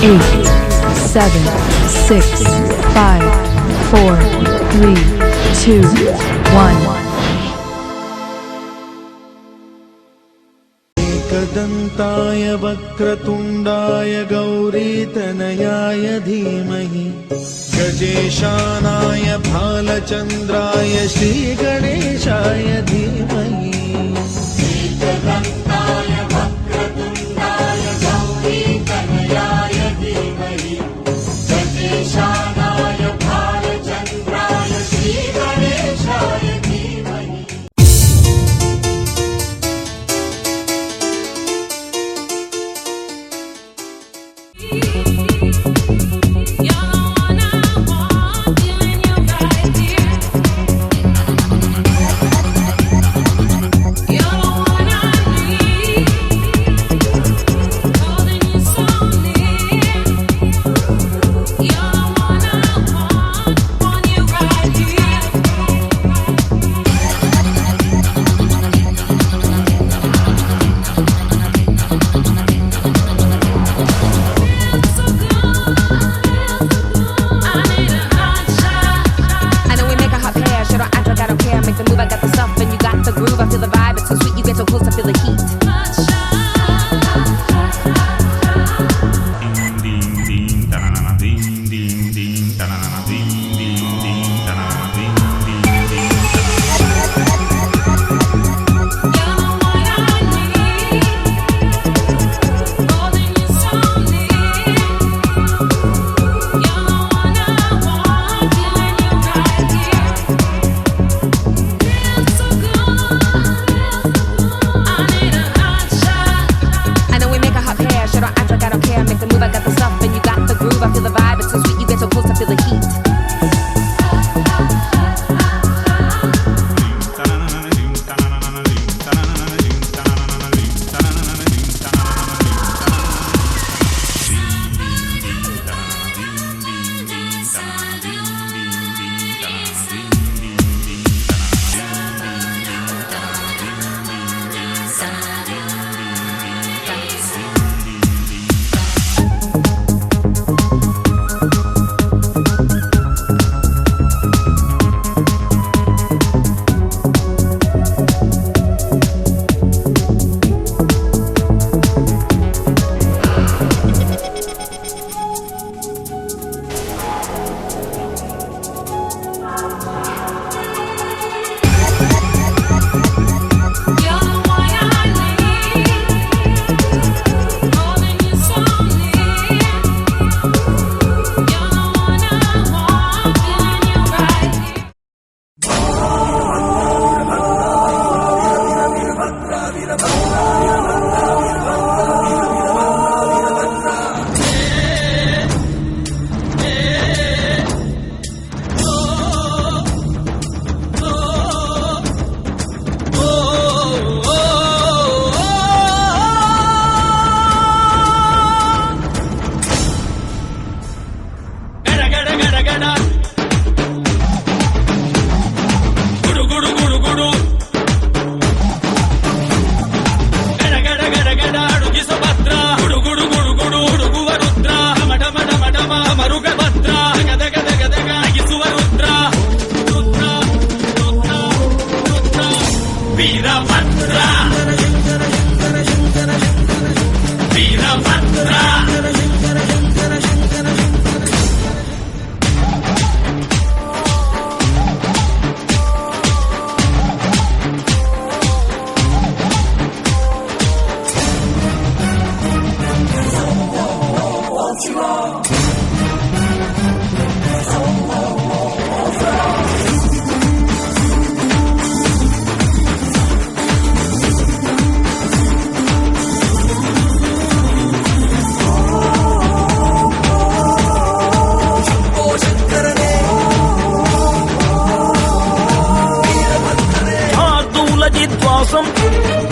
8, 7, 6, 5, 4, 3, 2, 1. एकदन्ताय वक्रतुण्डाय गौरीतनयाय धीमहि गजेशानाय भालचन्द्राय श्रीगणेशाय धीमहि। एकदन्ताय वक्रतुण्डाय गौरीतनयाय धीमहि गजेशानाय भालचन्द्राय श्रीगणेशाय धीमहि।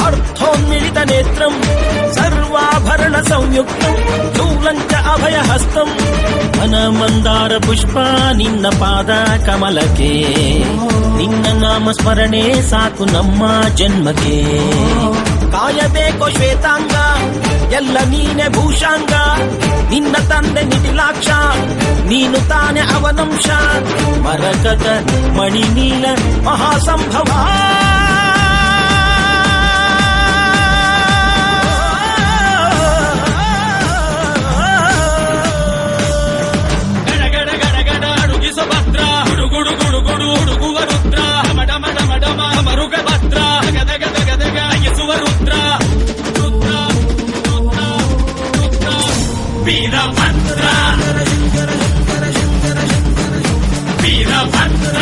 अर्थोन्मिलितनेत्रम् सर्वाभरण संयुक्तम् शूलञ्च अभयहस्तम् मनमन्दार पुष्पानि निन्न पाद कमलके निन्न नाम स्मರಣೆ ಸಾಕು ನಮ್ಮ ಜನ್ಮಕ್ಕೆ ಕಾಯಬೇಕೋ ಶ್ವೇತಾಂಗ, ಎಲ್ಲ ನೀನೆ ಭೂಷಾಂಗ. ನಿನ್ನ ತಂದೆ ನಿಟಿಲಾಕ್ಷ, ನೀನು ತಾನೆ ಅವನಂಶ. ಮರಕತ ಮಣಿನೀಲ ಮಹಾಸಂಭವ. ಹುಡುಗುವ ರುದ್ರ ಮಡ ಮಡ ಮಡ ಮರುಗ ಭದ್ರ ಗದಗ ಗದಗ ಅಯ್ಯಸುವ ರುದ್ರ ರುದ್ರ ರುದ್ರ ರುದ್ರ ವೀರಭದ್ರ ವೀರಭದ್ರ.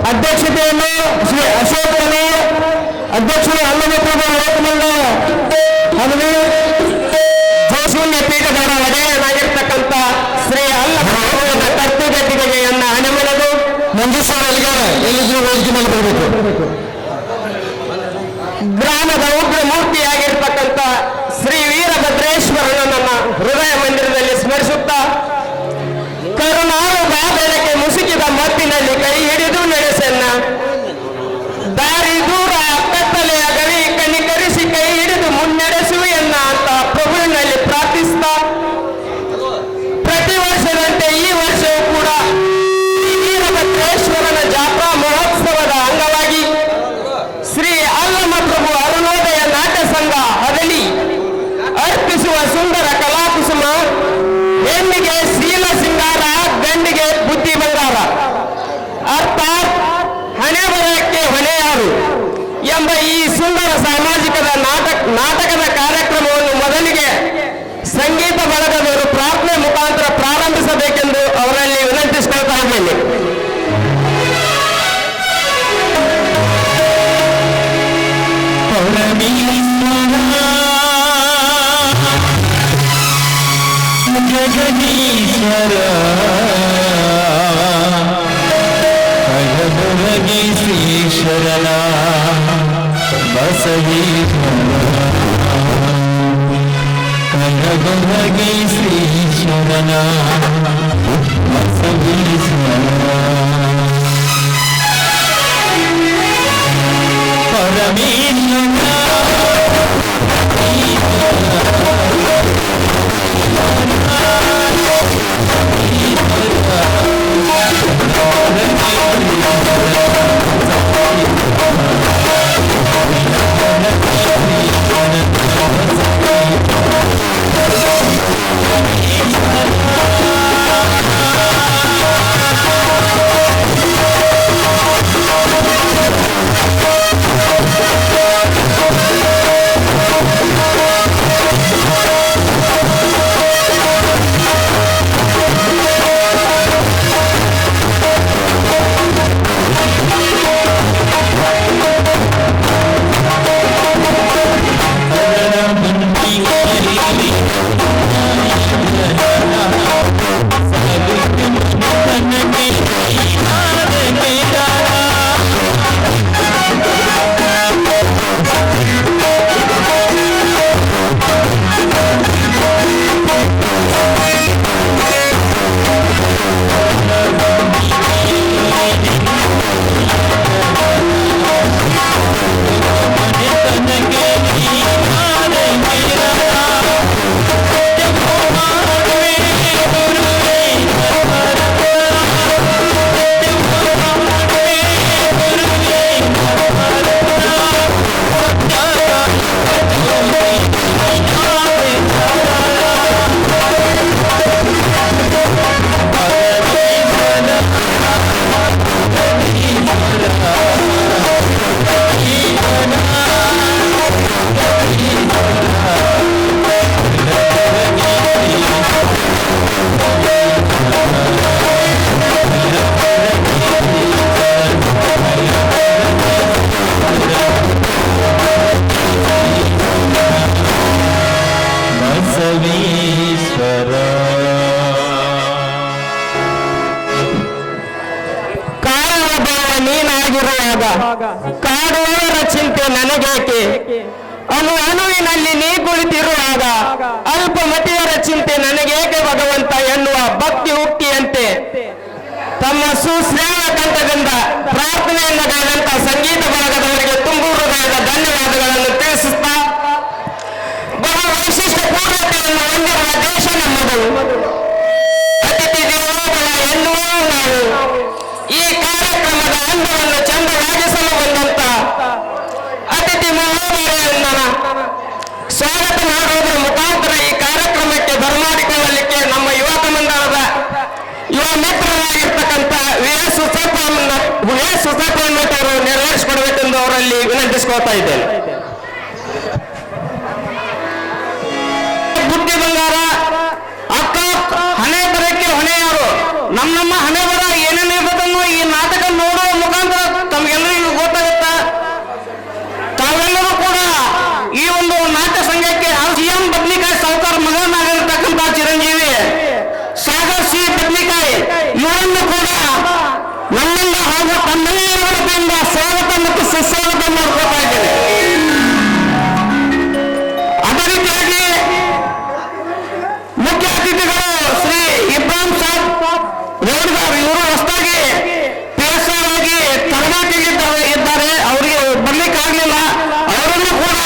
ಅಧ್ಯಕ್ಷತೆಯನ್ನು ಶ್ರೀ ಅಶೋಕನು, ಅಧ್ಯಕ್ಷರು ಅಲ್ಲಮಪ್ರಭು ಲೋಕಮಲ್ಲ ಹದವಿ ಜೋಶೂನ್ಯ ಪೀಠದವರ ಒಡೆಯನಾಗಿರ್ತಕ್ಕಂಥ ಶ್ರೀ ಅಲ್ಲಮಪ್ರಭುವಿನ ಕರ್ತುಗದ್ದಿಗೆಯನ್ನು ಹಣೆಮನದು ಮಂಜುಶ್ವರ ಎಲ್ಲಿದ್ರು ವೇದಿಕೆ ಮೇಲೆ ಬರಬೇಕು. ಗ್ರಾಮದ ಉಗ್ರ ಮೂರ್ತಿಯಾಗಿರ್ತಕ್ಕಂಥ ಶ್ರೀ ವೀರಭದ್ರೇಶ್ವರನನ್ನ ಹೃದಯ ಮಂದಿರದಲ್ಲಿ ಸ್ಮರಿಸುತ್ತಾ ಕರುಣಾಳು ಬಾಬೆಳಕ್ಕೆ ಮುಸುಕಿದ ಮತ್ತಿನಲ್ಲಿ ಕೈ ಹಿಡಿದು ನಡೆಸನ್ನ ದಾರಿ ದೂರ ಕತ್ತಲೆಯ ಗವಿ ಕನಿಕರಿಸಿ ಕೈ ಹಿಡಿದು ಮುನ್ನಡೆಸು ಎನ್ನ ಅಂತ ಪ್ರಭುವಿನಲ್ಲಿ ಪ್ರಾರ್ಥಿಸ್ತಾ ಪ್ರತಿ ವರ್ಷದಂತೆ ಈ ವರ್ಷವೂ ಕೂಡ ವೀರಭದ್ರೇಶ್ವರನ ಜಾತ್ರಾ ಮಹೋತ್ಸವದ ಅಂಗವಾಗಿ ಶ್ರೀ ಅಲ್ಲಮ ಪ್ರಭು ಅರುಣೋದಯ ನಾಟ್ಯ ಸಂಘ ಹದಲಿ ಅರ್ಪಿಸುವ ಸುಂದರ ಕಲಾಕುಸುಮ ಹೆಣ್ಣಿಗೆ ಶೀಲ ಸಿಂಗಾರ, ಗಂಡಿಗೆ ಬುದ್ಧಿ ಬಂಗಾರ, ಅರ್ಥಾತ್ ಹಣೆ ಬರಕ್ಕೆ ಹೊಣೆಯಾರು ಎಂಬ ಈ ಸುಂದರ ಸಾಮಾಜಿಕದ ನಾಟಕದ ಕಾರ್ಯಕ್ರಮವನ್ನು ಮೊದಲಿಗೆ ಸಂಗೀತ ಬಳಗದವರು ಪ್ರಾರ್ಥನೆ ಮುಖಾಂತರ ಪ್ರಾರಂಭಿಸಬೇಕೆಂದು ಅವರಲ್ಲಿ ವಿನಂತಿಸಿಕೊಳ್ತಾ ಇದ್ದೇನೆ. ಜಗದೀಶ್ವರ ಕಳಬುರಗಿ ಶ್ರೀಶರಣ ಬಸವೀಶ್ವರ ಕಳಬುರಗಿ ಶ್ರೀಶರಣ ಬಸವೀಶ್ವರ ಪರಮೇಶ್ವರ ನನಗೇಕೆ ಅಣುವಿನಲ್ಲಿ ನೀ ಕುಳಿತಿರುವಾಗ ಅಲ್ಪಮತಿಯರ ಚಿಂತೆ ನನಗೇಕೆ ಭಗವಂತ ಎನ್ನುವ ಭಕ್ತಿ ಉಕ್ತಿಯಂತೆ ತಮ್ಮ ಸುಶ್ರಾವ ಕಂಠದಿಂದ ಪ್ರಾರ್ಥನೆಯನ್ನು ಗಾದಂತ ಸಂಗೀತ ಬಳಗದವರಿಗೆ ತುಂಬು ಹೃದಯದ ಧನ್ಯವಾದಗಳನ್ನು ತಿಳಿಸುತ್ತಾ ಬಹು ವೈಶಿಷ್ಟ್ಯ ಪೂರ್ಣತೆಯನ್ನು ಹೊಂದಿರುವ ದೇಶ ನಮ್ಮದು, ಅತಿಥಿ ದೇವೋಭವ ಎನ್ನುವ ನಾವು. ಈ ಕಾರ್ಯಕ್ರಮದ ಅಂದವನ್ನು ಚಂದವಾಗಿಸಲು ಬಂದಂತ ಅತಿಥಿ ಮಹೋದಯರನ್ನ ಸ್ವಾಗತ ಮಾಡುವುದರ ಮುಖಾಂತರ ಈ ಕಾರ್ಯಕ್ರಮಕ್ಕೆ ಬರಮಾಡಿಕೊಳ್ಳಲಿಕ್ಕೆ ನಮ್ಮ ಯುವಕ ಮಂಡಳದ ಯುವ ಮಿತ್ರರಾಗಿರ್ತಕ್ಕಂಥ ಸುಸಪ್ಪ ಅವರು ನೆರವೇರಿಸಿಕೊಡಬೇಕೆಂದು ಅವರಲ್ಲಿ ವಿನಂತಿಸಿಕೊಳ್ತಾ ಇದ್ದೇನೆ. ಬುದ್ಧಿ ಬಂಗಾರ ಅಕ್ಕ ಹಣೆ ಬರಕ್ಕೆ ಹೊಣೆಯಾರು. ನಮ್ಮ ಹಣೆ ಬರ ಏನೇನು ಇರ್ಬೇಕನ್ನೋ ಈ ನಾಟಕ ನೋಡುವ ಮುಖಾಂತರ ತಮಗೆಲ್ಲರಿಗೂ ಗೊತ್ತಾಗುತ್ತಾ. ತಾವೆಲ್ಲರೂ ಕೂಡ ಈ ಒಂದು ನಾಟ್ಯ ಸಂಘಕ್ಕೆ ಸಿಎಂ ಬದ್ನಿಕಾಯಿ ಸಾವುಕಾರ ಮಗನಾಗಿರ್ತಕ್ಕಂಥ ಚಿರಂಜೀವಿ ಸಾಗರ್ ಸಿ ಬದ್ನಿಕಾಯಿ ಇವರನ್ನು ಕೂಡ ನಮ್ಮಿಂದ ಹಾಗೂ ತಮ್ಮೆಲ್ಲರ ವತಿಯಿಂದ ಸ್ವಾಗತ ಮತ್ತು ಸುಸ್ವಾಗತ ಮಾಡ್ಕೊಳ್ತಾ ಇದ್ದೇನೆ. ಅದೇ ರೀತಿಯಾಗಿ ಮುಖ್ಯ ಅತಿಥಿಗಳು ಶ್ರೀ ಇಬ್ರಾಹಿಂ ಸಾಬ್ ರೋಡ್ಗಾರ್, ಇವರು ಹೊಸದಾಗಿ PSR ಆಗಿ ತರಬೇತಿಗೆ ಇದ್ದಾರೆ. ಅವರಿಗೆ ಬರ್ಲಿಕ್ಕಾಗಲಿಲ್ಲ. ಅವರನ್ನು ಕೂಡ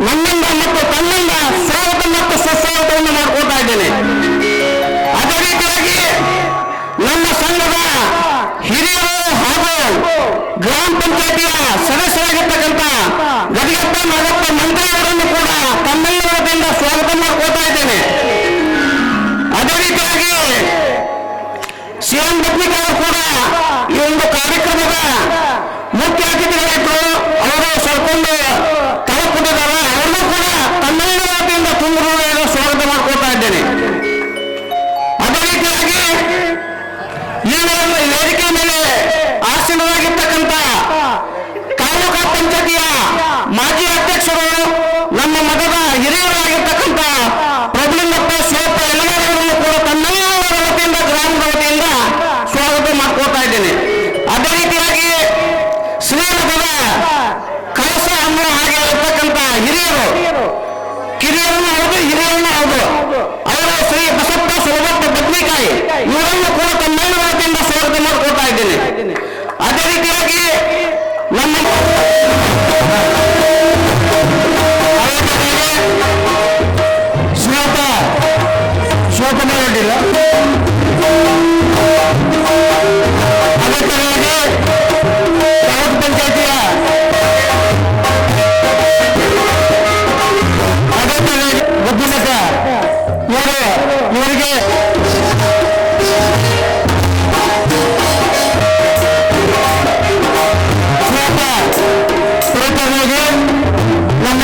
ನನ್ನಿಂದ ಮತ್ತು ತನ್ನಿಂದ ಸ್ವಾಗತ ಮತ್ತು ಸುಸ್ವಾಗತವನ್ನು ಮಾಡ್ಕೊಳ್ತಾ ಇದ್ದೇನೆ. ಅದೇ ರೀತಿಯಾಗಿ ನಮ್ಮ ಸಂಘದ ಹಿರಿಯರು ಹಾಗೂ ಗ್ರಾಮ ಪಂಚಾಯತಿಯ ಸದಸ್ಯರಾಗಿರ್ತಕ್ಕಂಥ ಗದಿಗಪ್ಪ ನಾಗಪ್ಪ ಮಂತ್ರಿ ಅವರನ್ನು ಕೂಡ ತಮ್ಮೆಲ್ಲರ ವತಿಯಿಂದ ಸ್ವಾಗತ ಮಾಡ್ಕೊಳ್ತಾ ಇದ್ದೇನೆ. ಅದೇ ರೀತಿಯಾಗಿ ಸಿಎಂ ಬದ್ನಿಕಾಯಿ ಕೂಡ ಈ ಒಂದು ಕಾರ್ಯಕ್ರಮದ ಮುಖ್ಯ ಅತಿಥಿಗಳಿದ್ರು. ಅವರು ಸ್ವಲ್ಪೊಂದು ತಲುಪಿದ್ದಾರೆ. ಅವರನ್ನು ಕೂಡ ತಮ್ಮೆಲ್ಲರ ವತಿಯಿಂದ ತುಂಬ ಸ್ವಾಗತ ಮಾಡ್ಕೊಳ್ತಾ ಇದ್ದೇನೆ. ಅದೇ ರೀತಿಯಾಗಿ ಈ ವೇದಿಕೆ ಮೇಲೆ ಆಸೀನರಾಗಿರ್ತಕ್ಕಂಥ ತಾಲೂಕಾ ಪಂಚಾಯತಿಯ ಮಾಜಿ ಅಧ್ಯಕ್ಷರು, ನಮ್ಮ ಮಠದ ಹಿರಿಯರಾಗಿರ್ತಕ್ಕಂಥ ಪ್ರಭುಲಿಂಗಪ್ಪ ಶಿವಪ್ಪ ಎಲ್ಲರನ್ನು ಕೂಡ ತಮ್ಮೆಲ್ಲರ ವತಿಯಿಂದ ಗ್ರಾಮದ ವತಿಯಿಂದ ಸ್ವಾಗತ ಮಾಡ್ಕೊಳ್ತಾ ಇದ್ದೇನೆ. ಅದೇ ರೀತಿಯಾಗಿ ಶ್ರೀಮಠದ ಕಳಸ ಅಮ್ಮ ಹಾಗೆ ಇರ್ತಕ್ಕಂಥ ಹಿರಿಯರು, ಕಿರಿಯರನ್ನು ಹೌದು ಹಿರಿಯರನ್ನು ಹೌದು, ಅವರ ಶ್ರೀ ಬಸಪ್ಪ ಸುಲಭಪ್ಪ ಬದ್ನಿಕಾಯಿ ಇವರನ್ನು ಕೂಡ ತಮ್ಮೆಲ್ಲರ ವತಿಯಿಂದ ಸ್ವಾಗತ ಮಾಡ್ಕೊಳ್ತಾ ಇದ್ದೇನೆ. ಅದೇ ರೀತಿಯಾಗಿ ನಮ್ಮ ಶಿವಕುಮಾರ್ ರೆಡ್ಡಿಲ್ಲ. ಅಗತ್ಯವಾಗಿ ತಾಲೂಕು ಪಂಚಾಯತಿಯ ಅಗತ್ಯವಾಗಿ ಬುದ್ಧಿಮತ ಇವರಿಗೆ ನಮ್ಮ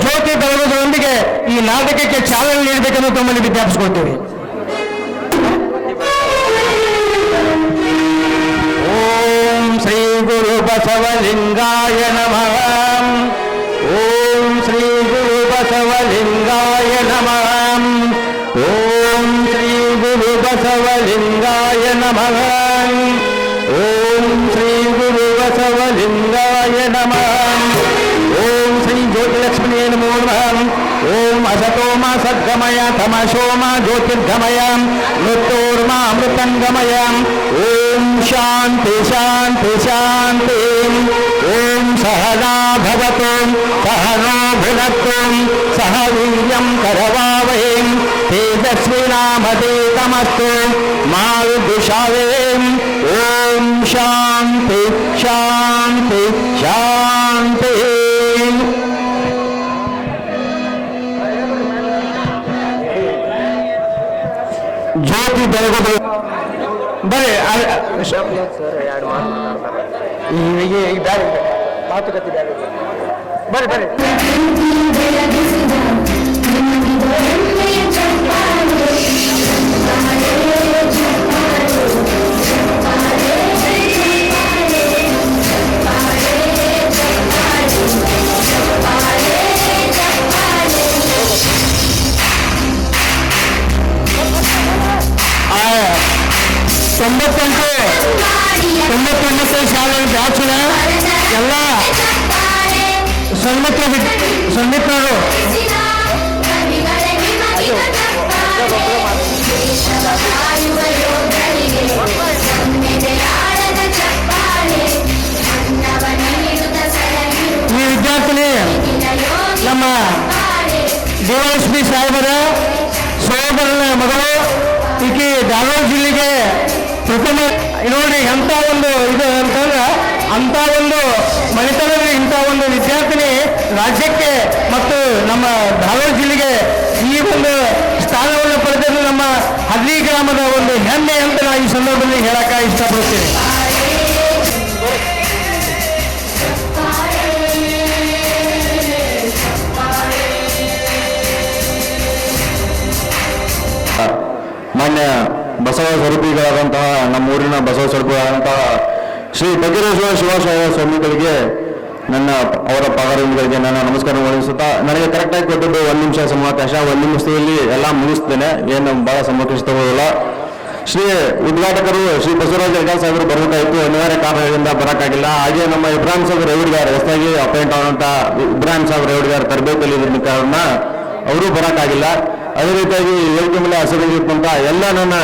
ಜ್ಯೋತಿ ಬೆಳಗುವುದರೊಂದಿಗೆ ಈ ನಾಟಕಕ್ಕೆ ಚಾಲನೆ ನೀಡಬೇಕೆಂದು ತಮ್ಮಲ್ಲಿ ವಿಜ್ಞಾಪಿಸಿಕೊಳ್ತೇವೆ. ಓಂ ಶ್ರೀ ಗುರು ಬಸವಲಿಂಗಾಯ ನಮಃ. ಓಂ ಶ್ರೀ ಗುರು ಬಸವಲಿಂಗಾಯ ನಮಃ. ಓಂ ಶ್ರೀ ಗುರು ಬಸವಲಿಂಗಾಯ ನಮಃ. ಓಂ ಶ್ರೀ ಗುರು ಬಸವಲಿಂಗಾಯ ನಮಃ. ಓಂ ಶ್ರೀ ಜ್ಯೋತಿಲಕ್ಷ್ಮೀ ನಮೋ ನಮಃ. ಓಂ ಅಸತೋ ಮಾ ಸದ್ಗಮಯ ತಮಸೋ ಮಾ ಜ್ಯೋತಿರ್ಗಮಯ ಮೃತ್ಯೋರ್ಮಾ ಅಮೃತಂಗಮಯ. ಓಂ ಶಾಂತಿ ಶಾಂತಿ ಶಾಂತಿ. ಓಂ ಸಹನಾ ಭವತು ಸಹನೋ ಭುನಕ್ತು ಸಹ ವೀರ್ಯಂ ಕರವಾವಹೈ ತೇಜಸ್ವಿನಾಮಧೀತಮಸ್ತು ಮಾ ವಿದ್ವಿಷಾವಹೈ. ಓಂ ಶಾಂತಿ ಶಾಂತಿ ಶಾಂತಿ. ಜ್ಯೋತಿ ಬೆಳಗುವುದು ಬರ್ರಿ ಬರ್ರಿ ಬರ್ರಿ ತೊಂಬತ್ತೊಂಬತ್ತು ಶಾಲೆ ಬ್ಯಾಚಿನ ಎಲ್ಲ ಸನ್ಮಿತ್ರರು ಈ ವಿದ್ಯಾರ್ಥಿನಿ ನಮ್ಮ ಡಿವೈಎಸ್ಪಿ ಸಾಹೇಬರ ಸಹೋದರನ ಮಗಳು ಈಕೆ ಧಾರವಾಡ ಜಿಲ್ಲೆಗೆ ಪ್ರಥಮ ನೋಡಿ ಎಂಥ ಒಂದು ಇದು ಅಂತಂದ್ರೆ ಅಂಥ ಒಂದು ಮನೆತನದಲ್ಲಿ ಇಂಥ ಒಂದು ವಿದ್ಯಾರ್ಥಿನಿ ರಾಜ್ಯಕ್ಕೆ ಮತ್ತು ನಮ್ಮ ಧಾರವಾಡ ಜಿಲ್ಲೆಗೆ ಈ ಒಂದು ಸ್ಥಾನವನ್ನು ಪಡೆದಿದ್ದು ನಮ್ಮ ಹಳ್ಳಿ ಗ್ರಾಮದ ಒಂದು ಹೆಮ್ಮೆ ಅಂತ ನಾನು ಈ ಸಂದರ್ಭದಲ್ಲಿ ಹೇಳಕ್ಕೆ ಇಷ್ಟಪಡ್ತೀನಿ. ಮಾನ್ಯ ಬಸವ ಸ್ವರೂಪಿಗಳಾದಂತಹ ನಮ್ಮ ಊರಿನ ಬಸವ ಸ್ವರೂಪಿಗಳಾದಂತಹ ಶ್ರೀ ಬಗ್ಗೇಶ್ವರ ಶಿವಶಾಯ ಸ್ವಾಮಿಗಳಿಗೆ ಅವರ ಪಾದಾರವಿಂದಗಳಿಗೆ ನಾನು ನಮಸ್ಕಾರ ಮಾಡಿಸುತ್ತಾ ನನಗೆ ಕರೆಕ್ಟಾಗಿ ಕೊಟ್ಟಿದ್ದು 1 ನಿಮಿಷ ಸಮಯಾವಕಾಶ 1 ನಿಮಿಷದಲ್ಲಿ ಎಲ್ಲ ಮುಗಿಸ್ತೇನೆ, ಏನು ಬಹಳ ಸಮಯಾವಕಾಶ ತಗೋದಿಲ್ಲ. ಶ್ರೀ ಉದ್ಘಾಟಕರು ಶ್ರೀ ಬಸವರಾಜ ಹೆಗಡೆ ಸಾಹೇಬರು ಬರಬೇಕಾಯಿತು, ಅನಿವಾರ್ಯ ಕಾರಣಗಳಿಂದ ಬರೋಕ್ಕಾಗಿಲ್ಲ. ಹಾಗೆ ನಮ್ಮ ಇಬ್ರಾಹಿಂ ಸಾಹೇಬ್ ರೇವಡಿಗಾರ್ ಹೊಸದಾಗಿ ಅಪಾಯಿಂಟ್ ಆದಂಥ ಇಬ್ರಾಹಿಂ ಸಾಹೇಬ್ ರೇವಡಿಗಾರ್ ತರಬೇತಿಯಲ್ಲಿ ಕಾರಣ ಅವರು ಬರೋಕ್ಕಾಗಿಲ್ಲ. ಅದೇ ರೀತಿಯಾಗಿ ವೇದಿಕೆ ಮೇಲೆ ಹಸಿರುವಂತ ಎಲ್ಲ ನನ್ನ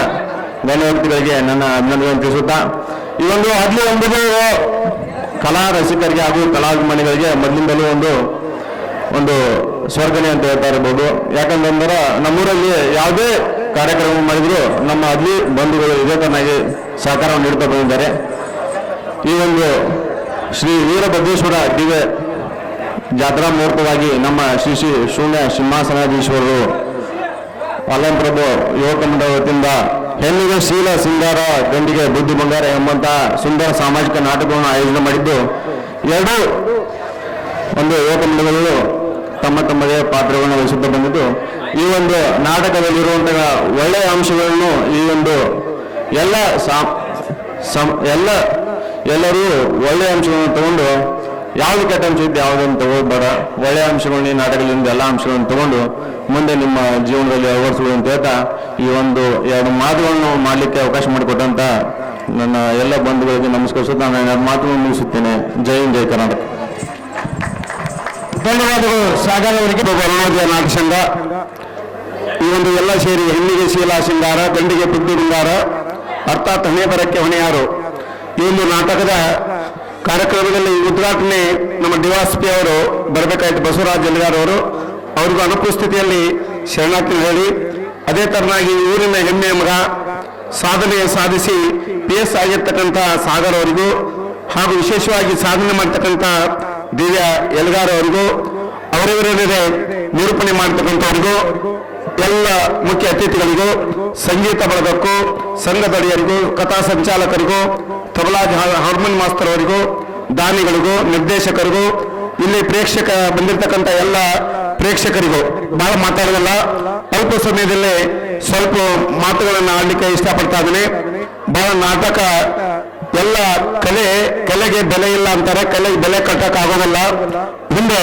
ಗಣ್ಯ ವ್ಯಕ್ತಿಗಳಿಗೆ ನನ್ನ ಅಭಿನಂದನೆ ತಿಳಿಸುತ್ತಾ, ಈ ಒಂದು ಹಳ್ಳಿ ಎಂಬುದು ಕಲಾ ರಸಿಕರಿಗೆ ಹಾಗೂ ಕಲಾಭಿಮಾನಿಗಳಿಗೆ ಮೊದಲಿಂದಲೂ ಒಂದು ಸ್ವರ್ಗನೆ ಅಂತ ಹೇಳ್ತಾ ಇರ್ಬೋದು. ಯಾಕಂತಂದ್ರೆ ನಮ್ಮೂರಲ್ಲಿ ಯಾವುದೇ ಕಾರ್ಯಕ್ರಮ ಮಾಡಿದ್ರು ನಮ್ಮ ಹಳ್ಳಿ ಬಂಧುಗಳು ಇದೇ ತರನಾಗಿ ಸಹಕಾರವನ್ನು ನೀಡ್ತಾ ಬಂದಿದ್ದಾರೆ. ಈ ಒಂದು ಶ್ರೀ ವೀರಭದ್ರೇಶ್ವರ ದಿವ್ಯ ಜಾತ್ರಾ ಮುಹೂರ್ತವಾಗಿ ನಮ್ಮ ಶ್ರೀ ಶ್ರೀ ಶೂನ್ಯ ಸಿಂಹಾಸನಾಧೀಶ್ವರರು ಪಾಲನ್ ಪ್ರಭು ಯುವಕ ಮಂಡಳ ವತಿಯಿಂದ ಹೆಣ್ಣಿಗೆ ಶೀಲ ಸಿಂಗಾರ ಗಂಡಿಗೆ ಬುದ್ಧಿ ಬಂಗಾರ ಎಂಬಂತಹ ಸುಂದರ ಸಾಮಾಜಿಕ ನಾಟಕವನ್ನು ಆಯೋಜನೆ ಮಾಡಿದ್ದು, ಎರಡೂ ಒಂದು ಯುವಕ ಮಂಡಳಿಗಳು ತಮ್ಮ ತಮ್ಮದೇ ಪಾತ್ರಗಳನ್ನು ವಹಿಸುತ್ತಾ ಬಂದಿದ್ದು, ಈ ಒಂದು ನಾಟಕದಲ್ಲಿರುವಂತಹ ಒಳ್ಳೆಯ ಅಂಶಗಳನ್ನು ಈ ಒಂದು ಎಲ್ಲರೂ ಒಳ್ಳೆಯ ಅಂಶಗಳನ್ನು ತಗೊಂಡು ಯಾವ್ದು ಕೆಟ್ಟ ಅಂಶ ಇದ್ದು ಯಾವುದನ್ನು ತಗೋಬೇಡ, ಒಳ್ಳೆಯ ಅಂಶಗಳನ್ನ ಈ ನಾಟಕದಿಂದ ಎಲ್ಲ ಅಂಶಗಳನ್ನು ತಗೊಂಡು ಮುಂದೆ ನಿಮ್ಮ ಜೀವನದಲ್ಲಿ ಅಳವಡಿಸುವುದು ಅಂತ ಹೇಳ್ತಾ ಈ ಒಂದು 2 ಮಾತುಗಳನ್ನು ಮಾಡಲಿಕ್ಕೆ ಅವಕಾಶ ಮಾಡಿಕೊಟ್ಟಂತ ನನ್ನ ಎಲ್ಲ ಬಂಧುಗಳಿಗೆ ನಮಸ್ಕರಿಸುತ್ತಾ ನಾನು 2 ಮಾತುಗಳನ್ನು ಮುಗಿಸುತ್ತೇನೆ. ಜೈ ಹಿಂದ್, ಜೈ ಕರ್ನಾಟಕ. ಧನ್ಯವಾದಗಳು ಸಾಗರ್ ಅವರಿಗೆ. ಕರ್ನಾಟಕ ನಾಟಕ ಸಂಘ ಈ ಒಂದು ಎಲ್ಲ ಸೇರಿ ಹೆಣ್ಣಿಗೆ ಶೀಲಾ ಸಿಂಗಾರ ಗಂಡಿಗೆ ಬುದ್ಧಿ ಬಂಗಾರ ಅರ್ಥಾತ್ ಹಣೆ ಬರಕ್ಕೆ ಹೊಣೆಯಾರು ಈ ಒಂದು ನಾಟಕದ ಕಾರ್ಯಕ್ರಮದಲ್ಲಿ ಉದ್ಘಾಟನೆ ನಮ್ಮ ಡಿವಾಸ್ಪಿ ಅವರು ಬರಬೇಕಾಯ್ತು, ಬಸವರಾಜ ಜಲ್ಗಾರ್ ಅವರು. ಅವ್ರಿಗೂ ಅನುಪಸ್ಥಿತಿಯಲ್ಲಿ ಶರಣಾರ್ಥಿ ಹೇಳಿ, ಅದೇ ತರನಾಗಿ ಊರಿನ ಹೆಮ್ಮೆಯ ಮಗ ಸಾಧನೆ ಸಾಧಿಸಿ PS ಆಗಿರ್ತಕ್ಕಂಥ ಸಾಗರ್ ಅವರಿಗೂ ಹಾಗೂ ವಿಶೇಷವಾಗಿ ಸಾಧನೆ ಮಾಡ್ತಕ್ಕಂಥ ದಿವ್ಯ ಎಲ್ಗಾರ್ ಅವರಿಗೂ ಅವರವರೇ ನಿರೂಪಣೆ ಮಾಡ್ತಕ್ಕಂಥವ್ರಿಗೂ ಎಲ್ಲ ಮುಖ್ಯ ಅತಿಥಿಗಳಿಗೂ ಸಂಗೀತ ಬಳಗಕ್ಕೂ ಸಂಘದಡಿಯರಿಗೂ ಕಥಾ ಸಂಚಾಲಕರಿಗೂ ತಬಲಾ ಹಾರ್ಮೋನ್ ಮಾಸ್ತರ್ ಅವರಿಗೂ ದಾನಿಗಳಿಗೂ ನಿರ್ದೇಶಕರಿಗೂ ಇಲ್ಲಿ ಬಂದಿರತಕ್ಕಂಥ ಎಲ್ಲ ಪ್ರೇಕ್ಷಕರಿಗೂ ಬಹಳ ಮಾತಾಡೋದಲ್ಲ, ಅಲ್ಪ ಸಮಯದಲ್ಲೇ ಸ್ವಲ್ಪ ಮಾತುಗಳನ್ನು ಆಡಲಿಕ್ಕೆ ಇಷ್ಟಪಡ್ತಾ ಇದ್ದೀನಿ. ಬಹಳ ನಾಟಕ ಎಲ್ಲ ಕಲೆಗೆ ಬೆಲೆ ಇಲ್ಲ ಅಂತಾರೆ, ಕಲೆಗೆ ಬೆಲೆ ಕಟ್ಟಕ್ ಆಗೋದಿಲ್ಲ. ಹಿಂದೆ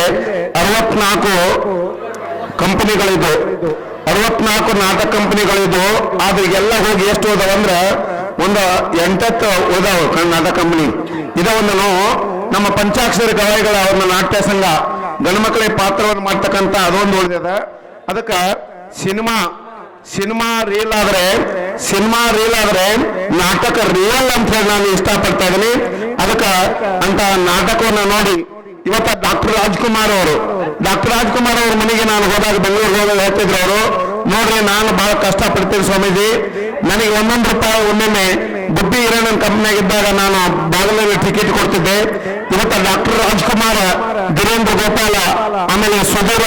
64 ಕಂಪನಿಗಳಿದ್ದು 64 ನಾಟಕ ಕಂಪನಿಗಳಿದ್ದು, ಆದ್ರೆ ಎಲ್ಲ ಹೋಗಿ ಎಷ್ಟು ಹೋದವಂದ್ರೆ ಒಂದು 8 ಹೋದವು ನಾಟಕ ಕಂಪನಿ. ಇದೊಂದು ನಮ್ಮ ಪಂಚಾಕ್ಷರಿ ಗವಾಯಿಗಳ ಒಂದು ನಾಟ್ಯ ಸಂಘ ಗಣಮಕ್ಕಳಿಗೆ ಪಾತ್ರವನ್ನು ಮಾಡ್ತಕ್ಕಂಥ ಅದೊಂದು ಉಳಿದಿದೆ. ಅದಕ್ಕೆ ಸಿನಿಮಾ ರೀಲ್ ಆದ್ರೆ ನಾಟಕ ರಿಯಲ್ ಅಂತ ಹೇಳಿ ನಾನು ಇಷ್ಟಪಡ್ತಾ ಇದ್ದೀನಿ. ಅದಕ್ಕೆ ಅಂತ ನಾಟಕವನ್ನು ನೋಡಿ ಇವತ್ತು ಡಾಕ್ಟರ್ ರಾಜ್ಕುಮಾರ್ ಅವರು ಮನೆಗೆ ನಾನು ಹೋದಾಗ ಬೆಂಗಳೂರಿಗೆ ಹೋದಾಗ ಹೇಳ್ತಿದ್ರು ಅವರು, ನೋಡ್ರಿ ನಾನು ಬಹಳ ಕಷ್ಟಪಡ್ತೀನಿ ಸ್ವಾಮೀಜಿ, ನನಗೆ 1 ರೂಪಾಯಿ ಒಮ್ಮೊಮ್ಮೆ ಬುದ್ಧಿ ಹಿರಣ್ಣನ ಕಂಪ್ನಿಯಾಗಿದ್ದಾಗ ನಾನು ಬಾಗಿಲಲ್ಲಿ ಟಿಕೆಟ್ ಕೊಡ್ತಿದ್ದೆ. ಇವತ್ತು ಡಾಕ್ಟರ್ ರಾಜ್ಕುಮಾರ್, ಧೀರೇಂದ್ರ ಗೋಪಾಲ, ಆಮೇಲೆ ಸುಧೀರ,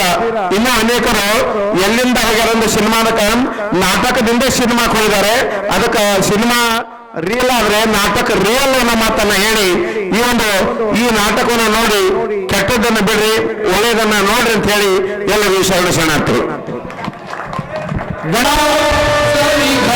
ಇನ್ನೂ ಅನೇಕರು ಎಲ್ಲಿಂದ ಹೋಗ್ಯಾರಂದ್ರೆ ನಾಟಕದಿಂದ ಸಿನಿಮಾಕ್ಕೆ ಹೋಗಿದ್ದಾರೆ. ಅದಕ್ಕೆ ಸಿನಿಮಾ ರಿಯಲ್ ಆದ್ರೆ ನಾಟಕ ರಿಯಲ್ ಅನ್ನೋ ಮಾತನ್ನ ಹೇಳಿ ಈ ನಾಟಕವನ್ನು ನೋಡಿ ಕೆಟ್ಟದ್ದನ್ನು ಬಿಡ್ರಿ ಒಳ್ಳೆಯದನ್ನ ನೋಡ್ರಿ ಅಂತ ಹೇಳಿ ಎಲ್ಲರಿಗೂ ಶರಣಾರ್ಥಿ. ಜಗದೀಶ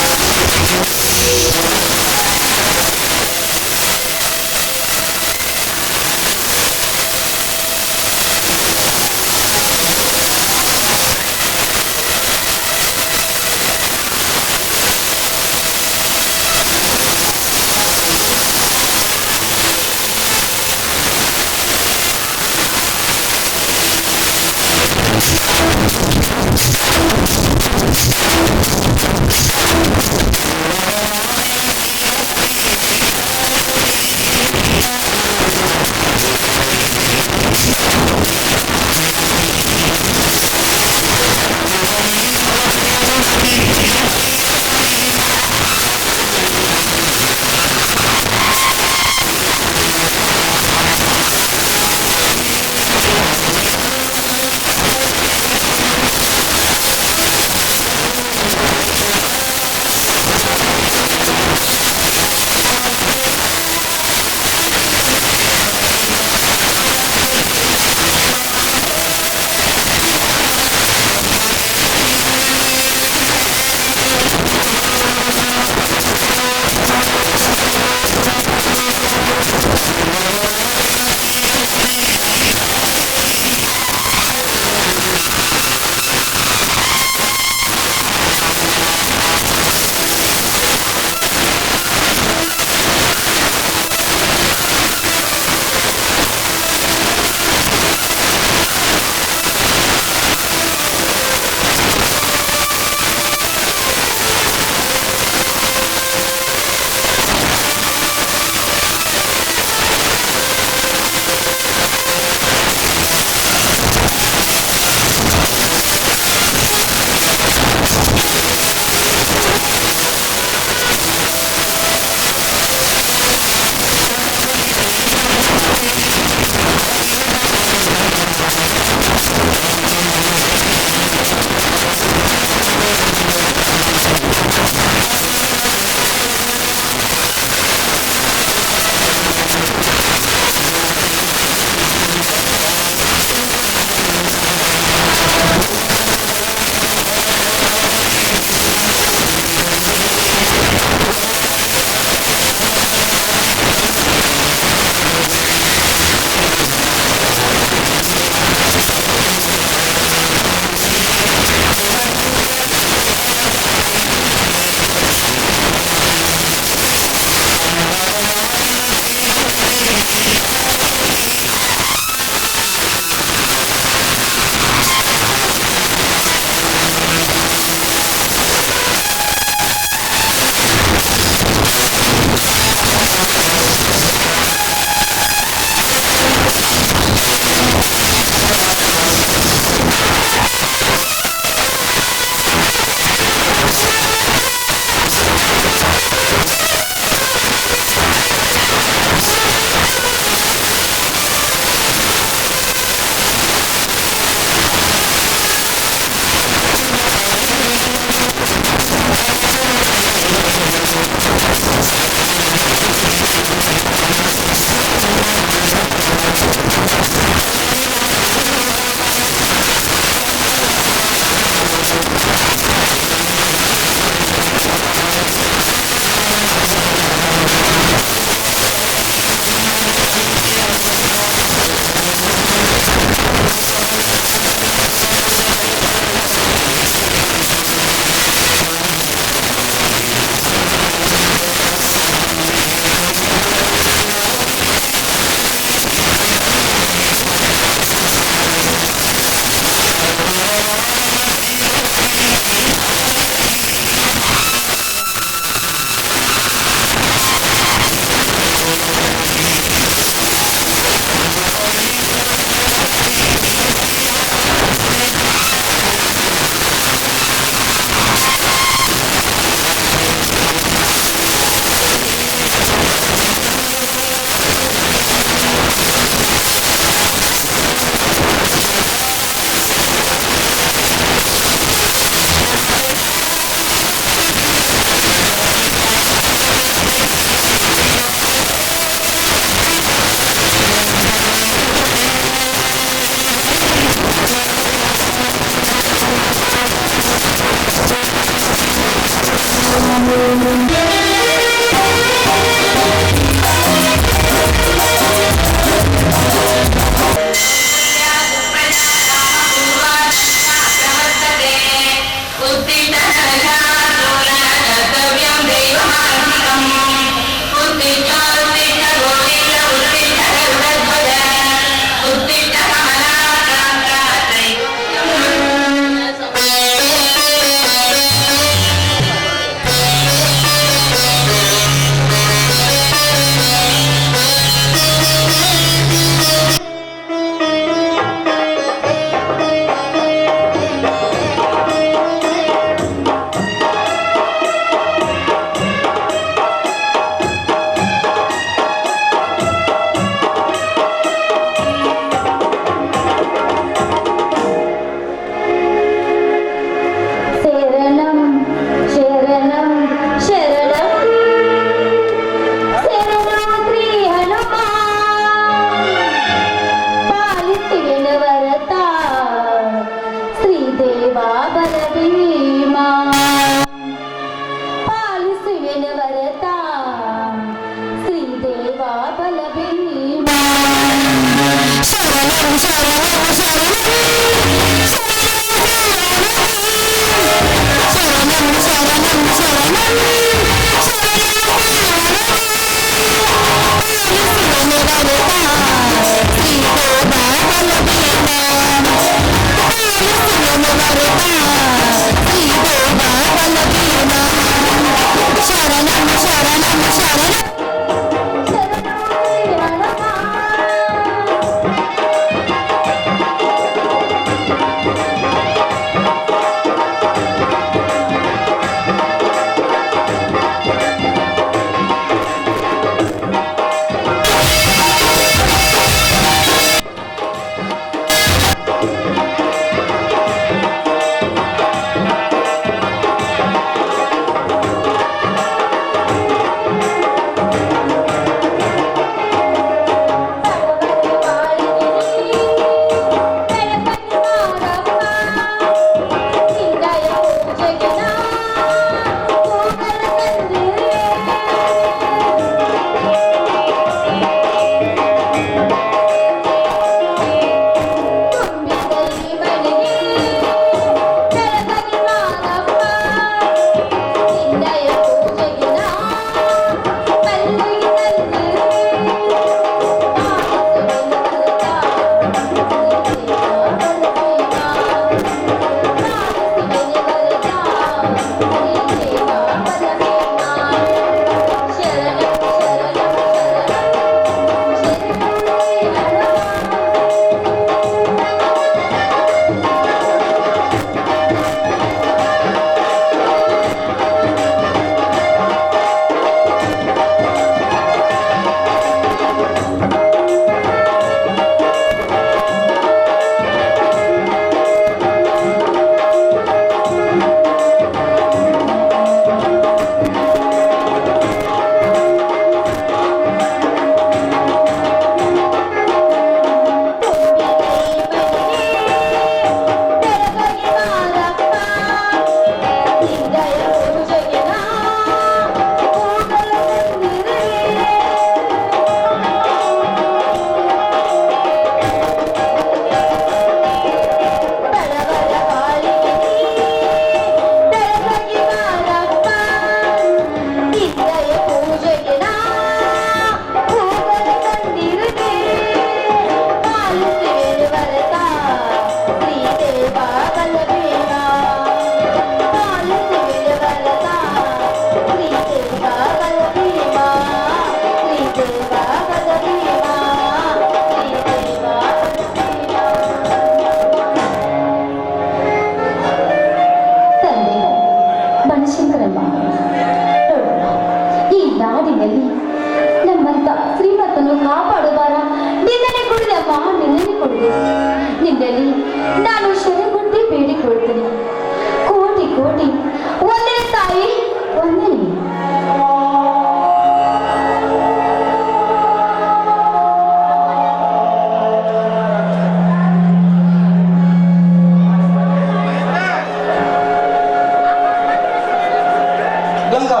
ಗಂಗಾ,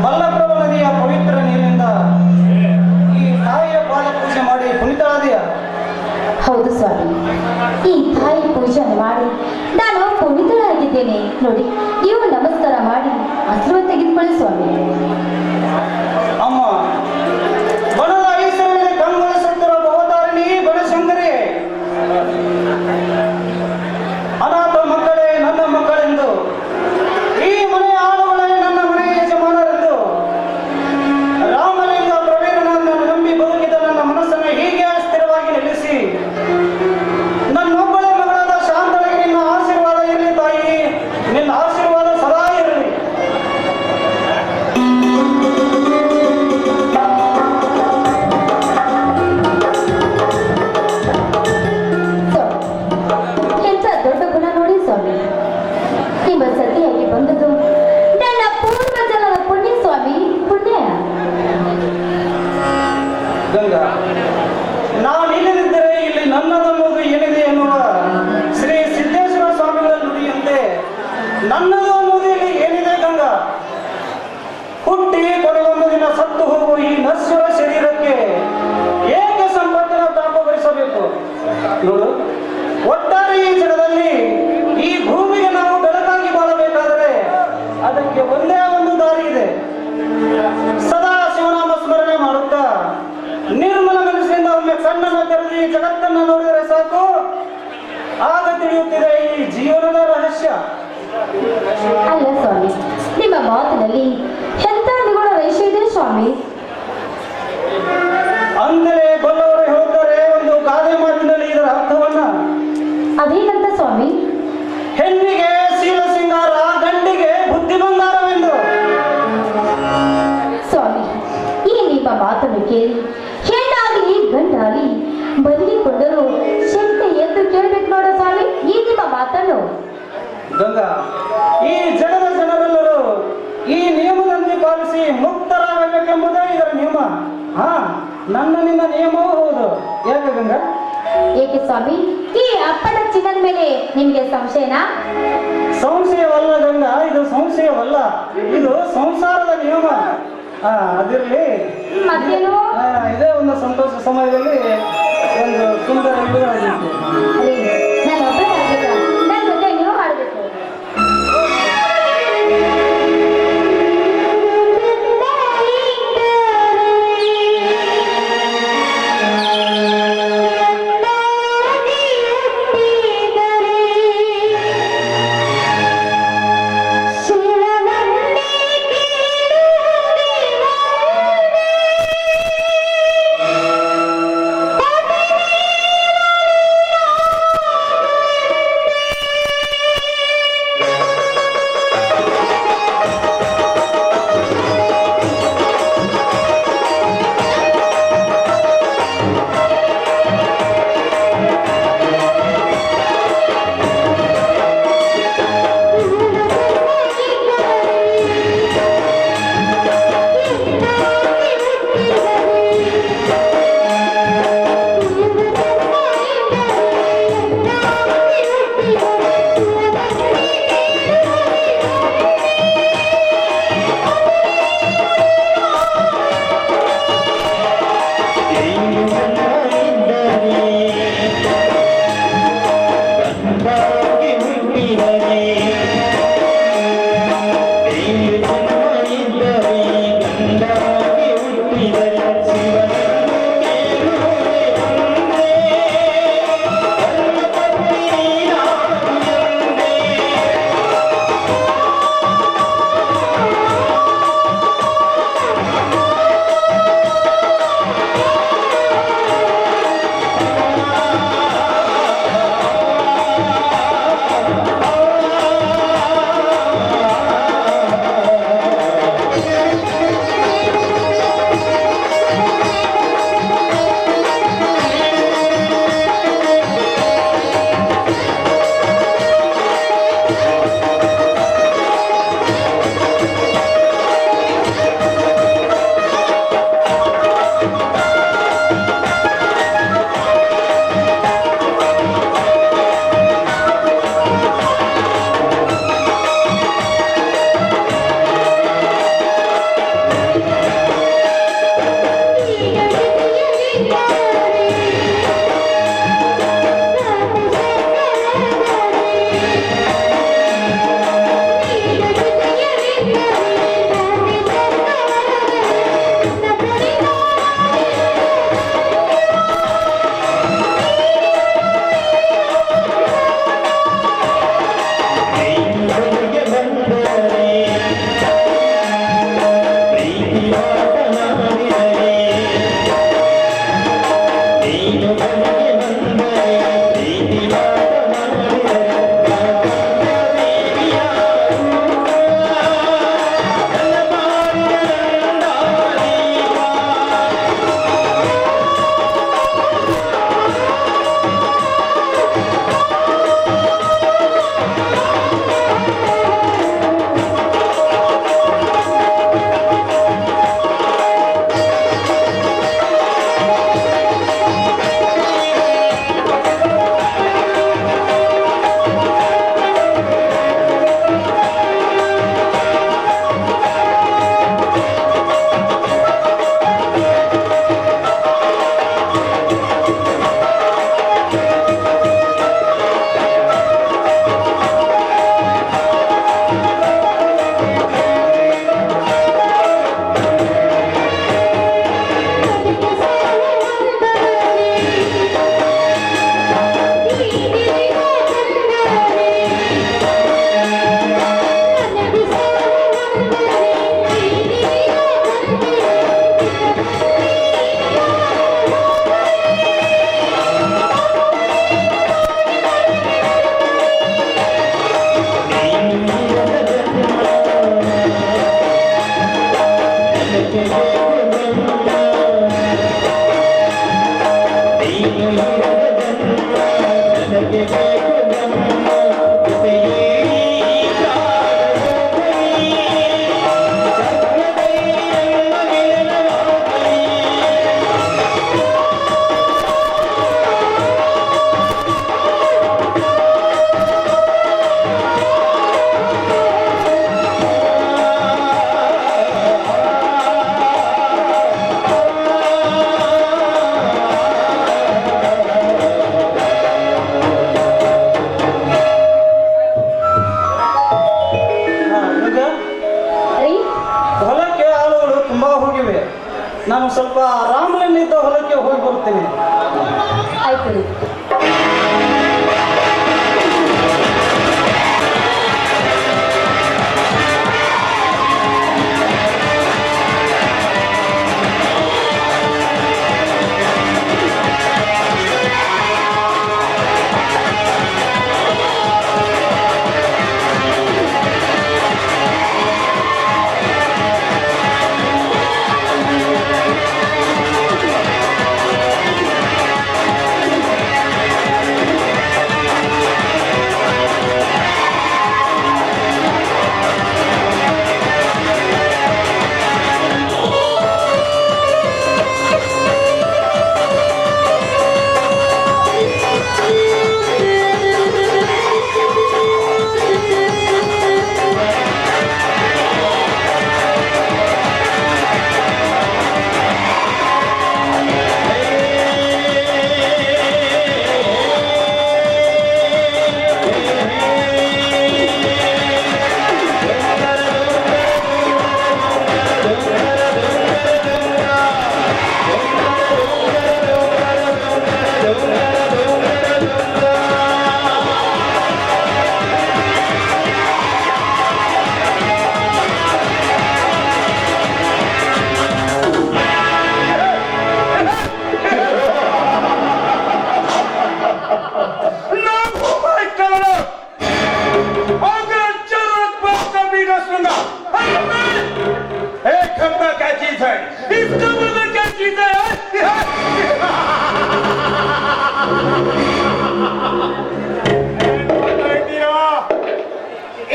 ಮಲ್ಲಪ್ರಭು ನದಿಯ ಪವಿತ್ರ ನೀರಿನಿಂದ ಈ ತಾಯಿಯ ಪಾದ ಪೂಜೆ ಮಾಡಿ ಪುನೀತಳಾದೆಯಾ? ಹೌದು ಸ್ವಾಮಿ, ಈ ತಾಯಿ ಪೂಜೆಯನ್ನು ಮಾಡಿ ನಾನು ಪುನೀತಳಾಗಿದ್ದೇನೆ. ನೋಡಿ, ನೀವು ನಮಸ್ಕಾರ ಮಾಡಿ ಆಶೀರ್ವಾದ ತೆಗೆದುಕೊಳ್ಳಿ ಸ್ವಾಮಿ. ಅಮ್ಮ, ಬಣದ ಐಶ್ವರ್ಯದಲ್ಲಿ ಕಂಗೊಳಿಸುತ್ತಿರುವ ಭವತಾರಿಣಿ ಬನಶಂಕರಿ, ಅನಾಥ ಮಕ್ಕಳೇ ನನ್ನ ಮಕ್ಕಳೆಂದು, ಈ ಮನೆಯ ಆಳುಗಳೇ ನನ್ನ ಮನೆಯ ಯಜಮಾನರೆಂದು, ರಾಮಲಿಂಗ ಪ್ರವೀಣನನ್ನು ನಂಬಿ ಬದುಕಿದ ನನ್ನ ಮನಸ್ಸನ್ನು ಹೀಗೆ ಸ್ಥಿರವಾಗಿ ನಿಲ್ಲಿಸಿ ನನ್ನೊಬ್ಬಳೆ ಮಗಳಾದ ಶಾಂತಳಿಗೆ ನಿನ್ನ ಆಶೀರ್ವಾದ ಇರಲಿ ತಾಯಿ, ನಿನ್ನ ಆಶೀರ್ವಾದ ಸದಾ ಇರಲಿ. ಎಂತ ದೊಡ್ಡ ಗುಣ ನೋಡಿ ಸ್ವಾಮಿ. ನಿಮ್ಮ ಸತಿಯಾಗಿ ಬಂದದ್ದು ನನ್ನ ಪೂರ್ವಜನರ ಪುಣ್ಯ ಸ್ವಾಮಿ, ಪುಣ್ಯ. ಗಂಗಾ, ನಾನಿಲ್ಲದಿದ್ದರೆ ಇಲ್ಲಿ ನನ್ನದನ್ನೋದು ಏನಿದೆ ಎನ್ನುವ ಶ್ರೀ ಸಿದ್ದೇಶ್ವರ ಸ್ವಾಮಿಗಳ ನುಡಿಯಂತೆ ನನ್ನದು ಅನ್ನೋದು ಇಲ್ಲಿ ಏನಿದೆ ಗಂಗಾ? ಹುಟ್ಟಿ ಕೊನೆಗೊಂದು ದಿನ ಸತ್ತು ಹೋಗುವ ಈ ನಶ್ವರ ಶರೀರಕ್ಕೆ ಏಕೆ ಸಂಪತ್ತಿನ ತಾಪ ಭರಿಸಬೇಕು? ನೋಡು, ಒಟ್ಟಾರೆ ಈ ಜಗದಲ್ಲಿ ಈ ಭೂಮಿಗೆ ನಾವು ಬೆಳಕಾಗಿ ಬಾಳಬೇಕಾದರೆ ಅದಕ್ಕೆ ಒಂದೇ ಒಂದು ದಾರಿ ಇದೆ. ಸದಾ ಶಿವನಾಮ ಸ್ಮರಣೆ ಮಾಡುತ್ತಾ ನಿರ್ಮಲ ಮನಸ್ಸಿನಿಂದ ಒಮ್ಮೆ ಕಣ್ಣನ್ನು ತೆರೆದು ಈ ಜಗತ್ತನ್ನು ನೋಡಿದರೆ ಸಾಕು, ಆಗ ತಿಳಿಯುತ್ತಿದೆ ಈ ಜೀವನದ ರಹಸ್ಯ. ಅಲ್ಲ ಸ್ವಾಮಿ, ನಿಮ್ಮ ಮಾತಿನಲ್ಲಿ ಎಂತ ನಿಗುಣ ವೈಶ್ಯ ಇದೆ ಸ್ವಾಮಿ. ಅಂದರೆ ಬಲ್ಲವರು ಹೇಳ್ತಾರೆ ಒಂದು ಗಾದೆ ಮಾತಿನಲ್ಲಿ ಇದರ ಅರ್ಥವನ್ನ. ಅದೇನಂತ ಸ್ವಾಮಿ? ಹೆಣ್ಣಿಗೆ ಶೀಲ ಸಿಂಗಾರ, ಗಂಡಿಗೆ ಬುದ್ಧಿ ಬಂಗಾರವೆಂದು. ಸ್ವಾಮಿ, ಈ ನಿಮ್ಮ ಮಾತನ್ನು ಕೇಳಿ ಹೆಣ್ಣಾಗಲಿ ಗಂಡಾಗಲಿ ಬದುಕಿಕೊಂಡರೂ ಶಕ್ತಿ ಎಂದು ಕೇಳ್ಬೇಕು ನೋಡ ಸ್ವಾಮಿ ಈ ನಿಮ್ಮ ಮಾತನ್ನು. ಗಂಗಾ, ಈ ಜಗದ ಜನರೆಲ್ಲರೂ ಈ ನಿಯಮದಂತೆ ಪಾಲಿಸಿ ಮುಕ್ತರಾಗಬೇಕೆಂಬುದೇ ಇದರ ನಿಯಮ. ಹಾ, ನನ್ನ ನಿನ್ನ ನಿಯಮವೂ ಹೌದು. ಯಾಕೆ ಗಂಗಾ? ಏಕೆ ಸ್ವಾಮಿ, ಈ ಅಪ್ಪನ ಚಿನ್ನದ ಮೇಲೆ ನಿಮಗೆ ಸಂಶಯನಾ? ಸಂಶಯವಲ್ಲ ಗಂಗಾ, ಇದು ಸಂಶಯವಲ್ಲ, ಇದು ಸಂಸಾರದ ನಿಯಮ. ಅದಿರಲಿ, ಮತ್ತೇನು? ಇದೇ ಒಂದು ಸಂತೋಷ ಸಮಯದಲ್ಲಿ ಒಂದು ಸುಂದರ ಇಳುವರಿಯಾಗಿತ್ತು. ನಾನು ಒಬ್ಬರೇ ಆಗ್ಬೇಕಾ? ನನ್ನ ಜೊತೆ ನೀವು ಮಾಡಬೇಕು. ನಾನು ಸ್ವಲ್ಪ ರಾಮಲಿಂಗ ಹೊಲಕ್ಕೆ ಹೋಗಿ ಬರುತ್ತೇನೆ. ಆಯ್ತು ರೀ.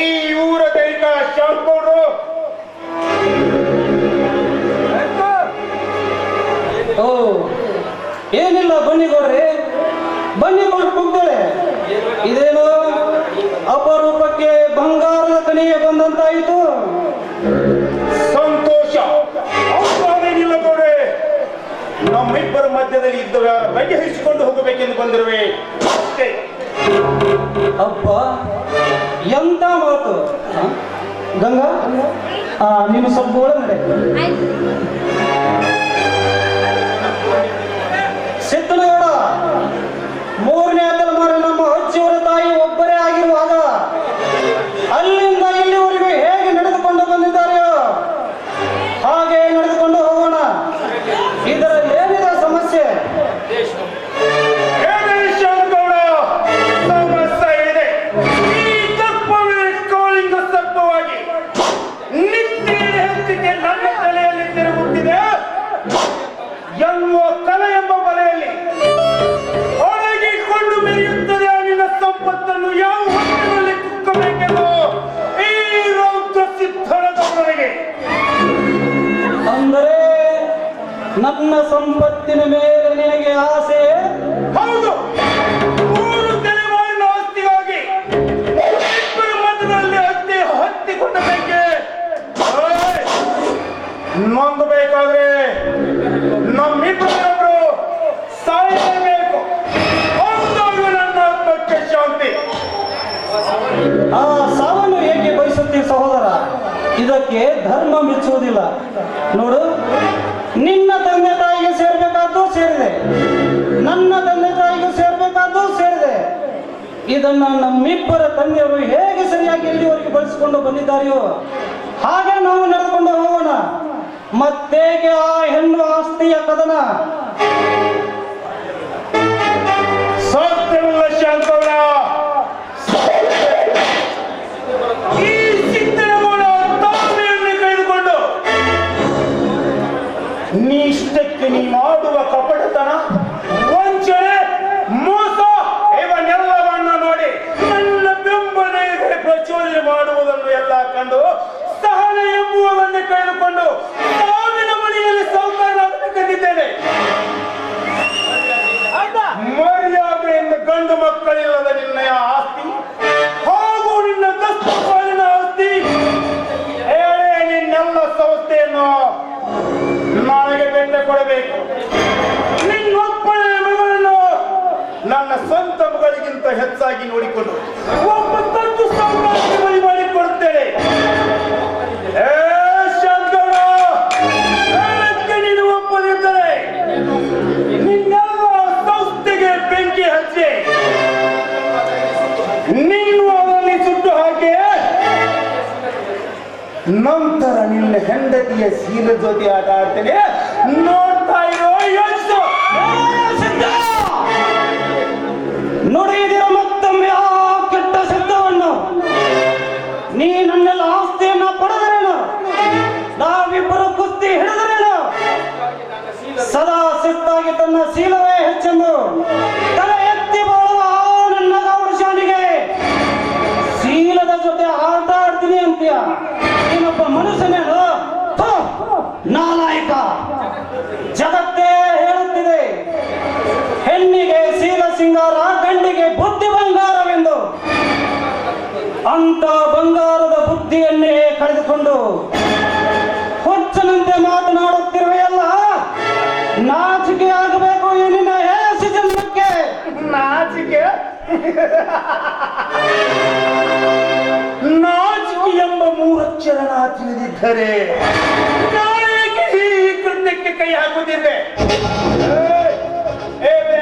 ಈ ಊರ ದೈಕ ಶಾಂಪೌಡ್ರು ಓ ಏನಿಲ್ಲ, ಬನ್ನಿಗೌಡ್ರಿ, ಬನ್ನಿಗೌಡ್ರು ಕೂಗ್ತಾಳೆ. ಇದೇನು ಅಪರೂಪಕ್ಕೆ ಬಂಗಾರದ ಕಣಿಗೆ ಬಂದಂತಾಯಿತು. ಸಂತೋಷ. ಅವನೇನಿಲ್ಲ ಗೌಡ್ರೆ, ನಮ್ಮಿಬ್ಬರ ಮಧ್ಯದಲ್ಲಿ ಇದ್ದ ಬಗೆಹರಿಸಿಕೊಂಡು ಹೋಗಬೇಕೆಂದು ಬಂದಿರುವೆ ಅಷ್ಟೇ. ಅಪ್ಪ ಎಂತ ಮಾತು. ಗಂಗಾ, ನೀನು ಸ್ವಲ್ಪ ಒಳಗಡೆ. ಸಿದ್ದನಗೌಡ, 3ನೇ ತಲೆಮಾರು ನಮ್ಮ ಅಜ್ಜಿಯವರ ತಾಯಿ ಒಬ್ಬರೇ ಆಗಿರುವಾಗ ಅಲ್ಲಿಂದ ಇಲ್ಲಿವರೆಗೂ ಹೇಗೆ ನಡೆದುಕೊಂಡು ಬಂದಿದ್ದಾರೆಯೋ ಹಾಗೆ ನಡೆದುಕೊಂಡು ಹೋಗೋಣ. ಇದರಲ್ಲಿ ಏನಿದೆ ಸಮಸ್ಯೆ? ಸಮಸ್ಯೆ ಇದೆ. ಈ ತಪ್ಪವೇ ಕೋಳಿಂಗ ತಪ್ಪವಾಗಿ ನಿತ್ಯ ಹೆಚ್ಚಿಗೆ ನನ್ನ ತಲೆಯಲ್ಲಿ ತಿರುಗುತ್ತಿದೆ ಎನ್ನುವ ಕಲೆ ಎಂಬ ಬಲೆಯಲ್ಲಿ ಒಣಗಿಕೊಂಡು ಮೆರೆಯುತ್ತದೆ. ನಿನ್ನ ಸಂಪತ್ತನ್ನು ಯಾವ ಹೊತ್ತಿನಲ್ಲಿ ಕುಕ್ಕಬೇಕೆಂದು ಈ ರೌದ್ರ ಸಿದ್ಧನದವರಿಗೆ. ಅಂದರೆ ನನ್ನ ಸಂಪತ್ತಿನ ಮೇಲೆ ನಿನಗೆ ಆಸೆ? ಹೌದು. 3 ತಲೆಮಾರಿನ ಆಸ್ತಿಗಾಗಿ ಇಬ್ಬರ ಮಧ್ಯದಲ್ಲಿ ಹತ್ತಿಕೊಂಡಬೇಕೆ ನೊಂದಬೇಕಾದ್ರೆ ನಮ್ಮಿಬ್ಬರೊಬ್ಬರು ಸಾಯಲೇಬೇಕು. ಅಂದಾಗ ನನ್ನ ಆತ್ಮಕ್ಕೆ ಶಾಂತಿ. ಆ ಸಾವನ್ನು ಏಕೆ ಬಯಸುತ್ತೀವಿ ಸಹೋದರ? ಇದಕ್ಕೆ ಧರ್ಮ ಮೆಚ್ಚುವುದಿಲ್ಲ. ನೋಡು, ನಿನ್ನ ತಂದೆ ತಾಯಿಗೆ ಸೇರ್ಬೇಕಾದ್ದು ಸೇರಿದೆ, ನನ್ನ ತಂದೆ ತಾಯಿಗೂ ಸೇರ್ಬೇಕಾದ್ದು ಸೇರಿದೆ. ಇದನ್ನ ನಮ್ಮಿಬ್ಬರ ತಂದೆಯವರು ಹೇಗೆ ಸರಿಯಾಗಿ ಇಲ್ಲಿವರೆಗೆ ಬಳಸಿಕೊಂಡು ಬಂದಿದ್ದಾರೆಯೋ ಹಾಗೆ ನಾವು ನಡೆದುಕೊಂಡು ಹೋಗೋಣ. ಮತ್ತೇಗೆ ಆ ಹೆಣ್ಣು ಆಸ್ತಿಯ ಕದನ? ಸತ್ಯವಿಲ್ಲ ಶಾಂತವನ. ಈ ಸಿದ್ದನಗೌಡ ತಾಳ್ಮೆಯನ್ನು ಕಳೆದುಕೊಂಡು ನೀಷ್ಟಕ್ಕೆ ನೀ ಮಾಡುವ ಕಪಟತನ, ವಂಚನೆ, ಮೋಸ ಇವನ್ನೆಲ್ಲವನ್ನು ನೋಡಿ ನನ್ನ ಬೆಂಬಲಿಗೆ ಪ್ರಚೋದನೆ ಮಾಡುವುದನ್ನು ಎಲ್ಲ ಕಂಡು ಸಹನೆ ಎಂಬುವುದನ್ನು ಕಳೆದುಕೊಂಡು ಸಾವಿನ ಮನೆಯಲ್ಲಿ ಸೌಕರ್ಯವಾಗಿದ್ದೇನೆ. ಮರ್ಯಾದೆಯಿಂದ ಗಂಡು ಮಕ್ಕಳಿಲ್ಲದ ನಿನ್ನಯ ಆಸ್ತಿ ಹಾಗೂ ನಿನ್ನ ದಸ್ತಪಾಲಿನ ಆಸ್ತಿ ಹೇಳೇ ನಿನ್ನೆಲ್ಲ ಸಂಸ್ಥೆಯನ್ನು ನನಗೆ ಬೆಂಡ ಕೊಡಬೇಕು. ನಿನ್ನೊಬ್ಬಳ ಮಗಳನ್ನು ನನ್ನ ಸ್ವಂತ ಮಗಳಿಗಿಂತ ಹೆಚ್ಚಾಗಿ ನೋಡಿಕೊಂಡು ಒಬ್ಬ ತದ್ದು ಸಾಮ್ರಾಜ್ಯ ಬಲಿ ಮಾಡಿಕೊಡುತ್ತೇನೆ. ಶಾಂತವರ, ನೀನು ಒಬ್ಬ ನಂತರ ನಿನ್ನ ಹೆಂಡತಿಯ ಶೀಲ ಜೊತೆ ಆಟ ಆಡ್ತೇನೆ, ನೋಡ್ತಾ ಇರೋ ಯೋಚಿಸು. ನುಡಿದಿರ ಮತ್ತೊಮ್ಮೆ ಆ ಕೆಟ್ಟ ಶಬ್ದವನ್ನು. ನೀ ನನ್ನೆಲ್ಲ ಆಸ್ತಿಯನ್ನ ಪಡೆದರೇನು, ನಾವಿಬ್ಬರು ಕುಸ್ತಿ ಹಿಡಿದರೇನು, ಸದಾ ಶಿಸ್ತಾಗಿ ತನ್ನ ಶೀಲವೇ ಹೆಚ್ಚೆಂದು ತಲೆ ಎತ್ತಿ ಬಾಳುವ ಆ ನನ್ನ ಗೌರಶಾನಿಗೆ ಶೀಲದ ಜೊತೆ ಆಟ ಆಡ್ತೀನಿ ಅಂತೀಯ? ನೀನೊಬ್ಬ ಮನುಷ್ಯನೇನು? ಥು, ನಾಲಾಯಕ. ಜಗತ್ತೇ ಹೇಳುತ್ತಿದೆ ಹೆಣ್ಣಿಗೆ ಶೀಲ ಸಿಂಗಾರ, ಗಂಡಿಗೆ ಬುದ್ಧಿ ಬಂಗಾರವೆಂದು. ಅಂತ ಬಂಗಾರದ ಬುದ್ಧಿಯನ್ನೇ ಕಳೆದುಕೊಂಡು ಹುಚ್ಚನಂತೆ ಮಾತನಾಡುತ್ತಿರುವೆಯಲ್ಲ, ನಾಚಿಕೆ ಆಗಬೇಕು ಈ ನಿನ್ನ ಹೇಸಿ ಜನ್ಮಕ್ಕೆ. ನಾಚಿಕೆ ನಾಚಿಕೆ ಎಂಬ ಮೂರಕ್ಷರ ತಿಳಿದಿದ್ದರೆ ನಾಳೆಗೆ ಈ ಕೃತ್ಯಕ್ಕೆ ಕೈ ಹಾಕುತ್ತಿದ್ದೆ.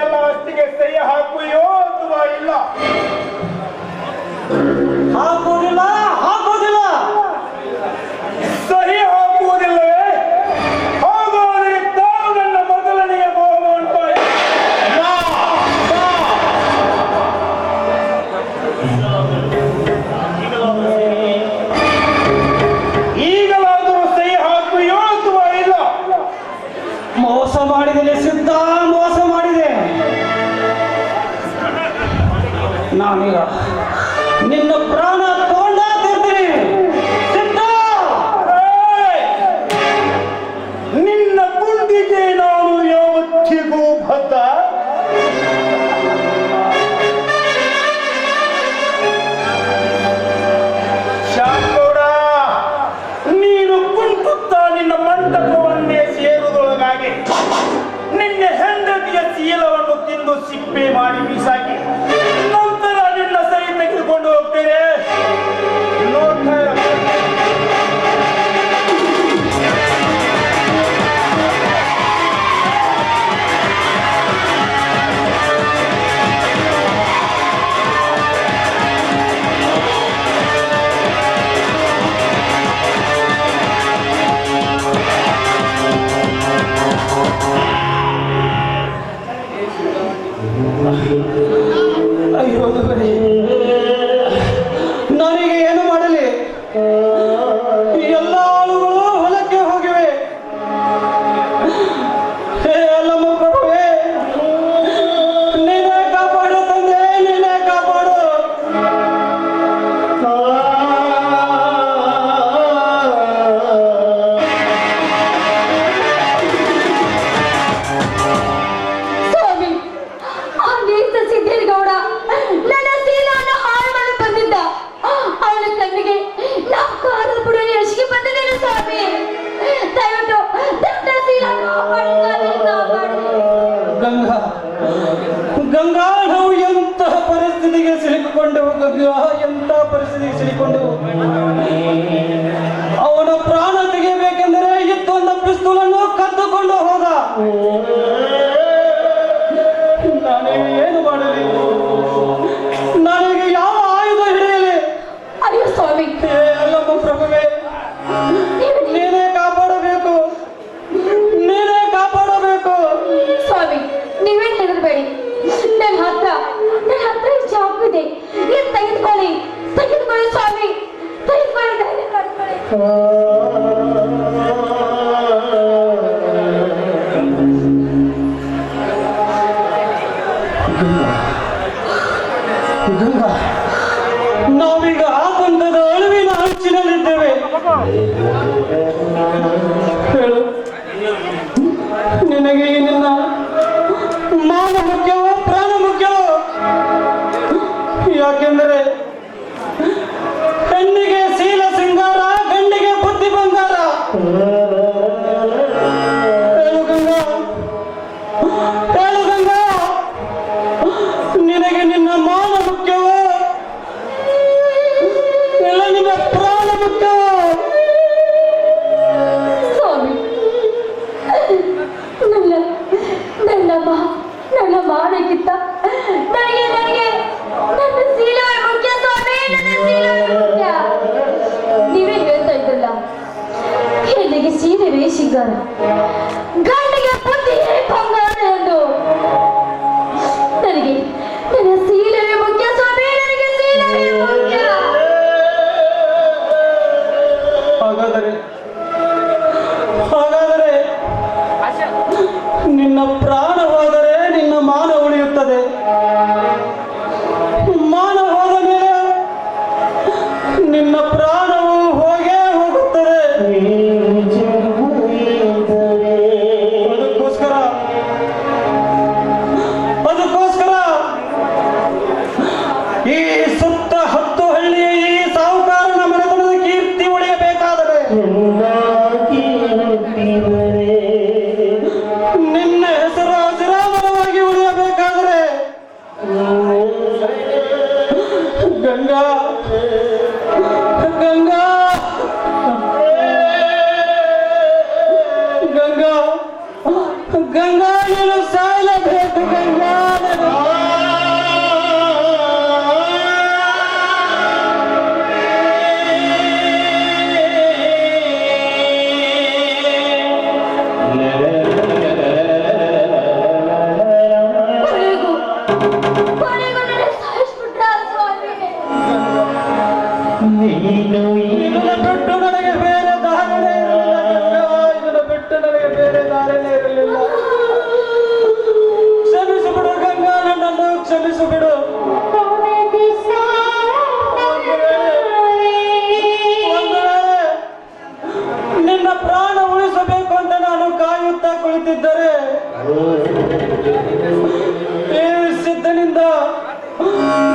ಎಲ್ಲ ಆಸ್ತಿಗೆ ಸಹಿ ಹಾಕುಯೋ ಅಥವಾ ಇಲ್ಲ? ಹಾಕುವುದಿಲ್ಲ, ಹಾಕುವುದಿಲ್ಲ. ಸಹಿ ಹಾಕುವುದಿಲ್ಲವೇ? ಹಾಗಾದರೆ ತಾವು ನನ್ನ ಮೊದಲನೆಯ ಬಹುಮಾನ ಈಗಲಾದರೂ ಸಹಿ ಹಾಕುಯೋ ಅಥವಾ ಇಲ್ಲ? ಮೋಸ ಮಾಡಿದೆ ಸಿದ್ಧ, ಮೋಸ ಮಾಡಿದೆ. ನಾನೀಗ ನಿನ್ನ ಪ್ರಾಣ ತಗೊಂಡಾಗ್ತಿರ್ತೀನಿ ಸಿದ್ಧ. ನಿನ್ನ ಗುಂಡಿಗೆ ನಾನು ಯಾವತ್ತಿಗೂ ಬದ್ಧ. ಶಾಂತೋಡ, ನೀನು ಕುಂಟುತ್ತಾ ನಿನ್ನ ಮಂಟಪವನ್ನೇ ಸೇರುವುದೊಳಗಾಗಿ ನಿನ್ನ ಹೆಂಡತಿಯ ಶೀಲವನ್ನು ತಿಂದು ಸಿಪ್ಪೆ ಮಾಡಿ ಬೀಸಾಕಿ ನಂತರ ನಿನ್ನ ಸಹಿ ತೆಗೆದುಕೊಂಡು ಹೋಗ್ತೇನೆ. ನೋಡ್ತಾ ಇರು. ಅಯ್ಯೋ ದೇವರೇ, ನನಗೆ ಏನು ಮಾಡಲಿ? ಎಲ್ಲ ಆಳುಗಳು ಹೊಲಕ್ಕೆ ಹೋಗಿವೆ. ಹೇ ಅಲ್ಲಮ್ಮ ಪ್ರಭುವೇ, ನೀನೇ ಕಾಪಾಡು ತಂದೆ, ನೀನೇ ಕಾಪಾಡು. ಸ್ವಾಮಿ, ಆ ನೀತ ಸಿದ್ದೇಗೌಡ ನನ್ನ ಶೀಲವನ್ನು ಹಾಳು ಮಾಡಿ ಬಂದಿದ್ದ. ಅವಳ ಕಣ್ಣಿಗೆ ನಾವು ಕಾರದ ಪುಡಿ ಎಷ್ಟಿಗೆ ಬಂದಿದ್ದೇನೆ ಸ್ವಾಮಿ. ದಯವಿಟ್ಟು ನನ್ನ ಶೀಲವನ್ನು ಕಾಪಾಡಿ. ಗಂಗಾ, ಗಂಗಾ, ನಾವು ಎಂತಹ ಪರಿಸ್ಥಿತಿಗೆ ಸಿಲುಕಿಕೊಂಡೆವು ಗಂಗಾ, ಎಂತಹ ಪರಿಸ್ಥಿತಿಗೆ ಸಿಲುಕೊಂಡೆವು. ಅವನ ಪ್ರಾಣ ತೆಗೆಯಬೇಕೆಂದರೆ ಇತ್ತೊಂದು ಪಿಸ್ತೂಲನ್ನು ಕದ್ದುಕೊಂಡು ಹೋದ. ನಾನೇನು ಮಾಡಲಿ? ನನಗೆ ಯಾವ ಆಯುಧ ಹಿಡಿಯಲಿ? ಅಯ್ಯೋ ಸ್ವಾಮಿ, ಹೇ ಅಲ್ಲಮ್ಮ ಪ್ರಭುವೇ, ನೀನೇ ಕಾಪಾಡಬೇಕು, ನೀನೇ ಕಾಪಾಡಬೇಕು. ಸ್ವಾಮಿ, ನೀವೇನ್ ಹೆದರ್ಬೇಡಿ. ನನ್ನ ಹತ್ರ ಚಾಕು ಇದೆ. ಇದು ತೆಗೆದುಕೊಳ್ಳಿ, ತೆಗೆದುಕೊಳ್ಳಿ ಸ್ವಾಮಿ, ತೆಗೆದುಕೊಳ್ಳಿ. ಭಿಕ್ಷುಗಾರ ಗಂಡಿಗೆ ಬುದ್ಧಿಯೇ ಬಂಗಾರ ಎಂದು ನನಗೆ ನನ್ನ ಶೀಲವೇ ಮುಖ್ಯ ಸ್ವಾಮಿ, ನನಗೆ ಶೀಲವೇ ಮುಖ್ಯ. ಹಾಗಾದರೆ ನಿನ್ನ ಪ್ರಾಣ ಹೋದರೆ ನಿನ್ನ ಮಾನ ಉಳಿಯುತ್ತದೆ. ಮಾನ ಹೋದ ಮೇಲೆ ನಿನ್ನ ಪ್ರಾಣವು ಹೋಗೇ ಹೋಗುತ್ತದೆ. ಅದಕ್ಕೋಸ್ಕರ ಈ ಸುತ್ತ 10 ಹಳ್ಳಿಯ ಈ ಸಾಹುಕಾರನ ಮನೆತನದ ಕೀರ್ತಿ ಉಳಿಯಬೇಕಾದರೆ ನಿನ್ನ ಹೆಸರು ಅಜರಾಮರವಾಗಿ ಉಳಿಯಬೇಕಾದರೆ ಗಂಗಾ ಗಂಗಾ ಗಂಗಾ ಗಂಗಾ ನೀನು ಸಾಯಲೇಬೇಕು. ಗಂಗಾ ಕೊನೆಗೂ ನನ್ನ ಸಾಯಿಸ್ಬಿಟ್ರ ಸ್ವಾಮಿ. ಇದನ್ನ ಬಿಟ್ಟು ನನಗೆ ಬೇರೆ ದಾರಿನೇ ಇರಲಿಲ್ಲ. ಇದನ್ನ ಬಿಟ್ಟು ನನಗೆ ಬೇರೆ ದಾರಿನೇ ಇರಲಿಲ್ಲ. ಕ್ಷಮಿಸಿಬಿಡು ಗಂಗಾ, ನನ್ನನ್ನು ಕ್ಷಮಿಸಿಬಿಡು. ಒಂದು ವೇಳೆ ನಿನ್ನ ಪ್ರಾಣ ಉಳಿಸಬೇಕು ಅಂತ ನಾನು ಕಾಯುತ್ತಾ ಕುಳಿತಿದ್ದರೆ ಈ ಸಿದ್ಧನಿಂದ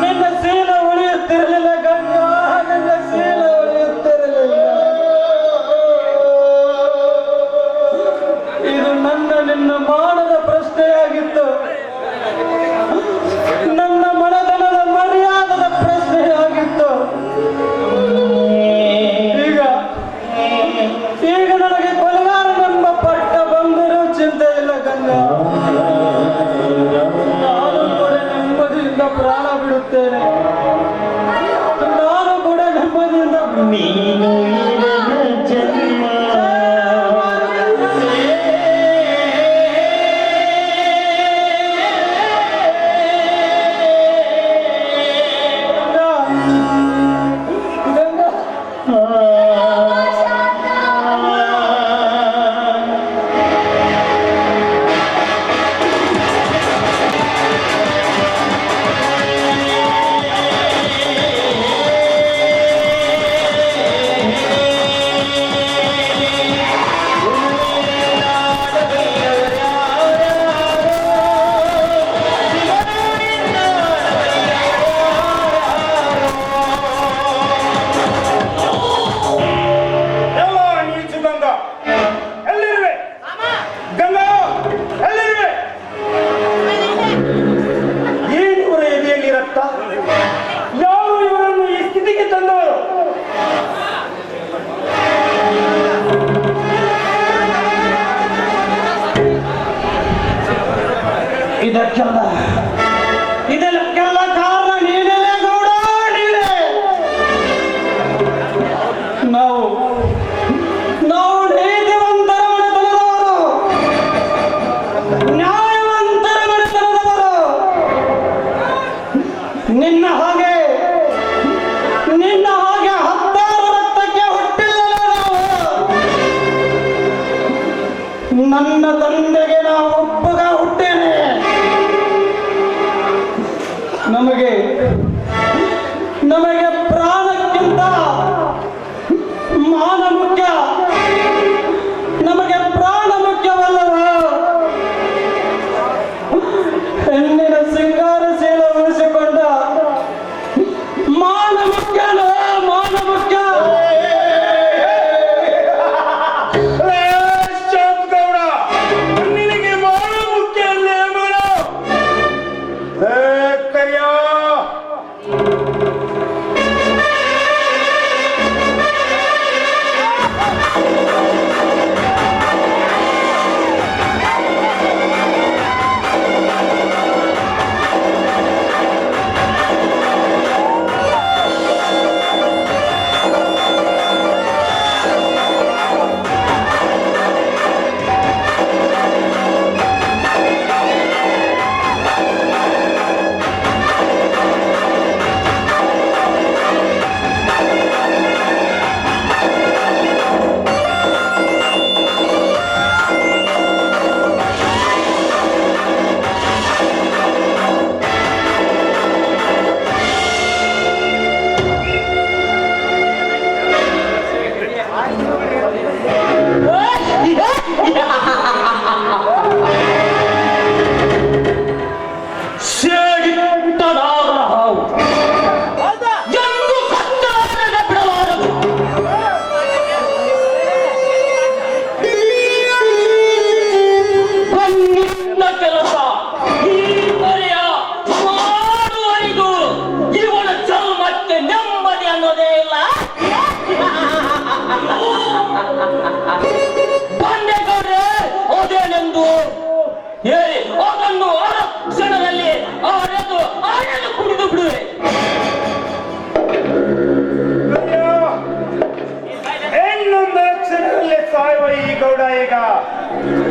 ನಿನ್ನ ಶೀಲ ಉಳಿಯುತ್ತಿರಲಿಲ್ಲ. ಗಂಗಾ, ನಿನ್ನ ಶೀಲ ಉಳಿಯುತ್ತಿರಲಿಲ್ಲ. ಇದು ನಿನ್ನ ಮಾನದ ಪ್ರಶ್ನೆಯಾಗಿತ್ತು, ನನ್ನ ಮನದನದ ಮರ್ಯಾದದ ಪ್ರಶ್ನೆಯಾಗಿತ್ತು. ಈಗ ನನಗೆ ಕೊಲೆಗಾರನೆಂಬ ಪಟ್ಟ ಬಂದರೂ ಚಿಂತೆ ಇಲ್ಲ ಗಂಗಾ. ನಾನು ಕೂಡ ನೆಮ್ಮದಿಯಿಂದ ಪ್ರಾಣ ಬಿಡುತ್ತೇನೆ. ನಾನು ಕೂಡ ನೆಮ್ಮದಿಯಿಂದ ನೀನು ಇದಕ್ಕೆಲ್ಲ ಕಾರಣ ನೀನೇ ಗೌಡ, ನೀನೇ. ನಾವು ನೀತಿವಂತರ ಮನೆತನದವರು, ನ್ಯಾಯವಂತರ ಮನೆತನದವರು. ನಿನ್ನ ಹಾಗೆ 10 ರಕ್ತಕ್ಕೆ ಹುಟ್ಟಿಲ್ಲ ನಾವು. ನನ್ನ ತಂದೆಗೆ ನಾವು ಒಬ್ಬಗ ಹುಟ್ಟೇನೆ. ನಮಗೆ ಪ್ರಾಣಕ್ಕಿಂತ ಮಾನ ಮುಖ್ಯ. ನಮಗೆ ಪ್ರಾಣ ಮುಖ್ಯವಲ್ಲವ. ಹೆಣ್ಣಿನ ಸಿಂಗಾರಶೀಲ ಉಳಿಸಿಕೊಂಡ ಮಾನ ಮುಖ್ಯನ, ಮಾನ ಮುಖ್ಯ. ಗೌಡ, ಬಂದೇಗೌಡ್ರೆ ಅದೇನೆಂದು ಹೇಳಿ ಅದನ್ನು ಕ್ಷಣದಲ್ಲಿ ಆರೆದು ಕುಡಿದು ಬಿಡುವೆ. ಇನ್ನೊಂದು ಕ್ಷಣದಲ್ಲಿ ಸಾಯುವ ಈ ಗೌಡ ಈಗ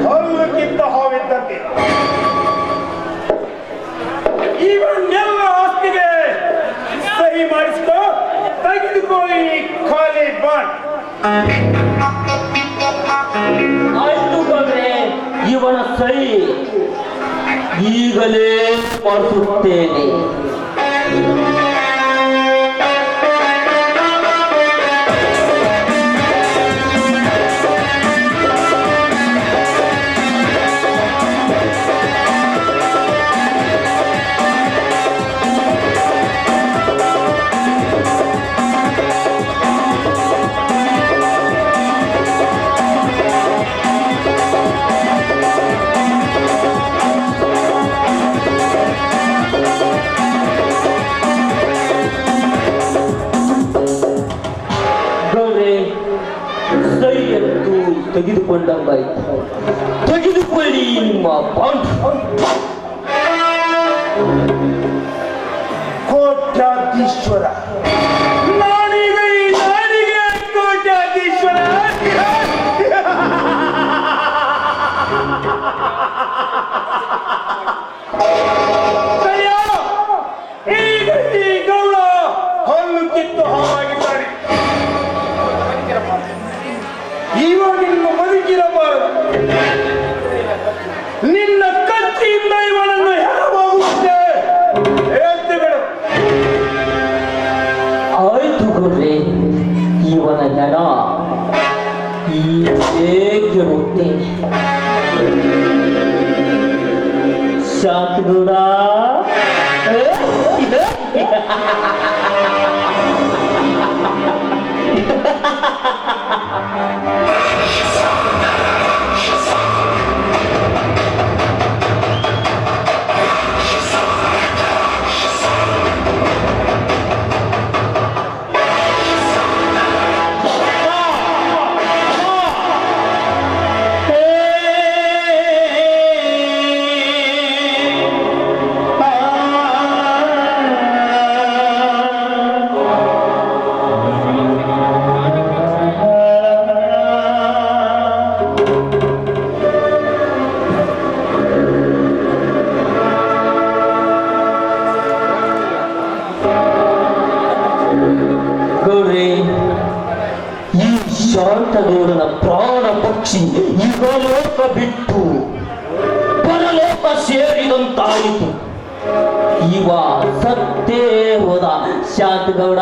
ಹಲ್ಲು ಕಿತ್ತ ಹಾವಿದ್ದಂತೆ. ಇವನ್ನೆಲ್ಲ ಆಸ್ತಿಗೆ ಸಹಿ ಮಾಡಿಸ್ಕೊ, ತೆಗೆದುಕೋ ಈ ಖಾಲಿ ಬಾಂಡ್. ಆಯ್ತು ಗೌಡ್ರೆ, ಇವನ ಸಹಿ ಈಗಲೇ ಮಾಡಿಸುತ್ತೇನೆ. ತೆಗೆದುಕೊಂಡಂಗಾಯ್ತು. ತೆಗೆದುಕೊಳ್ಳಿ ನಿಮ್ಮ ಬಾಂಡ್. ಕೋಟ್ಯಾಧೀಶ್ವರ, ನಾನೀಗ ಈ ನಾಡಿಗೆ ಕೋಟ್ಯಾಧೀಶ್ವರ. ಈಗ ಈ ಗೌಡ ಹಲ್ಲು ಕಿತ್ತು ಹಾವಾಗಿದ್ದಾನೆ. ಇವಾಗಿನ್ನು ಬದುಕಿರಬಾರದು. ನಿನ್ನ ಕತ್ತಿಯಿಂದ ಇವನನ್ನು ಹೆಣವಾಗುತ್ತೆ. ಎದ್ದು ಬಿಡು. ಆಯ್ತು ಗೌಡ್ರೆ, ಇವನ ಹೆಣ ಈಗಿರುತ್ತೆ. ಶಾಂತಗೌಡ, ಶಾಂತಗೌಡನ ಪ್ರಾಣ ಪಕ್ಷಿ ಇಹಲೋಕ ಬಿಟ್ಟು ಪರಲೋಕ ಸೇರಿದಂತಾಯಿತು. ಇವ ಸತ್ತೇ ಹೋದ. ಶಾಂತಗೌಡ,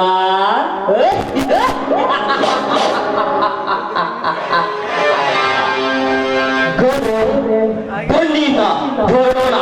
ಬನ್ನಿನ ಹೊರಡೋಣ.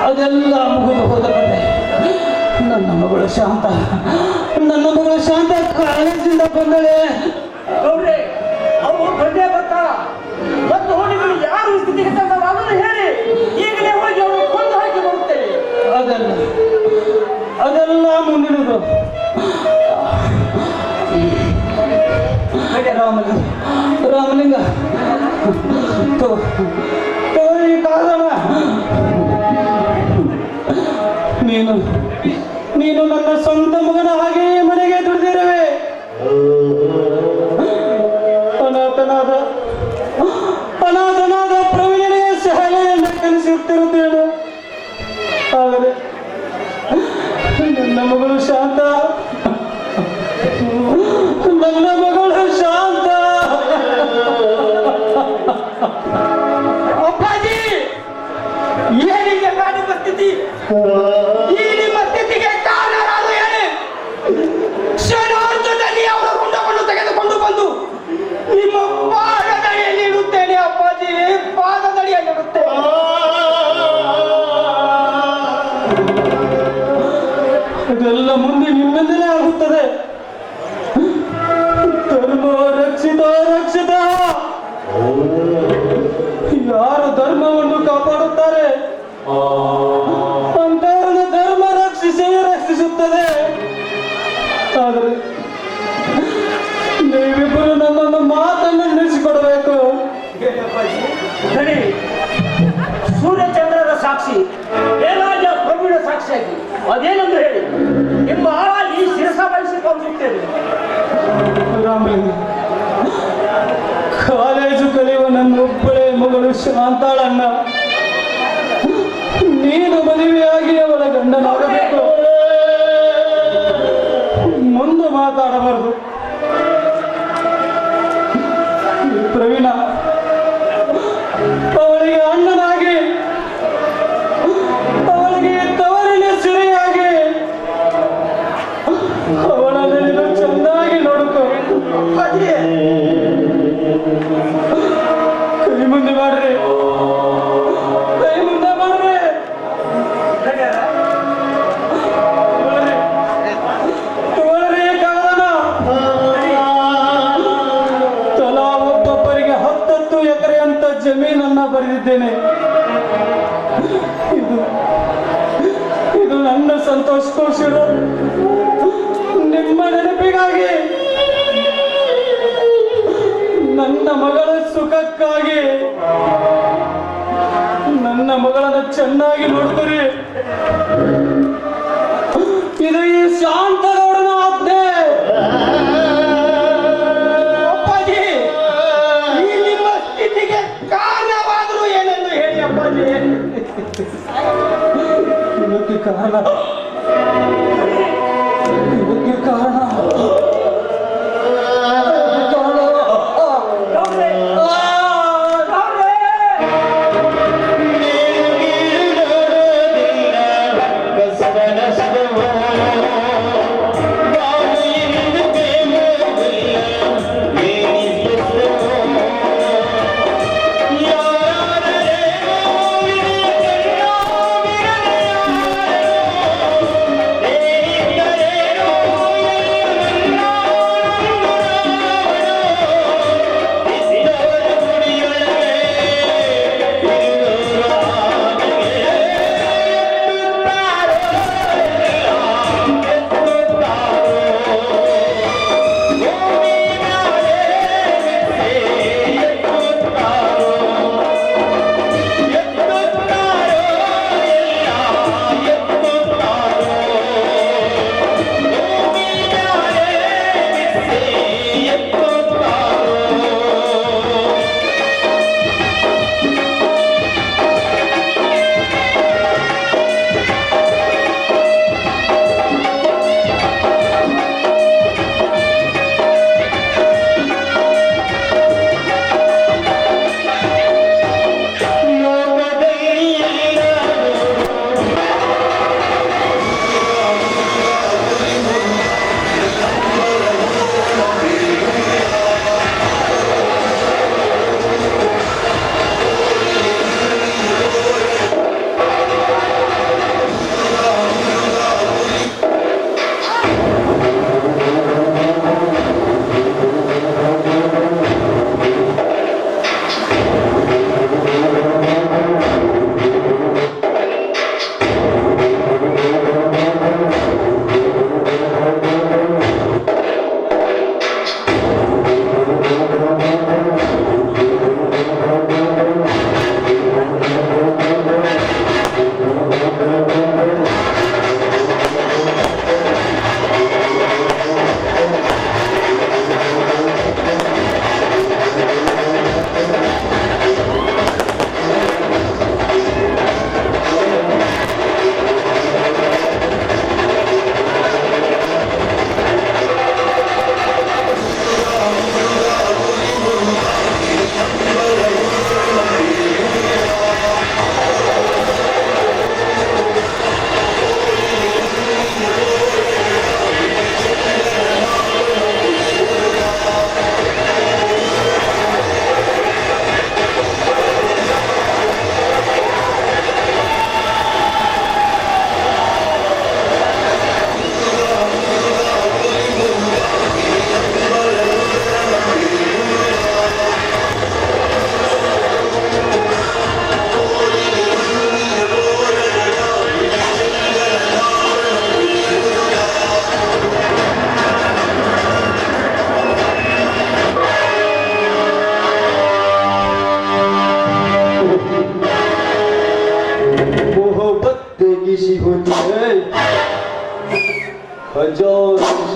ಅದೆಲ್ಲ ಮುಗಿದು ಹೋದ ಕಡೆ ನನ್ನ ಮಗಳು ಶಾಂತ ಕಾಲೇಜಿಂದ ಬಂದಳೆ. ಗೌಡ್ರೆ, ಅವು ಬಂದೇ ಬರ್ತಾಳ. ಮತ್ತು ನೀವು ಯಾರು ಸ್ಥಿತಿಗೆ ತಂದವಾಗಲು ಹೇಳಿ, ಈಗಲೇ ಹೋಗಿ ಅವರು ಕೊಂದು ಹಾಕಿ ಬರುತ್ತೇವೆ. ಅದೆಲ್ಲ ಮುಂದಿಡುದು. ರಾಮಲಿಂಗ ತೋರಿ ಕಾರಣ ನೀನು ನನ್ನ ಸ್ವಂತ ಮಗನ ಹಾಗೆ ಮನೆಗೆ ಕ್ಷಣಾರ್ಧದಲ್ಲಿ ಅವರ ರುಂಡವನ್ನು ತೆಗೆದುಕೊಂಡು ಬಂದು ನಿಮ್ಮ ಪಾದದಡಿಯಲ್ಲಿ ಇಡುತ್ತೇನೆ ಅಪ್ಪಾಜಿ, ಪಾದದಡಿಯಲ್ಲಿ ಇಡುತ್ತೇನೆ. ಇದೆಲ್ಲ ಮುಂದೆ ನಿಮ್ಮಿಂದಲೇ ಆಗುತ್ತದೆ. ಧರ್ಮ ರಕ್ಷಿತ ರಕ್ಷಿತ. ಯಾರು ಧರ್ಮವನ್ನು ಕಾಪಾಡುತ್ತಾರೆ ಅಂತವರನ್ನು ಧರ್ಮ ರಕ್ಷಿಸುತ್ತದೆ. ಆದರೆ ನೀವಿಬ್ಬರು ನನ್ನನ್ನು ಮಾತನ್ನು ನಿಲ್ಲಿಸಿಕೊಡಬೇಕು. ಸೂರ್ಯಚಂದ್ರರ ಸಾಕ್ಷಿ, ದೇವಾಜ ಪ್ರಭುವಿನ ಸಾಕ್ಷಿಯಾಗಿ ಅದೇನೆಂದು ಹೇಳಿ ನಿಮ್ಮ ಹಾಳಾಗಿ ಶಿರಸ ಬಯಸಿಕೊಂಡಿದ್ದೇನೆ. ರಾಮಲಿಂಗ, ಕಾಲೇಜು ಕಲಿಯುವ ನನ್ನ ಒಬ್ಬಳೇ ಮಗಳು ಶಾಂತಾಳನ್ನ ನೀನು ಮದುವೆಯಾಗಿ ಅವಳ ಗಂಡನಾಗಬೇಕು. ಮುಂದೆ ಮಾತಾಡಬಾರದು. ಪ್ರವೀಣ ಅವಳಿಗೆ ಅಣ್ಣನಾಗಿ, ಅವಳಿಗೆ ತವರಿನ ಸಿರಿಯಾಗಿ ಅವಳನ್ನು ನೀನು ಚೆನ್ನಾಗಿ ನೋಡ್ಕೋ. ಕೈ ಮುಂದೆ ಮಾಡ್ರಿ, ಕೈ ಮುಂದೆ ಮಾಡ್ರಿ. ತಗೊಳ್ರಿ ಕಾರಣ. ತಲಾ ಒಬ್ಬೊಬ್ಬರಿಗೆ 10 ಎಕರೆ ಅಂತ ಜಮೀನನ್ನ ಬರೆದಿದ್ದೇನೆ. ಇದು ನನ್ನ ಸಂತೋಷಕ್ಕೋಸ್ಕರ, ನಿಮ್ಮ ನೆನಪಿಗಾಗಿ, ನನ್ನ ಮಗಳ ಸುಖಕ್ಕಾಗಿ, ನನ್ನ ಮಗಳನ್ನು ಚೆನ್ನಾಗಿ ನೋಡ್ತೀರಿ. ಇದು ಈ ಶಾಂತಗೌಡನ ಆಜ್ಞೆ. ಅಪ್ಪಾಜಿ, ಈ ನಿಮ್ಮ ಸ್ಥಿತಿಗೆ ಕಾರಣವಾದರೂ ಏನೆಂದು ಹೇಳಿ ಅಪ್ಪಾಜಿ. ಇದಕ್ಕೆ ಕಾರಣ Kasana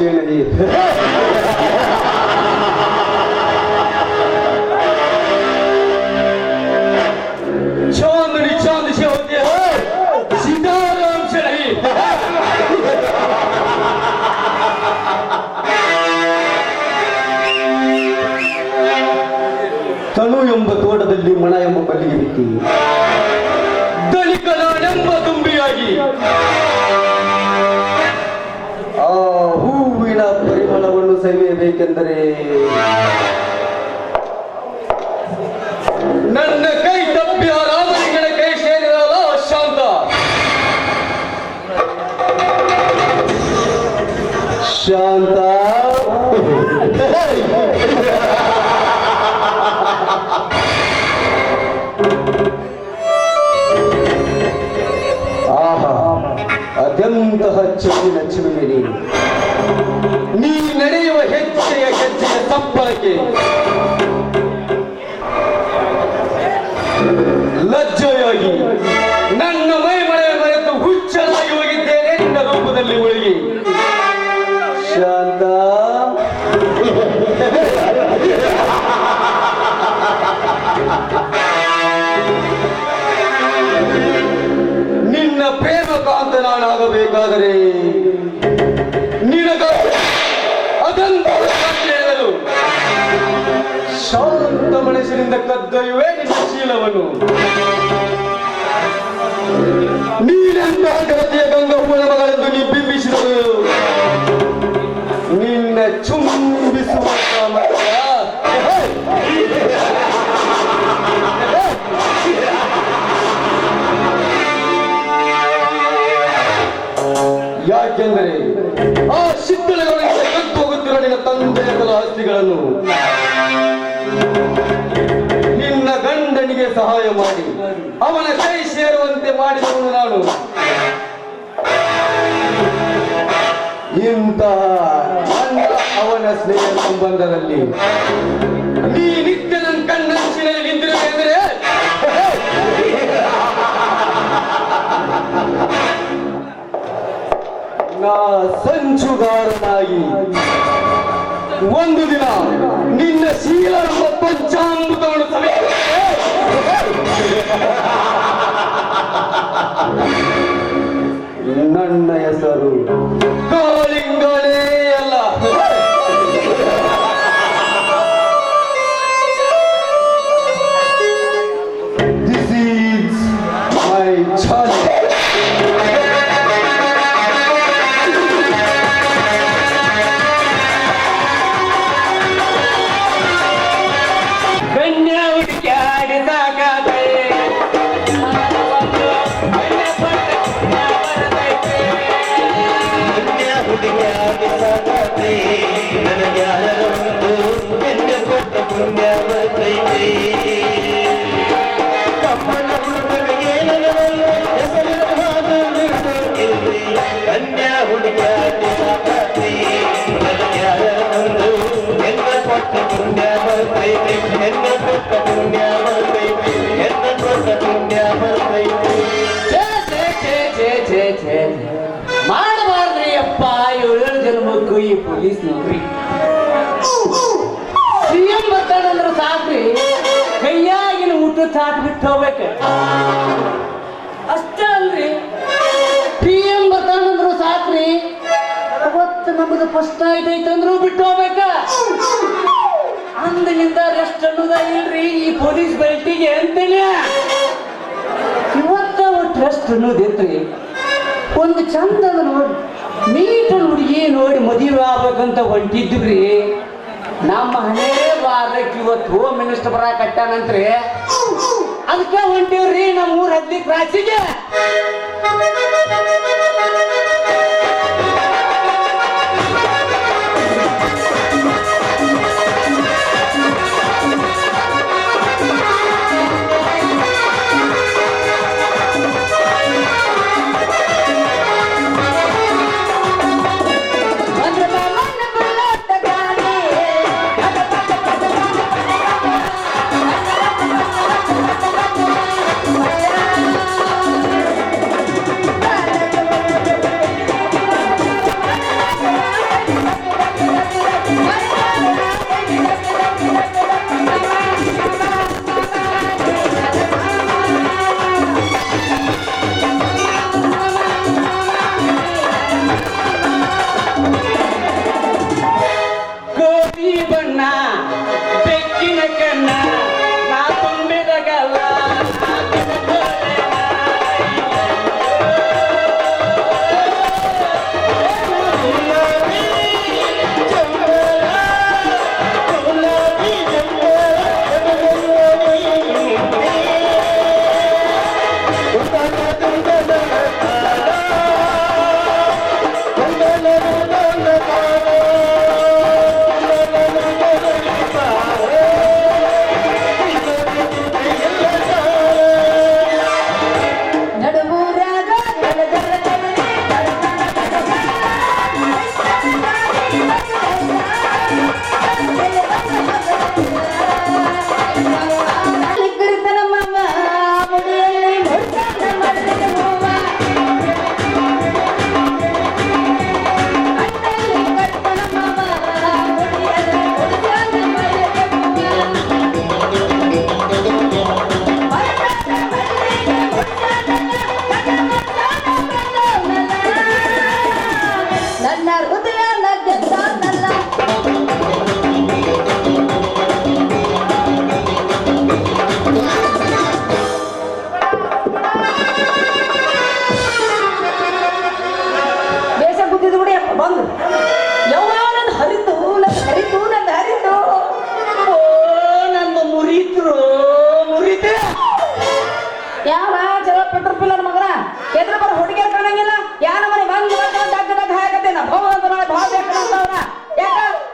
से नहीं चांदनी चांद से होती है सीताराम से नहीं ತನು ಎಂಬ ತೋಟದಲ್ಲಿ ಮಣ ಎಂಬ ಬಲ್ಲಿಗೆ ಬಿತ್ತಿ ದಲಿಕನೆಂಬ ತುಂಬಿಯಾಗಿ ಆ ಹೂವಿನ ಪರಿಮಳವನ್ನು ಸವಿಯಬೇಕೆಂದರೆ ನನ್ನ ಕೈ ತಪ್ಪಿ ಆ ರಾಮನಿಗನ ಕೈ ಸೇರಿರಲ್ಲ ಶಾಂತ ಶಾಂತ ಆಹಾ ಅದೆಂತಹ ಚೆನ್ನಿನ ಚಿಲುಮೆ ನೀ ನಡೆಯುವ ಹೆಜ್ಜೆಯ ತಪ್ಪಲಕ್ಕೆ ಲಜ್ಜೆಯಾಗಿ ನನ್ನ ಮೈ ಮಳೆ ಮರೆತು ಹುಚ್ಚನಾಗಿ ಹೋಗಿದ್ದೇನೆ ನಿನ್ನ ರೂಪದಲ್ಲಿ ಉಳಿಗಿ ಶಾಂತ ನಿನ್ನ ಪ್ರೇಮ ಕಾಂತ ನಾನಾಗಬೇಕಾದರೆ ನಿನಗ ಅದನ್ನು ಹೇಳಲು ಶಾಂತ ಮನಸ್ಸಿನಿಂದ ಕದ್ದೊಯ್ಯುವೆ ನಿನ್ನ ಶೀಲವನ್ನು ನೀನೆಂತಹ ಗರತಿಯ ಗಂಗಪ್ಪನ ಮಗಳೆಂದು ನೀ ಬಿಂಬಿಸಿದಳು ನಿನ್ನ ಚುಂಬಿಸುವ ಸಾಮರ್ಥ್ಯ ಯಾಕೆಂದರೆ ಆ ಶಿದ್ದಲಗಳಿಗೆ ಕದ್ದು ಹೋಗುತ್ತಿರುವ ನಿನ್ನ ತಂದೆಯ ಆಸ್ತಿಗಳನ್ನು ನಿನ್ನ ಗಂಡನಿಗೆ ಸಹಾಯ ಮಾಡಿ ಅವನ ಕೈ ಸೇರುವಂತೆ ಮಾಡಿದವನು ನಾನು ಇಂತಹ ನನ್ನ ಅವನ ಸ್ನೇಹ ಸಂಬಂಧದಲ್ಲಿ ನೀ ನಿತ್ಯ ನನ್ನ ಕಣ್ಣಂಚಿನಲ್ಲಿ ನಿಂತಿರಬೇಕೆಂದರೆ ನಾ ಸಂಚುಗಾರನಾಗಿ ಒಂದು ದಿನ ನಿನ್ನ ಶೀಲ ಪಂಚಾಮೃತವನ್ನು ನನ್ನ ಹೆಸರು ಕಾಳಿಂಗನೇ ಅಲ್ಲ ದಿಸ್ ಈಸ್ ಮೈ ಚಾಲೆಂಜ್ ಮಾಡಬಾರ್ದ್ರಿ ಅಪ್ಪ 7 ಜನ್ಮಕ್ಕೂ ಈ ಪೊಲೀಸ್ ನೌಕರಿ ಸಿಎಂ ಬರ್ತಾನಂದ್ರೆ ಸಾಕ್ರಿ ಕೈಯಾಗಿನ ಊಟ ಹಾಕ್ಬಿಟ್ಟು ಹೋಗ್ಬೇಕು ಅಷ್ಟೇ ಅಲ್ರಿ PM ಬರ್ತಾನಂದ್ರು ಸಾಕ್ರಿ ಅವತ್ತು ನಮ್ಮದು ಫಸ್ಟ್ ಐತಂದ್ರು ಬಿಟ್ಟು ಹೋಗ್ಬೇಕ ಅಂದಿನಿಂದ ರೆಸ್ಟ್ ಅನ್ನೋದ ಇಲ್ರಿ ಈ ಪೊಲೀಸ್ ಬೆಲ್ಟಿಗೆ ಅಂತೇಳಿ ಇವತ್ತ ಟ್ರಸ್ಟ್ ಅನ್ನೋದಿತ್ರಿ ಒಂದು ಚಂದದ ನೋಡಿ ನೀಟಲ್ಲಿ ಹುಡುಗಿ ನೋಡಿ ಮದುವೆ ಆಗ್ಬೇಕಂತ ಹೊಂಟಿದ್ವಿ ನಮ್ಮ ಹಣೆ ಬಾರಕ್ಕೆ ಇವತ್ತು ಹೋಮ್ ಮಿನಿಸ್ಟರ್ ಬರಾಕಟ್ಟಾನಂತ್ರಿ ಅದಕ್ಕೆ ಹೊಂಟಿವ್ರಿ ನಮ್ಮ ಊರ ಹದ್ದಿ ಕ್ರಾಸಿಗೆ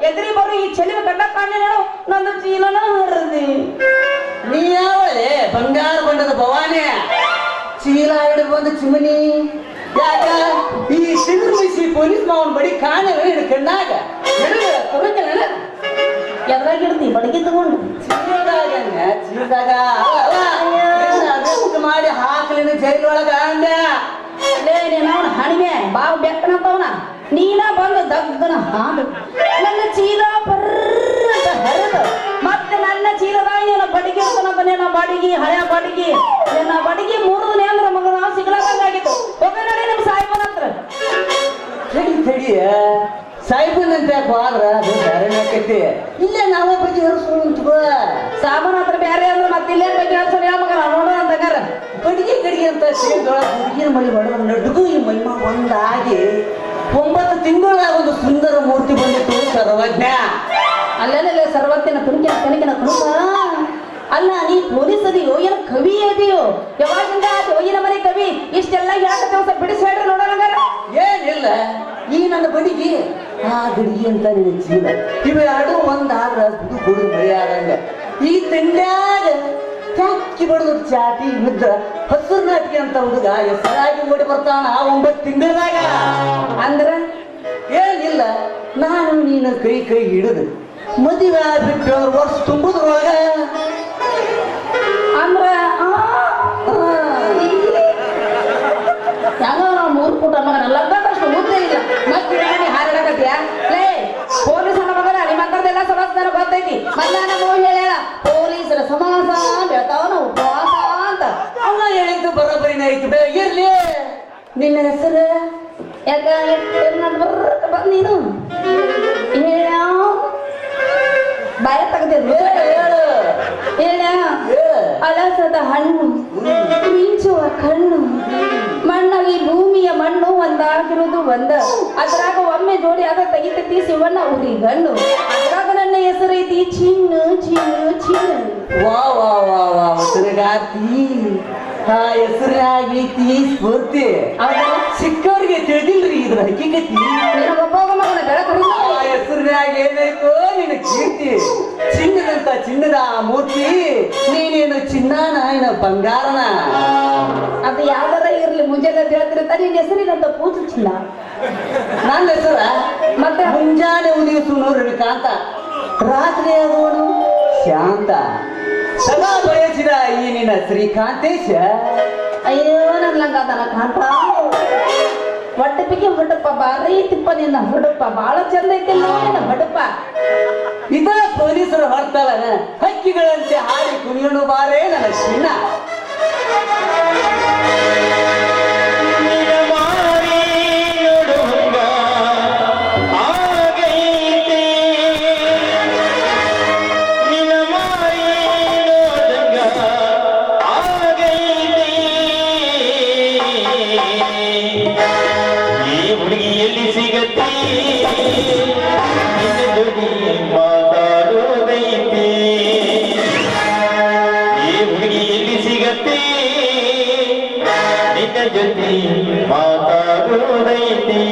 ಎದುರಿ ಬರೋ ಈ ಚೆಲಿನ ಗಡ್ಡ ಕಾಣಿ ನೋಡು ನಂದು ಚೀಲನ ಹರಿದಿ ನೀ ಯಾವಳೆ ಬಂಗಾರ ಬಣ್ಣದ ಭವಾನಿ ಚೀಲ ಹಿಡಿದು ಬಂದು ಚಿಮನಿ ಯಾಕ ಈ ಸಿಂಧುಮಿಸಿ ಪೊಲೀಸ್ ಮಾವನ್ ಬಡಿ ಕಾಣೆ ಕಣ್ಣಾಗ ಎದ್ರಾಗ ಇಡ್ತಿ ಬಡಗಿ ತಗೊಂಡು ಚೀಲದಾಗ ಮಾಡಿ ಹಾಕ್ಲಿನ ಜೈಲ್ ಒಳಗ ಅಂದೆ ಲೇ ನೀನು ಅವನ ಹಣಿಮೆ ಬಾವು ಬೆಕ್ಕನಂತವನ ನೀನ ಬಂದು ದಗ್ಗನ ಹಾಡು ನನ್ನ ಚೀಲ ಬರ್ರ ಹರಿದು ಮತ್ತೆ ನನ್ನ ಚೀಲದಾಗ ನೀನು ಬಡಿಗೆ ಅಂತನಂತ ನಿನ್ನ ಬಡಿಗಿ ಹಳೆಯ ಬಡಿಗಿ ನಿನ್ನ ಬಡಿಗಿ ಮೂರು ನೇಂದ್ರ ಮಗನ ಸಿಗ್ಲಾದಂಗಾಗಿತ್ತು ಹೋಗ ನೋಡಿ ನಿಮ್ ಸಾಯಿಬನ ಹತ್ರ ತಡಿ ಸಾಯಿಬನಂತ ಹೋದ್ರ ಅದು ಬೇರೆ ಹಾಕೈತಿ ಇಲ್ಲೇ ನಾವೇ ಬಗ್ಗೆ ಹರಿಸ್ಕೊಂತ ಸಾಬನ ಹತ್ರ ಬೇರೆ ಅಂದ್ರೆ ಮತ್ತೆ ಇಲ್ಲೇ ಬಗ್ಗೆ ಹರಿಸೋಣ ಯಾವ ಮಗನ ನೋಡೋಣ ಅಂತಗಾರ ಬಡಿಗೆ ಕಡಿಗೆ ಅಂತ ಸೇರಿದೊಳಗೆ ಹುಡುಗಿನ ಮಳಿ ಹೊಡೆದ ನಡುಗು ಈ ಮೈಮ ಒಂದಾಗಿ 9 ತಿಂಗಳಾಗ ಒಂದು ಸುಂದರ ಮೂರ್ತಿ ಬಂದಿತ್ತು ಸರ್ವಜ್ಞ ಅಲ್ಲೆಲ್ಲ ಸರ್ವಜ್ಞನ ತುಣುಕಿನ ಕನಕಿನ ಕುಣುಕ ಅಲ್ಲ ನೀ ಪೊಲೀಸ್ ಅದೀಯೋ ಏನು ಕವಿ ಅದೀಯೋ ಯಾವಾಗಿಂದ ಹೋಗಿನ ಮನೆ ಕವಿ ಇಷ್ಟೆಲ್ಲ ಯಾಕೆ ದಿವಸ ಬಿಡಿಸಿ ಹೇಳ್ರಿ ನೋಡೋಣ ಏನಿಲ್ಲ ಈ ನನ್ನ ಬಡಿಗೆ ಆ ಗಡಿಗೆ ಅಂತ ನಿನ್ನ ಜೀವ ಇವೆರಡು ಒಂದಾದ್ರ ಗುಡು ಗುಡು ಮಳೆ ಆದಂಗ ಈ ತಿಂಡ್ಯಾಗ ಚಾಕಿ ಬಡದು ಚಾಟಿ ಬಿದ್ರ ಹಸುರು ನಾಟಿಗೆ ಅಂತ ಹುಡುಗ ಹೆಸರಾಗಿ ಓಡಿ ಬರ್ತಾನ 9 ತಿಂಗಳದಾಗ ಅಂದ್ರ ಏನಿಲ್ಲ ನಾನು ನೀನು ಕೈ ಹಿಡಿದು ಮದುವೆ ಬಿಟ್ಟು ವರ್ಷ ತುಂಬುದ್ರೊಳಗ ಅಂದ್ರ ಯಾವ ನಾವು 3 ಪುಟ ಮಗನ ಲಗ್ನದಷ್ಟು ಮುದ್ದೆ ಇಲ್ಲ ಮತ್ತೆ ಹಾರಾಡಕತ್ತೀಯ ಲೇ ಪೊಲೀಸ್ ಅನ್ನ ಮಗನ ನಿಮ್ಮಂತರ್ದೆಲ್ಲ ಸಮಸ್ಯೆ ಗೊತ್ತೈತಿ ಮಧ್ಯಾಹ್ನ ಹೋಗಿ ಹೇಳ ಪೊಲೀಸರ ಸಮಾಸ ಬೆಳತಾವನ ಉಪವಾಸ ಅಂತ ಅವನ ಹೇಳಿದ್ದು ಬರೋಬರಿನ ಐತಿ ಇರ್ಲಿ ನಿನ್ನ ಹೆಸರು ಯಾಕ ಬಂದ್ ನೀನು ಹೇಳ ಬಾಯ ತೆಗೆದಿದ್ರು ಹೇಳ ಅಲಸದ ಹಣ್ಣು ಮಿಂಚುವ ಕಣ್ಣು ಮಣ್ಣಲ್ಲಿ ಭೂಮಿಯ ಮಣ್ಣು ಒಂದಾಗಿರುವುದು ಒಂದ ಅದ್ರಾಗ ಒಮ್ಮೆ ಜೋಡಿ ಆಗ ತೆಗಿತೈತಿ ಶಿವಣ್ಣ ಉರಿ ಗಣ್ಣು ಅದ್ರಾಗ ನನ್ನ ಹೆಸರೈತಿ ಚಿನ್ನು ಚಿನ್ನು ಚಿನ್ನು ವಾ ವಾ ವಾ ವಾ ತಿರುಗಾತಿ ಆ ಹೆಸರಾಗೈತಿ ಸ್ಫೂರ್ತಿ ಸಿಕ್ಕವ್ರಿಗೆ ತಿಳಿದಿಲ್ರಿ ಇದ್ರ ಹಕ್ಕಿಗತಿ ಆ ಹೆಸರಿನಾಗ ಏನಾಯ್ತು ನಿನ್ನ ಕೀರ್ತಿ ಚಿನ್ನದಂತ ಚಿನ್ನದ ಮೂರ್ತಿ ನೀನೇನು ಚಿನ್ನಾನ ಏನ ಬಂಗಾರನ ಅದು ಯಾವ್ದಾರ ಇರ್ಲಿ ಮುಂಜಾನೆ ಹೇಳ್ತಿರ್ತ ನಿನ್ನ ಹೆಸರಿನಂತ ಪೂಜು ಚಿನ್ನ ನನ್ನ ಹೆಸರ ಮತ್ತೆ ಮುಂಜಾನೆ ಉದಿಸು ರವಿಕಾಂತ ರಾತ್ರಿ ಆಗೋನು ಶಾಂತ ಸದಾ ಬಯಸಿದ ಈ ನಿನ್ನ ಶ್ರೀಕಾಂತೇಶ ಅಯ್ಯೋ ನನ್ಲಂಗಾದನ ಕಾಂತ ಹೊಟ್ಟಪಿಗೆ ಹೊಡಪ್ಪ ಬಾರಿ ತಿಪ್ಪ ನಿನ್ನ ಹೊಡಪ್ಪ ಬಾಳ ಚಂದ ಐತಿಲ್ಲ ನಿನ್ನ ಹೊಡಪ್ಪ ಇದ ಪೊಲೀಸರು ಹೊಡ್ತಾಳ ಹಕ್ಕಿಗಳಂತೆ ಹಾಡಿ ಕುಣಿಯೋಣ ಬಾರೇ ನನ್ನ ಚಿನ್ನ ಮಾತಾಡೋದೈತಿ ಮಾತಾಡೋದೈತಿ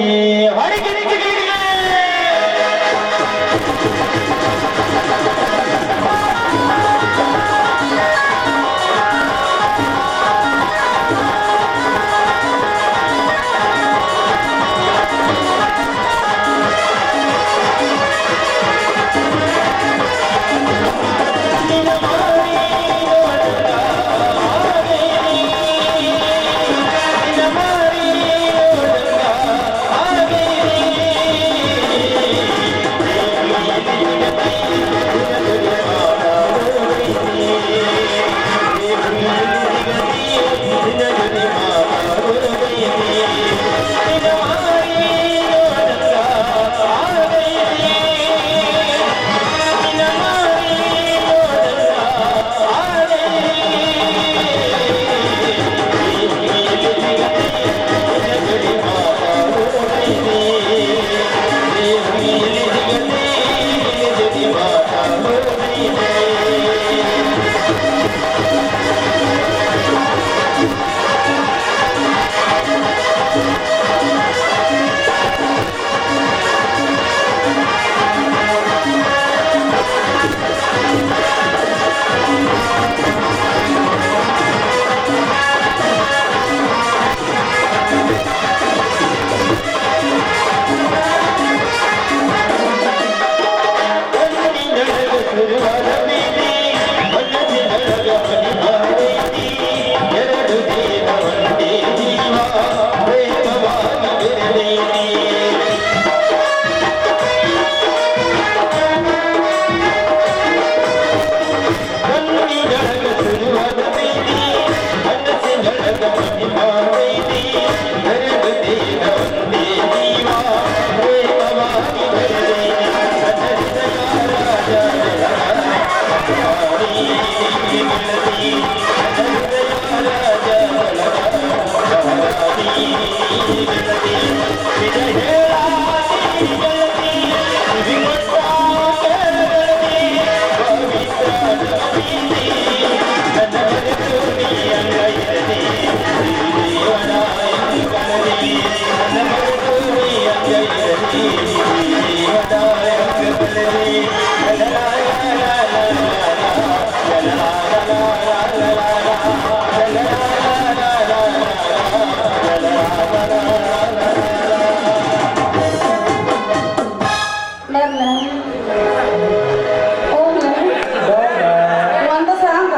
ಒಂದು ಸಾಂಗ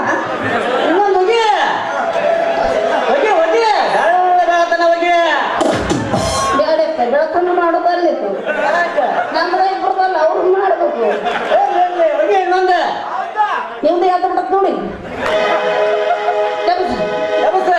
ಇನ್ನೊಂದು ಹೋಗಿ ಹೋಗಿ ಹೋಗಿ ದಾಳತನ ಹೋಗಿ ಬೆಳಕನ್ನು ಮಾಡೋದಲ್ಲಿತ್ತು ನಮ್ದ ಇಬ್ಬರದಲ್ಲ ಅವ್ರು ಮಾಡ್ಬೇಕು ಹೋಗಿ ಇನ್ನೊಂದು ನಿಮ್ದು ಯಾವ್ದು ಬಿಡತ್ ನೋಡಿ ಯಬಸ್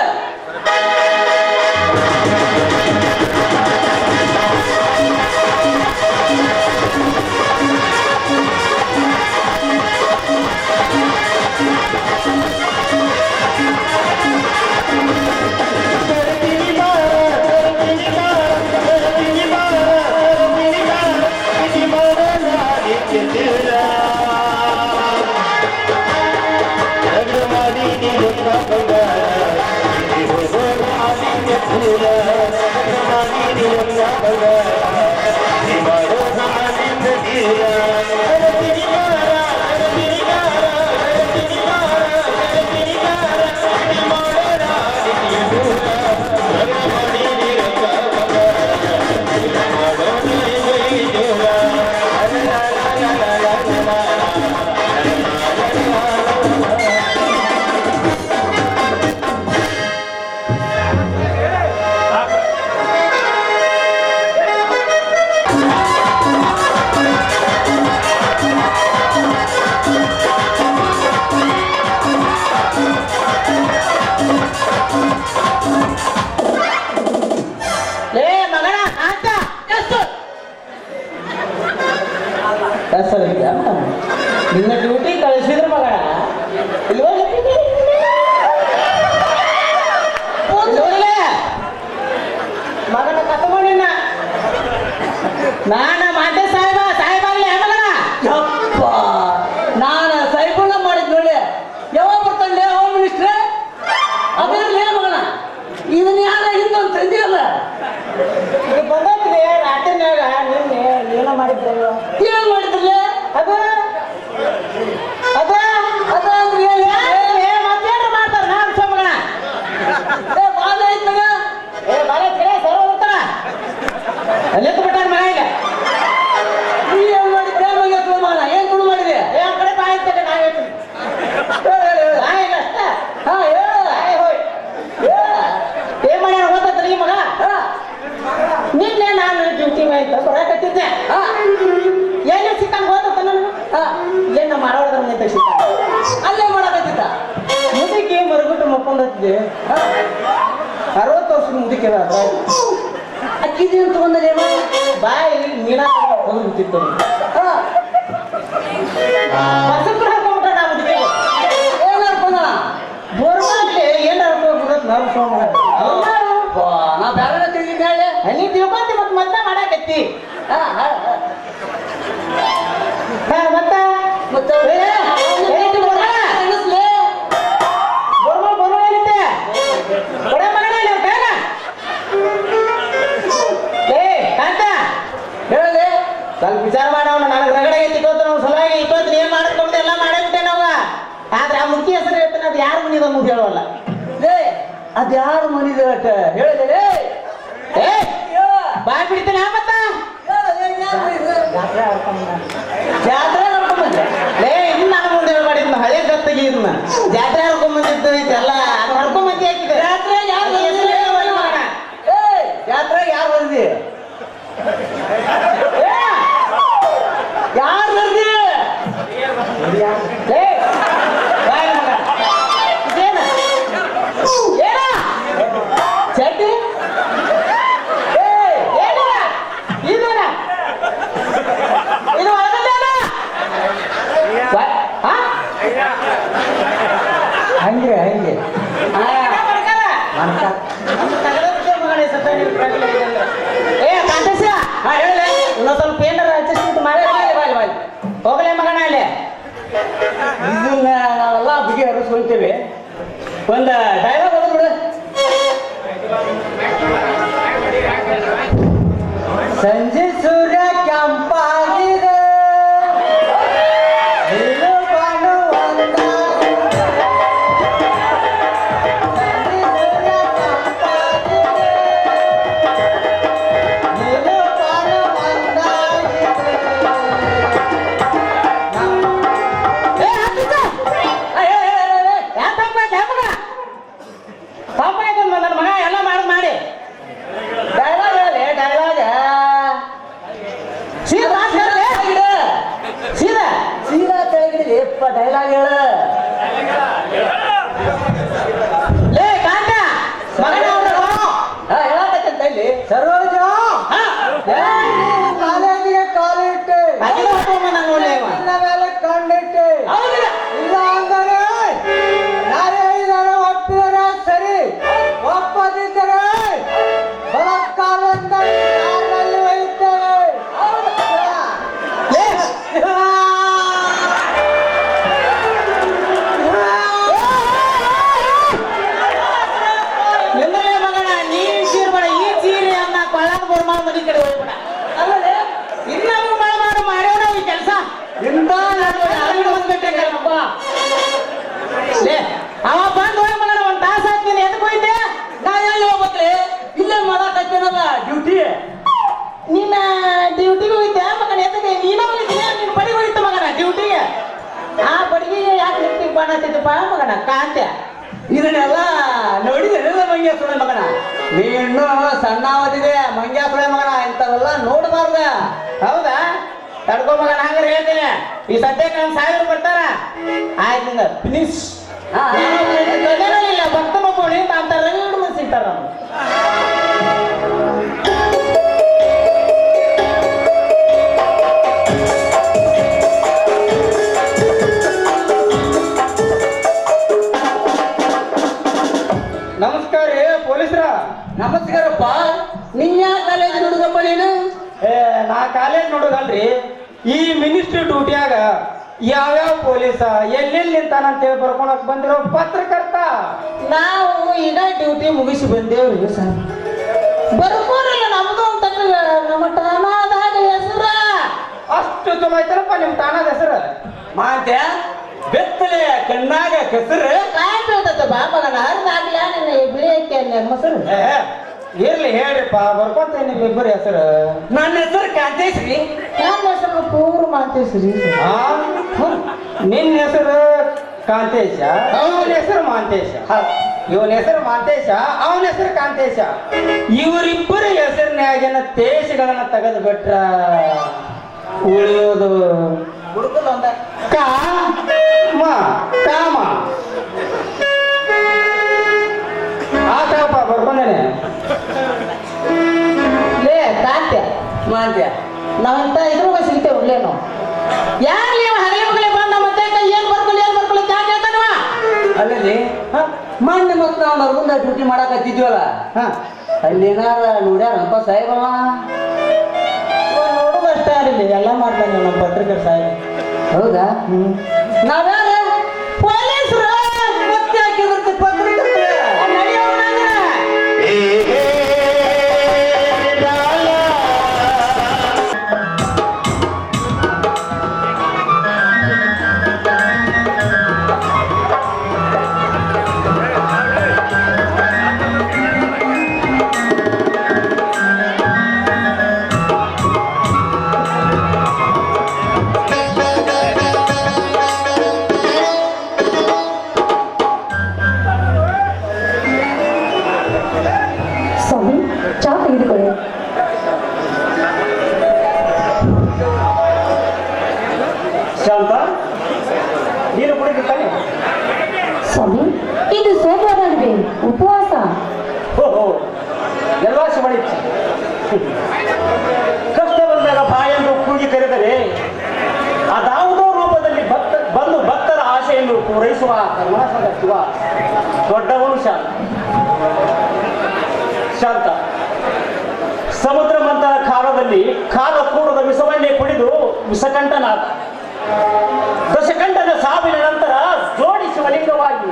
ನಿನ್ನ ಡ್ಯೂಟಿ ಕಳಿಸಿದ್ರ ಮಗಳ ಮಗನ ಕಥ ಮಾಡಿನ ನಾನ ಮಾತೆ ಸಾಹೇಬ ಸಾಹೇಬಲ್ಲಿ ಮಗನ ಯಪ್ಪ ನಾನ ಸಾಹೇಬನ ಮಾಡಿದ್ ನೋಡಿ ಯಾವಾಗ ಬರ್ತಾನೆ ಹೋಮ್ ಮಿನಿಸ್ಟ್ರೆ ಅದಿರ್ಲಿ ಮಗನ ಇದನ್ನ ಯಾರ ಹಿಂದೊಂದು ತಂದಿಯಲ್ಲ ಇದು ಬಂದೈತ್ರಿ ರಾತ್ರಿನಾಗ ನಿನ್ನೆ ಏನೋ ಮಾಡಿದ್ರೆ ಏನ್ ಮಾಡಿದ್ರಲ್ಲ ಅದ ಅದ ಅದ ಮತ್ತೇನ್ರ ಮಾಡ್ತಾರ ನಾನ್ ಮಗನ ಬಾಲ ಐತ್ ಮಗ ಬಾಲ ಸರ್ವ ಬರ್ತಾರ ಅಲ್ಲಿಂದ ಬಿಟ್ಟಾರ ಮಗ ಈಗ ನೀ ಏನ್ ಮಾಡಿದ್ದೆ ಮಗ ಮಗನ ಏನ್ ತುಳು ಮಾಡಿದೆ ಆ ಕಡೆ ಬಾಯ್ತದೆ ನಾ ಹೇಳ್ತೀನಿ ಅಷ್ಟ ಹಾ ಹೇಳ ಹೋಯ್ ಏನ್ ಮಾಡ್ಯಾರ ಗೊತ್ತೈತ್ರಿ ಈ ಮಗ ನಿನ್ನೆ ನಾನು ಡ್ಯೂಟಿ ಮೇಲೆ ಬರಕತ್ತಿದ್ದೆ ಏನೇ ಸಿಕ್ಕಂಗ್ ಗೊತ್ತ ನನಗೆ ಏನ್ ನಮ್ಮ ಮಾರವಾಡದ್ರ ಮನೆ ಸಿಕ್ಕ ಅಲ್ಲೇ ಮಾಡಕತ್ತಿದ್ದ ಮುದುಕಿ ಮರಗುಟ್ಟು ಮಕ್ಕೊಂಡತ್ತಿದ್ದೆ 60 ವರ್ಷದ ಮುದುಕಿ ಅಕ್ಕಿದಿ ಅಂತ ಬಂದೇವ ಬಾಯಿ ಮೀನಾ ಹೋಗ್ಬಿಟ್ಟಿತ್ತು ಬಸಕ್ರ ಹಾಕೊಂಡ್ಬಿಟ್ಟ ನಾ ಮುದುಕಿ ಏನ್ ಹಾಕೊಂಡ ಬೋರ್ಮಾಕ್ಕೆ ಏನ್ ಹಾಕೋಬಿಡತ್ ನಾವು ಸೋಮ ನಾ ಬೇರೆ ತಿಳಿದಿದ್ದಾಳೆ ನೀ ತಿಳ್ಕೊಂತಿ ಮತ್ತೆ ಮತ್ತೆ ಮಾಡಾಕತ್ತಿ ಸ್ವಲ್ಪ ವಿಚಾರ ಮಾಡವನ ನನಗೆ ರಗಡೆ ತಿಕ್ಕೋತ ನಾವು ಸಲುವಾಗಿ ಇಪ್ಪತ್ತು ಏನ್ ಮಾಡ್ಕೊಂಡು ಎಲ್ಲ ಮಾಡಬಿಟ್ಟೆ ನಾವ ಆದ್ರೆ ಆ ಮುಖ್ಯ ಹೆಸರು ಹೇಳ್ತಾನೆ ಅದು ಯಾರು ಮನಿದ ಅನ್ನೋದು ಹೇಳುವಲ್ಲ ಅದ್ ಯಾರು ಮನಿದ ಹೇಳಿದೆ ಬಾಯ್ ಬಿಡ್ತೇನೆ ಮತ್ತ ಜಾತ್ರೆ ನೋಡ್ಕೊಂಬಂದೆ ಲೇ ಇನ್ನು ನಾನು ಮುಂದೆ ಮಾಡಿದ್ನ ಹಳೆ ಗತ್ತಿಗೆ ಇದನ್ನ ಜಾತ್ರೆ ಹರ್ಕೊಂಬಂದಿದ್ದು ಇದೆಲ್ಲ ಹರ್ಕೊಂಬಂದಿ ಹಾಕಿದೆ ಜಾತ್ರೆ ಯಾರು ಜಾತ್ರೆ ಯಾರು ಬರ್ದಿ ಯಾರು ಬರ್ದಿ ಇದೇನ ಏನ ಚಡ್ಡಿ ಇದೇನ ಇದು ಹಂಗೆ ಹಂಗೆ ಇನ್ನೊಂದು ಸ್ವಲ್ಪ ಏನಾರ ಅಡ್ಜಸ್ಟ್ಮೆಂಟ್ ಮಾಡಿ ಹೋಗಲೇ ಮಗನ ಅಲ್ಲಿ ಇದನ್ನ ನಾವೆಲ್ಲ ಬಿಗಿ ಹರಿಸ್ಕೊಳ್ತೇವೆ. ಒಂದು ಡೈಲಾಗ್ ಹೊಡೆದು ಬಿಡು. ಸಂಜೆ ಸೂರ್ಯ ಕೆಂಪಾಗಿದೆ, ನೀನು ಕಾಣುವಂತಾಗಿದೆ. ಸಂಜೆ ಸೂರ್ಯ ಕೆಂಪಾಗಿದೆ, ನೀನು ಕಾಣುವಂತಾಗಿದೆ. ನನ್ನ ಮಗ ಎಲ್ಲ ಮಾಡಿ ಡೈಲಾಗ್ ಹೇಳಿ, ಡೈಲಾಗ್ ಸೀದಾ ಸೀದಾ ಸೀದಾ ತೆಳಗಿಡಿ ಎಪ್ಪ ಡೈಲಾಗ್ ಹೇಳ. ಲೇ ಕಾಂತ ಮಗನ ಹೇಳತ್ತಂತ ಇಲ್ಲಿ ಸರೋಜ ಕಾಲೇಜಿಗೆ ಕಾಲಿಟ್ಟೆ ನನ್ನ ಮೇಲೆ ಕಣ್ಣಿಟ್ಟೆ ಇಲ್ಲ ಅಂದರೆ ನಾನೇ ಹೇಳಿದರೆ ಒಪ್ಪಿದರೆ ಸರಿ, ಒಪ್ಪದಿದ್ದರೆ ಬಲತ್ಕಾರದಿಂದ ಕಾರಲ್ಲಿ ಒಯ್ಯುತ್ತೇವೆ. ನಿಂದ್ರೆ ಮಗನ ನೀ ಸೀರ್ಬೇಡ, ಈ ಸೀರೆ ಅನ್ನ ಕೊಳ್ಳಾದ ಬರ್ಮ ಮನಿ ಕಡೆ ಹೋಗ್ಬೇಡ. ಅಲ್ಲದೆ ಇನ್ನೂ ಮಾಡು ಮಾಡ್ಯವನ ಈ ಕೆಲಸ ಇಂದ ಬಂದ್ಬಿಟ್ಟೆಪ್ಪ. ಅವ ಬಂದು ಹೋಗಿ ಮಗನ ಒಂದು ತಾಸು ಹಾಕ್ತೀನಿ. ಎದಕ್ಕೆ ಹೋಯ್ತೆ? ನಾ ಎಲ್ಲಿ ಹೋಗ್ಬೇಕ್ರಿ? ಇಲ್ಲೇ ಮಾಡಕತ್ತೇನಲ್ಲ ಡ್ಯೂಟಿ. ನಿನ್ನ ಡ್ಯೂಟಿಗೆ ಹೋಯ್ತೆ ಮಗನ? ಎದಕ್ಕೆ ನೀನ ಹೋಗಿದ್ದೀನಿ? ನಿನ್ನ ಬಡಿಗೆ ಹೋಯ್ತು ಮಗನ ಡ್ಯೂಟಿಗೆ. ಆ ಬಡಿಗೆ ಯಾಕೆ ನಿಂತಿಗೆ ಬಾಣತ್ತಿದ್ದಪ್ಪ ಮಗನ ಕಾಂತೆ? ಇದನ್ನೆಲ್ಲ ನೋಡಿದೆಲ್ಲ ಮಂಗ್ಯಾಸುಳೆ ಮಗನ. ನೀನು ಸಣ್ಣವದಿದೆ ಮಂಗ್ಯಾಸುಳೆ ಮಗನ, ಇಂಥವೆಲ್ಲ ನೋಡಬಾರ್ದ. ಹೌದಾ? ತಡ್ಕೋ ಮಗನ, ಹಂಗಾರೆ ಹೇಳ್ತೇನೆ. ಈ ಸದ್ಯಕ್ಕೆ ನಾನು 1000 ಬರ್ತಾರ ಆಯ್ತು ಫಿನಿಶ್. ಇಲ್ಲ ಭಕ್ತ ಮಕ್ಕಳು ಅಂತ ರಗಡ್ ಮಂದಿ ಸಿಗ್ತಾರ. ನಮಸ್ಕಾರ ರೀ ಪೊಲೀಸ್ರ. ನಮಸ್ಕಾರಪ್ಪ. ನೀನ್ ಯಾವ ಕಾಲೇಜ್ ಹುಡುಗಪ್ಪ ನೀನು? ನಾ ಕಾಲೇಜ್ ಹುಡುಗಲ್ರಿ. ಈ ಮಿನಿಸ್ಟ್ರಿ ಡ್ಯೂಟಿಯಾಗ ಯಾವ್ಯಾವ ಪೊಲೀಸ ಎಲ್ಲೆಲ್ಲಿ ನಿಂತಾನಂತೇಳಿ ಬರ್ಕೊಳಕ್ ಬಂದಿರೋ ಪತ್ರಕರ್ತ. ನಾವು ಈಗ ಡ್ಯೂಟಿ ಮುಗಿಸಿ ಬಂದೇವ್ರಿ ಸರ್. ಬರ್ಕೋರಿಲ್ಲ ನಮ್ದು ಅಂತ ನಮ್ಮ ಠಾಣಾದಾಗ ಹೆಸರ ಅಷ್ಟು ಚಲೋ ಐತನಪ್ಪ ನಿಮ್ ಠಾಣಾದ ಹೆಸರು. ಮಾತೆ ಬೆತ್ತಲೆ ಕಣ್ಣಾಗ ಕೆಸರು ಕಾಯ್ತದ ಬಾಬಗನ ಹರಿದಾಗ್ಲ ನಿನ್ನ ಬಿಳಿಯಕ್ಕೆ ಮೊಸರು. ಇರ್ಲಿ ಹೇಳ್ರಿಪ್ಪ, ಬರ್ಕೊಂತೇನೆ ನಿಮ್ಮ ಇಬ್ಬರ ಹೆಸರು. ನನ್ನ ಹೆಸರು ಕಾಂತೇಶ್ ರೀ. ನನ್ನ ಹೆಸರು ಪೂರ್ ಮಾಂತೇಶ್ ರೀ. ನಿನ್ನ ಹೆಸರು ಕಾಂತೇಶ, ಅವನ ಹೆಸರು ಮಾಂತೇಶ. ಇವನ ಹೆಸರು ಮಾಂತೇಶ, ಅವನ ಹೆಸರು ಕಾಂತೇಶ. ಇವರಿಬ್ಬರ ಹೆಸರಿನಾಗಿನ ತೇಶಗಳನ್ನ ತೆಗೆದು ಬಿಟ್ರ ಉಳಿಯೋದು ಹುಡುಕದೊಂದ ಕಾಮ. ಆತಪ್ಪ ಬರ್ಕೊಂಡೇನೆ. ಲೇ ಕಾಂತ್ಯ ಮಾಂತ್ಯ ನಾವಂತ ಇದ್ರಾಗ ಸಿಗ್ತೇವೆ ಉಡ್ಲೇನು. ಯಾರು ನೀವು ಹಗಲಿ ಮಗಲೇ ಬಂದ ಮತ್ತೆ ಏನ್ ಬರ್ಕೊಳ್ಳಿ ಯಾಕೆ ಹೇಳ್ತಾನವ? ಅಲ್ಲಲ್ಲಿ ಮೊನ್ನೆ ಮತ್ತೆ ನಾವು ನರ್ಗುಂದ ಡ್ಯೂಟಿ ಮಾಡಕತ್ತಿದ್ವಲ್ಲ, ಅಲ್ಲೇನಾರ ನೋಡ್ಯಾರಪ್ಪ ಸಾಹೇಬವ? ನೋಡೋದಷ್ಟೇ ಆಗಲಿ, ಎಲ್ಲ ಮಾಡ್ತಾನೆ ನಮ್ಮ ಪತ್ರಿಕೆ ಸಾಹೇಬ್. ಹೌದಾ? ನಾವ್ಯಾರ ಪೊಲೀಸರು ಮತ್ತೆ ಹಾಕಿದ್ರೆ ಪತ್ರಿಕೆ ಶಾಂತ, ನೀನು ಕುಡಿದಿದ್ದಾನೆ? ಸ್ವಾಮಿ, ಇದು ಸೋಮವಾರ ಉಪವಾಸ. ಓಹೋ, ಎಲ್ಲ ಶಿವಳಿಚ್ಛ. ಕಷ್ಟ ಬಂದಾಗ ಬಾಯನ್ನು ಕೂಗಿ ಕರೆದರೆ ಅದಾವುದೋ ರೂಪದಲ್ಲಿ ಬಂದು ಭಕ್ತರ ಆಶೆಯನ್ನು ಪೂರೈಸುವ ಕರುಣಾಸಂಗ ಶಿವ ದೊಡ್ಡವನು ಶಾಂತ. ಶಾಂತ, ಸಮುದ್ರ ಮಂಥನ ಕಾಲದಲ್ಲಿ ಕಾಲ ಕೂಡದ ವಿಷಕಂಠನಾದ. ದಶಕಂಠನ ಸಾವಿನ ನಂತರ ಜೋಡಿ ಶಿವಲಿಂಗವಾಗಿ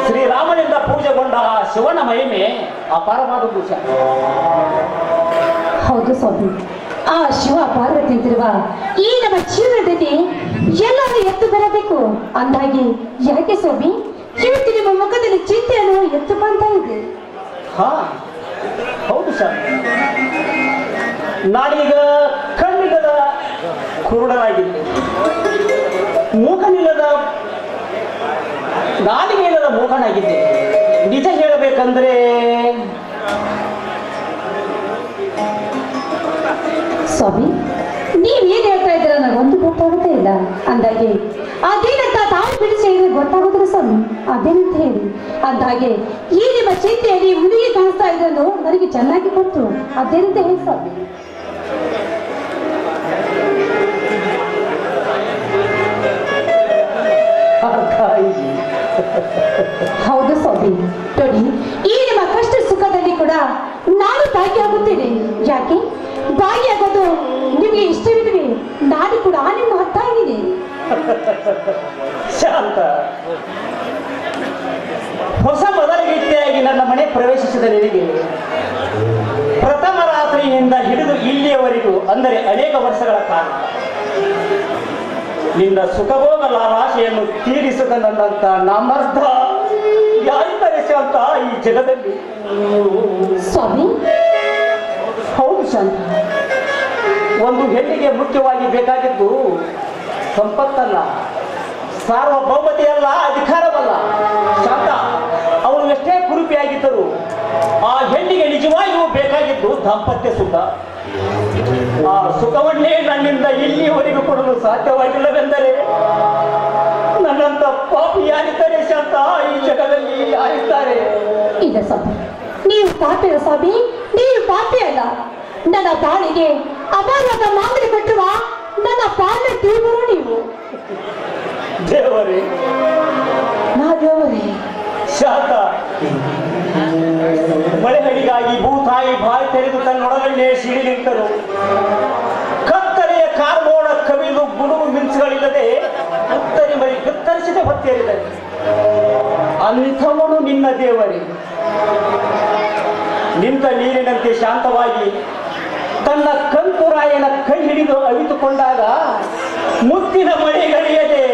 ಶ್ರೀರಾಮನಿಂದ ಪೂಜೆಗೊಂಡ ಆ ಶಿವನ ಮಹಿಮೆ ಅಪಾರವಾದದ್ದು. ಹೌದು ಸ್ವಾಮಿ, ಆ ಶಿವ ಪಾರ್ವತಿ ಅಂತಿರುವ ಈ ನಮ್ಮ ಜೀವನದಲ್ಲಿ ಎಲ್ಲರೂ ಎತ್ತು ಬರಬೇಕು ಅಂದಾಗಿ ಯಾಕೆ ಸ್ವಾಮಿ ಇವತ್ತು ನಿಮ್ಮ ಮುಖದಲ್ಲಿ ಚಿಂತೆಯನ್ನು ಎತ್ತು ಕಾಣ್ತಾ ಇದೆ? ಹಾ ಹೌದು ಸರ್, ನಾನೀಗ ಕಣ್ಣಿಲ್ಲದ ಕುರುಡನಾಗಿದ್ದೆ, ಮೂಕನಿಲ್ಲದ ನಾಲಿಗೆಯಿಲ್ಲದ ಮೂಕನಾಗಿದ್ದೆ. ನಿಜ ಹೇಳಬೇಕಂದ್ರೆ ಸ್ವಾಮಿ ನೀವೇನ್ ಹೇಳ್ತಾ ಇದ್ದೀರ ನನಗೊಂದು ಗೊತ್ತಾಗುತ್ತೇ ಇಲ್ಲ. ಅಂದಾಗೆ ಅದೇನಂತ ತಾವು ಬಿಡಿಸಿ ಹೇಳಿದ್ರೆ ಗೊತ್ತಾಗುತ್ತಿಲ್ಲ ಸ್ವಾಮಿ, ಅದೇನಂತ ಹೇಳಿ. ಅಂದಾಗೆ ಈ ನಿಮ್ಮ ಚಿಂತೆಯಲ್ಲಿ ಹುಡುಗಿ ಕಾಣಿಸ್ತಾ ಇದ್ದನ್ನು ನನಗೆ ಚೆನ್ನಾಗಿ ಗೊತ್ತು, ಅದೇನಂತ ಹೇಳಿ ಸ್ವಾಮಿ. ಹೌದು ಸ್ವಾಮಿ, ನೋಡಿ ಈ ನಿಮ್ಮ ಕಷ್ಟ ಸುಖದಲ್ಲಿ ಕೂಡ ನಾನು ಭಾಗಿಯಾಗುತ್ತೇನೆ. ಯಾಕೆ ಭಾಗಿಯಾಗೋದು ನಿಮಗೆ ಇಷ್ಟವಿದೆ, ನಾನು ಕೂಡ ನಿಮ್ಮ ಅರ್ಥ ಆಗಿದೆ. ಶಾಂತ, ಹೊಸ ಮೊದಲಗೀತೆಯಾಗಿ ನನ್ನ ಮನೆ ಪ್ರವೇಶಿಸಿದ ನಿನಗೆ ಪ್ರಥಮ ರಾತ್ರಿಯಿಂದ ಹಿಡಿದು ಇಲ್ಲಿಯವರೆಗೂ, ಅಂದರೆ ಅನೇಕ ವರ್ಷಗಳ ಕಾಲ ನಿನ್ನ ಸುಖಭೋಗ ಲಾಭಾಶೆಯನ್ನು ತೀರಿಸದಂತ ನಮ್ಮರ್ಥ ಯಾರಿದ್ದಾರೆ ಶಾಂತ ಈ ಜಗದಲ್ಲಿ? ಸ್ವಾಮಿ ಹೌದು ಶಾಂತ, ಒಂದು ಹೆಣ್ಣಿಗೆ ಮುಖ್ಯವಾಗಿ ಬೇಕಾಗಿದ್ದು ಸಂಪತ್ತಲ್ಲ, ಸಾರ್ವಭೌಮತೆಯಲ್ಲ, ಅಧಿಕಾರವಲ್ಲ ಶಾಂತ. ಅವನು ಎಷ್ಟೇ ಕುರುಪಿಯಾಗಿದ್ದರು ಆ ಹೆಣ್ಣಿಗೆ ನಿಜವಾಗಿಯೂ ಬೇಕಾಗಿದ್ದು ದಾಂಪತ್ಯ ಸುಖ. ಆ ಸುಖವನ್ನೇ ನನ್ನಿಂದ ಇಲ್ಲಿಯವರೆಗೂ ಕೊಡಲು ಸಾಧ್ಯವಾಗಿಲ್ಲವೆಂದರೆ ನನ್ನಂತ ಪಾಪಿ ಯಾರಿದ್ದಾರೆ ಶಾಂತ ಈ ಜಗದಲ್ಲಿ? ಯಾರಿದ್ದಾರೆ? ಇಲ್ಲ ಸ್ವಾಮಿ, ನೀವು ಪಾಪಿಯ ಸ್ವಾಮಿ, ನೀವು ಪಾಪಿ ಅಲ್ಲ. ನನ್ನ ಬಾಳಿಗೆ ಅಪಾರವಾದ ಮಾಂಗಲ್ಯ ಕಟ್ಟುವ ನನ್ನ ಪಾಲ ದೇವರು ನೀವು. ದೇವರೇ, ನಾ ದೇವರೇ. ಶಾಂತ, ಮಳೆಗಳಿಗಾಗಿ ಭೂತಾಯಿ ಬಾಯಿ ತೆರೆದು ತನ್ನೊಡಗಣ್ಣೆ ಸಿಡಿ ನಿಂತರು. ಕತ್ತಲೆಯ ಕಾರ್ಮೋಡ ಕವಿದು ಗುಡುಗು ಮಿಂಚುಗಳಿಲ್ಲದೆ ಉತ್ತರಿ ಮರಿ ಕತ್ತರಿಸಿದ ಹೊತ್ತೇರಿದೆ. ಅಂಥವನು ನಿನ್ನ ದೇವರೇ. ನಿಂತ ನೀರಿನಂತೆ ಶಾಂತವಾಗಿ ತನ್ನ ಕಂಕುರಾಯನ ಕೈ ಹಿಡಿದು ಅವಿತುಕೊಂಡಾಗ ಮುತ್ತಿನ ಮಳೆಗಳಿಯದೆ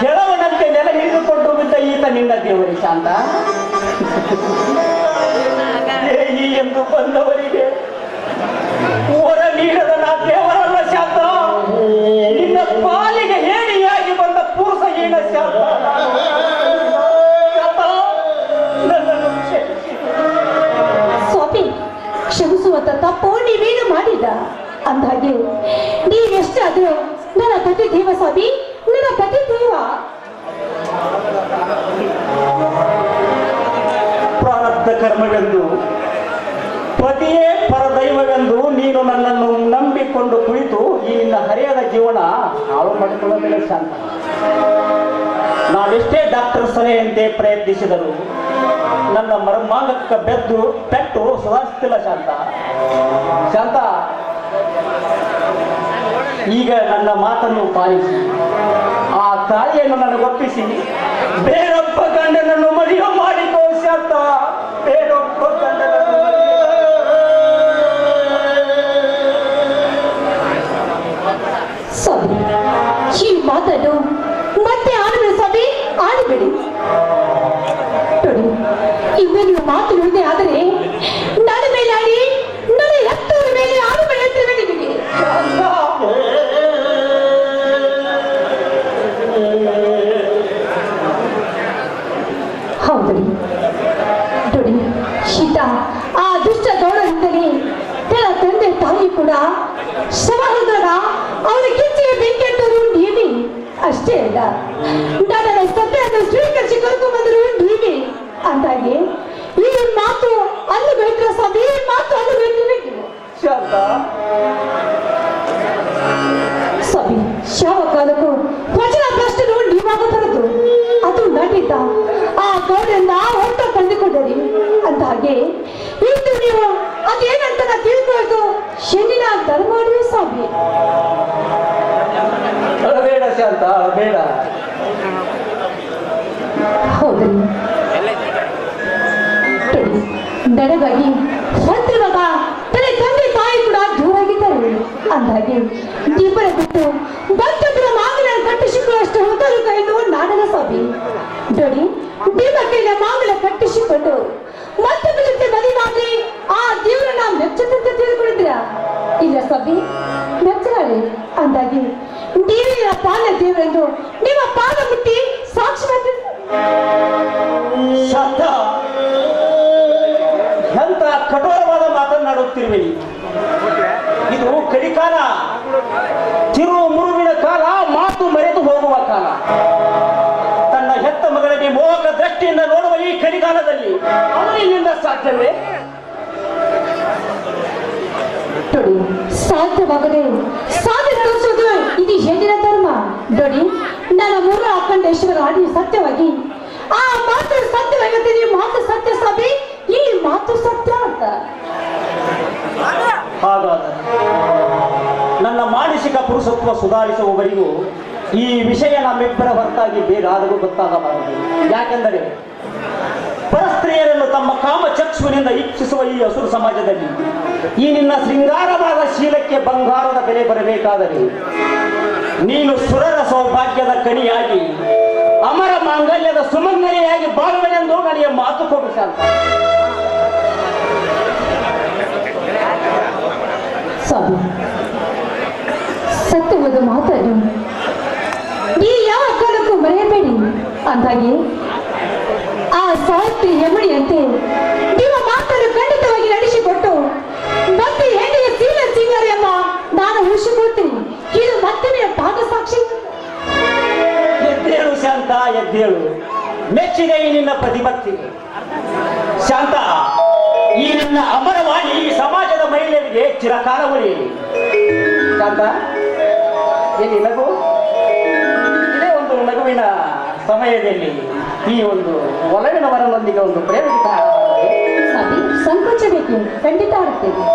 ಕೆಳವನಂತೆ ನೆಲ ಹಿಡಿದುಕೊಂಡು ಬಿದ್ದ ಈತ ನಿನ್ನ ದೇವರೇ ಶಾಂತ. ದೇಹಿ ಎಂದು ಬಂದವರಿಗೆ ಹೊರ ನೀಡದ ನಾ ದೇವರಲ್ಲ ಶಾಂತ, ನಿನ್ನ ಪಾಲಿಗೆ ಹೇಡಿಯಾಗಿ ಬಂದ ಪುರುಷ ಹೀನ ಶಾಂತ. ನನ್ನನ್ನು ಕ್ಷಮಿಸಿ. ಸ್ವಾಮಿ, ಕ್ಷಮಿಸುವಂತ ತಪ್ಪು ನೀವೇನು ಮಾಡಿದ? ಅಂದಾಗೆ ನೀವೆಷ್ಟಾದ್ರೂ ನನ್ನ ಪತಿ ದೇವ ಸ್ವಾಮಿ, ನನ್ನ ಪತಿ ದೇವ. ಪ್ರಾರಬ್ಧ ಕರ್ಮವೆಂದು ಪತಿಯೇ ಪರದೈವವೆಂದು ನೀನು ನನ್ನನ್ನು ನಂಬಿಕೊಂಡು ಕುಳಿತು ಈ ನಿನ್ನ ಹರಿಯದ ಜೀವನ ಹಾಳು ಮಾಡಿಕೊಳ್ಳಬೇಡ ಶಾಂತ. ನಾನೆಷ್ಟೇ ಡಾಕ್ಟರ್ ಸಲಹೆಯಂತೆ ಪ್ರಯತ್ನಿಸಿದರು ನನ್ನ ಮರ್ಮಾಂಗಕ್ಕೆ ಪೆಟ್ಟು ಸುಧಾರಿಸುತ್ತಿಲ್ಲ ಶಾಂತ. ಶಾಂತ, ಈಗ ನನ್ನ ಮಾತನ್ನು ಪಾಲಿಸಿ ಆ ತಾಯಿಯನ್ನು ನನಗೊಪ್ಪಿಸಿ ಬೇರೊಬ್ಬ ಗಂಡನನ್ನು ಮದುವೆ ಮಾಡಿಕೋ ಶಾಂತ. ಬೇರೊಬ್ಬ ಗಂಡನನ್ನು ಸ್ವಾಮಿ, ಈ ಮಾತನ್ನು ಮತ್ತೆ ಆಡಬೇಡಿ ಸ್ವಾಮಿ, ಆಡಬೇಡಿ. ನೋಡಿ, ಇನ್ನು ನೀವು ಮಾತು ಹೇಳಿದೆ ಆದರೆ ನನ್ನ ಮೇಲೆ ಆಡಿ, ನನ್ನ ಎತ್ತವರ ಮೇಲೆ ಆಡಬೇಡಿ ಅಂತೇವೆ ನಿಮಗೆ. ಹೌದ್ರಿ, ನೋಡಿ ಸೀತಾ, ಆ ದುಷ್ಟ ಗೌಡರಿಂದಲೇ ತನ್ನ ತಂದೆ ತಾಯಿ ಕೂಡ ಶ್ರಮ ಹೊಂದಾಗ ಅವರ ಕಿಚ್ಚಿಗೆ ಬೆಂಕಿಟ್ಟರು ನೀವೇ. ಅಷ್ಟೇ ಅಲ್ಲ, ನನ್ನ ಸತ್ಯವನ್ನು ಸ್ವೀಕರಿಸಿ ಕರ್ಕೊಂಡ್ಬಂದರು ನೀವೇ. ಅಂದಾಗೆ ಈ ಮಾತು ಅಲ್ಲಿ ಬೇಕ್ರ ಸ್ವಾಮಿ, ಈ ಮಾತು ಅಲ್ಲಿ ಬೇಕಿರ್ಬೇಕು ಶಾಂತ. ಸ್ವಾಮಿ, ಯಾವ ಕಾಲಕ್ಕೂ ವಚನ ಪ್ರಶ್ನೆ ನೀವಾಗ ಬರದು. ಅದು ನಟಿತ ಆ ಗೌಡನ್ನ ಹೊರಟ ತಂದುಕೊಂಡರಿ. ಅಂದ ಹಾಗೆ ಇಂದು ನೀವು ಅದೇನಂತ ತಿಳಿದುಕೊಂಡು ಶನಿನ ಧರ್ಮಾಡಿಯೂ ಸ್ವಾಮಿ. ಶಾಂತ ಬೇಡ. ಹೌದ್ರಿ ನನಗಾಗಿ ಹತ್ತಿರವಾಗ ತನ್ನ ತಂದೆ ತಾಯಿ ಕೂಡ ದೂರಾಗಿದ್ದಾರೆ. ಅಂದಾಗೆ ಇಬ್ಬರ ಬಿಟ್ಟು ಮತ್ತೊಬ್ಬರ ಮಾಂಗಲ ಕಟ್ಟಿಸಿಕೊಳ್ಳುವಷ್ಟು ಹೋದರು ಕೈದು ನಾಡನ ಸ್ವಾಮಿ. ನೋಡಿ ನಿಮ್ಮ ಕೈಲ ಮಾಂಗಲ ಕಟ್ಟಿಸಿಕೊಂಡು ಮತ್ತೊಬ್ಬರ ಜೊತೆ ಮದುವೆ ಆ ದೇವರನ್ನ ಮೆಚ್ಚದಂತೆ ತಿಳ್ಕೊಂಡಿದ್ದೀರಾ? ಇಲ್ಲ ಸ್ವಾಮಿ, ಮೆಚ್ಚಲಾರೆ. ಅಂದಾಗೆ ದೇವಿಯ ಪಾಲ ದೇವರೆಂದು ನಿಮ್ಮ ಪಾದ ಮುಟ್ಟಿ ಸಾಕ್ಷಿ ಶಾಂತ, ಎಂತ ಕಠೋರವಾದ ಮಾತನ್ನಾಡುತ್ತಿರುವೆ. ಇದು ಕಡಿಕಾಲ, ತಿರುವು ಮುರುವಿನ ಕಾಲ, ಮಾತು ಮರೆತು ಹೋಗುವ ಕಾಲ. ತನ್ನ ಹೆತ್ತ ಮಗಳಿಗೆ ಮೋಹಕ ದೃಷ್ಟಿಯಿಂದ ನೋಡುವ ಈ ಕಡಿಕಾಲದಲ್ಲಿ ಅವನಿಂದ ಸಾಧ್ಯವೇ? ನೋಡಿ, ಸಾಧ್ಯವಾಗದೆ ಸಾಧ್ಯ ತೋರಿಸೋದು ಇದು ಹೆಣ್ಣಿನ ಧರ್ಮ. ನೋಡಿ, ನನ್ನ ಮೂಲ ಅಖಂಡೇಶ್ವರ ಆಡಿ ಸತ್ಯವಾಗಿ ಆ ಮಾತು ಸತ್ಯವಾಗುತ್ತದೆ. ಮಾತು ಸತ್ಯ ಸಭೆ, ಈ ಮಾತು ಸತ್ಯ ಅಂತ. ಹಾಗಾದರೆ ನನ್ನ ಮಾನಸಿಕ ಪುರುಷತ್ವ ಸುಧಾರಿಸುವವರೆಗೂ ಈ ವಿಷಯ ನಮ್ಮಿಬ್ಬರ ಹೊರತಾಗಿ ಬೇರಾದರೂ ಗೊತ್ತಾಗಬಾರದು. ಯಾಕೆಂದರೆ ಪರಸ್ತ್ರೀಯರನ್ನು ತಮ್ಮ ಕಾಮ ಚಕ್ಷುವಿನಿಂದ ಇಚ್ಛಿಸುವ ಈ ಹಸುರು ಸಮಾಜದಲ್ಲಿ ಈ ನಿನ್ನ ಶೃಂಗಾರವಾದ ಶೀಲಕ್ಕೆ ಬಂಗಾರದ ಬೆಲೆ ಬರಬೇಕಾದರೆ ನೀನು ಸುರರ ಸೌಭಾಗ್ಯದ ಕಣಿಯಾಗಿ ಅಮರ ಮಾಂಗಲ್ಯದ ಸುಮಂಗಲಿಯಾಗಿ ಬಾಳುವೆನೆಂದು ನನಗೆ ಮಾತು ಕೊಡು ಶಾಂತ. ಸ್ವಾಮಿ, ಸತ್ಯವಾದ ಮಾತನ್ನು ಈ ಯಾವ ಕಾಲಕ್ಕೂ ಮರೆಯಬೇಡಿ. ಅಂದಾಗೆ ಆ ಸಾಹಿತ್ಯ ಯಮಣಿಯಂತೆ ನಿಮ್ಮ ಮಾತನ್ನು ಖಂಡಿತವಾಗಿ ನಡೆಸಿಕೊಟ್ಟು ಮತ್ತೆ ಹೆಣ್ಣಿನ ಸೀಲ ಸಿಂಗಾರ ಎಂಬ ನಾನು ಉಳಿಸಿಕೊಳ್ತೀನಿ. ಇದು ಮತ್ತೆ ನಿಮ್ಮ ಪಾದ ಸಾಕ್ಷಿ. ಎದ್ದೇಳು ಶಾಂತ, ಎದ್ದೇಳು. ಮೆಚ್ಚಿದೆ ಈ ನಿನ್ನ ಪ್ರತಿಭಕ್ತಿ. ಶಾಂತ, ಈ ನಿನ್ನ ಅಮರವಾಣಿ ಈ ಸಮಾಜದ ಮಹಿಳೆಯರಿಗೆ ಚಿರಕಾಲ ಉಳಿಯಲಿ. ಶಾಂತ, ಎಲ್ಲಿ ನಗು? ಇದೇ ಒಂದು ನಗುವಿನ ಸಮಯದಲ್ಲಿ ಈ ಒಂದು ಒಲವಿನ ವರನೊಂದಿಗೆ ಒಂದು ಪ್ರೇಮಿತ ಸ್ವಾಮಿ, ಸಂಕೋಚ ಬೇಕು, ಖಂಡಿತ ಆಡ್ತೇನೆ.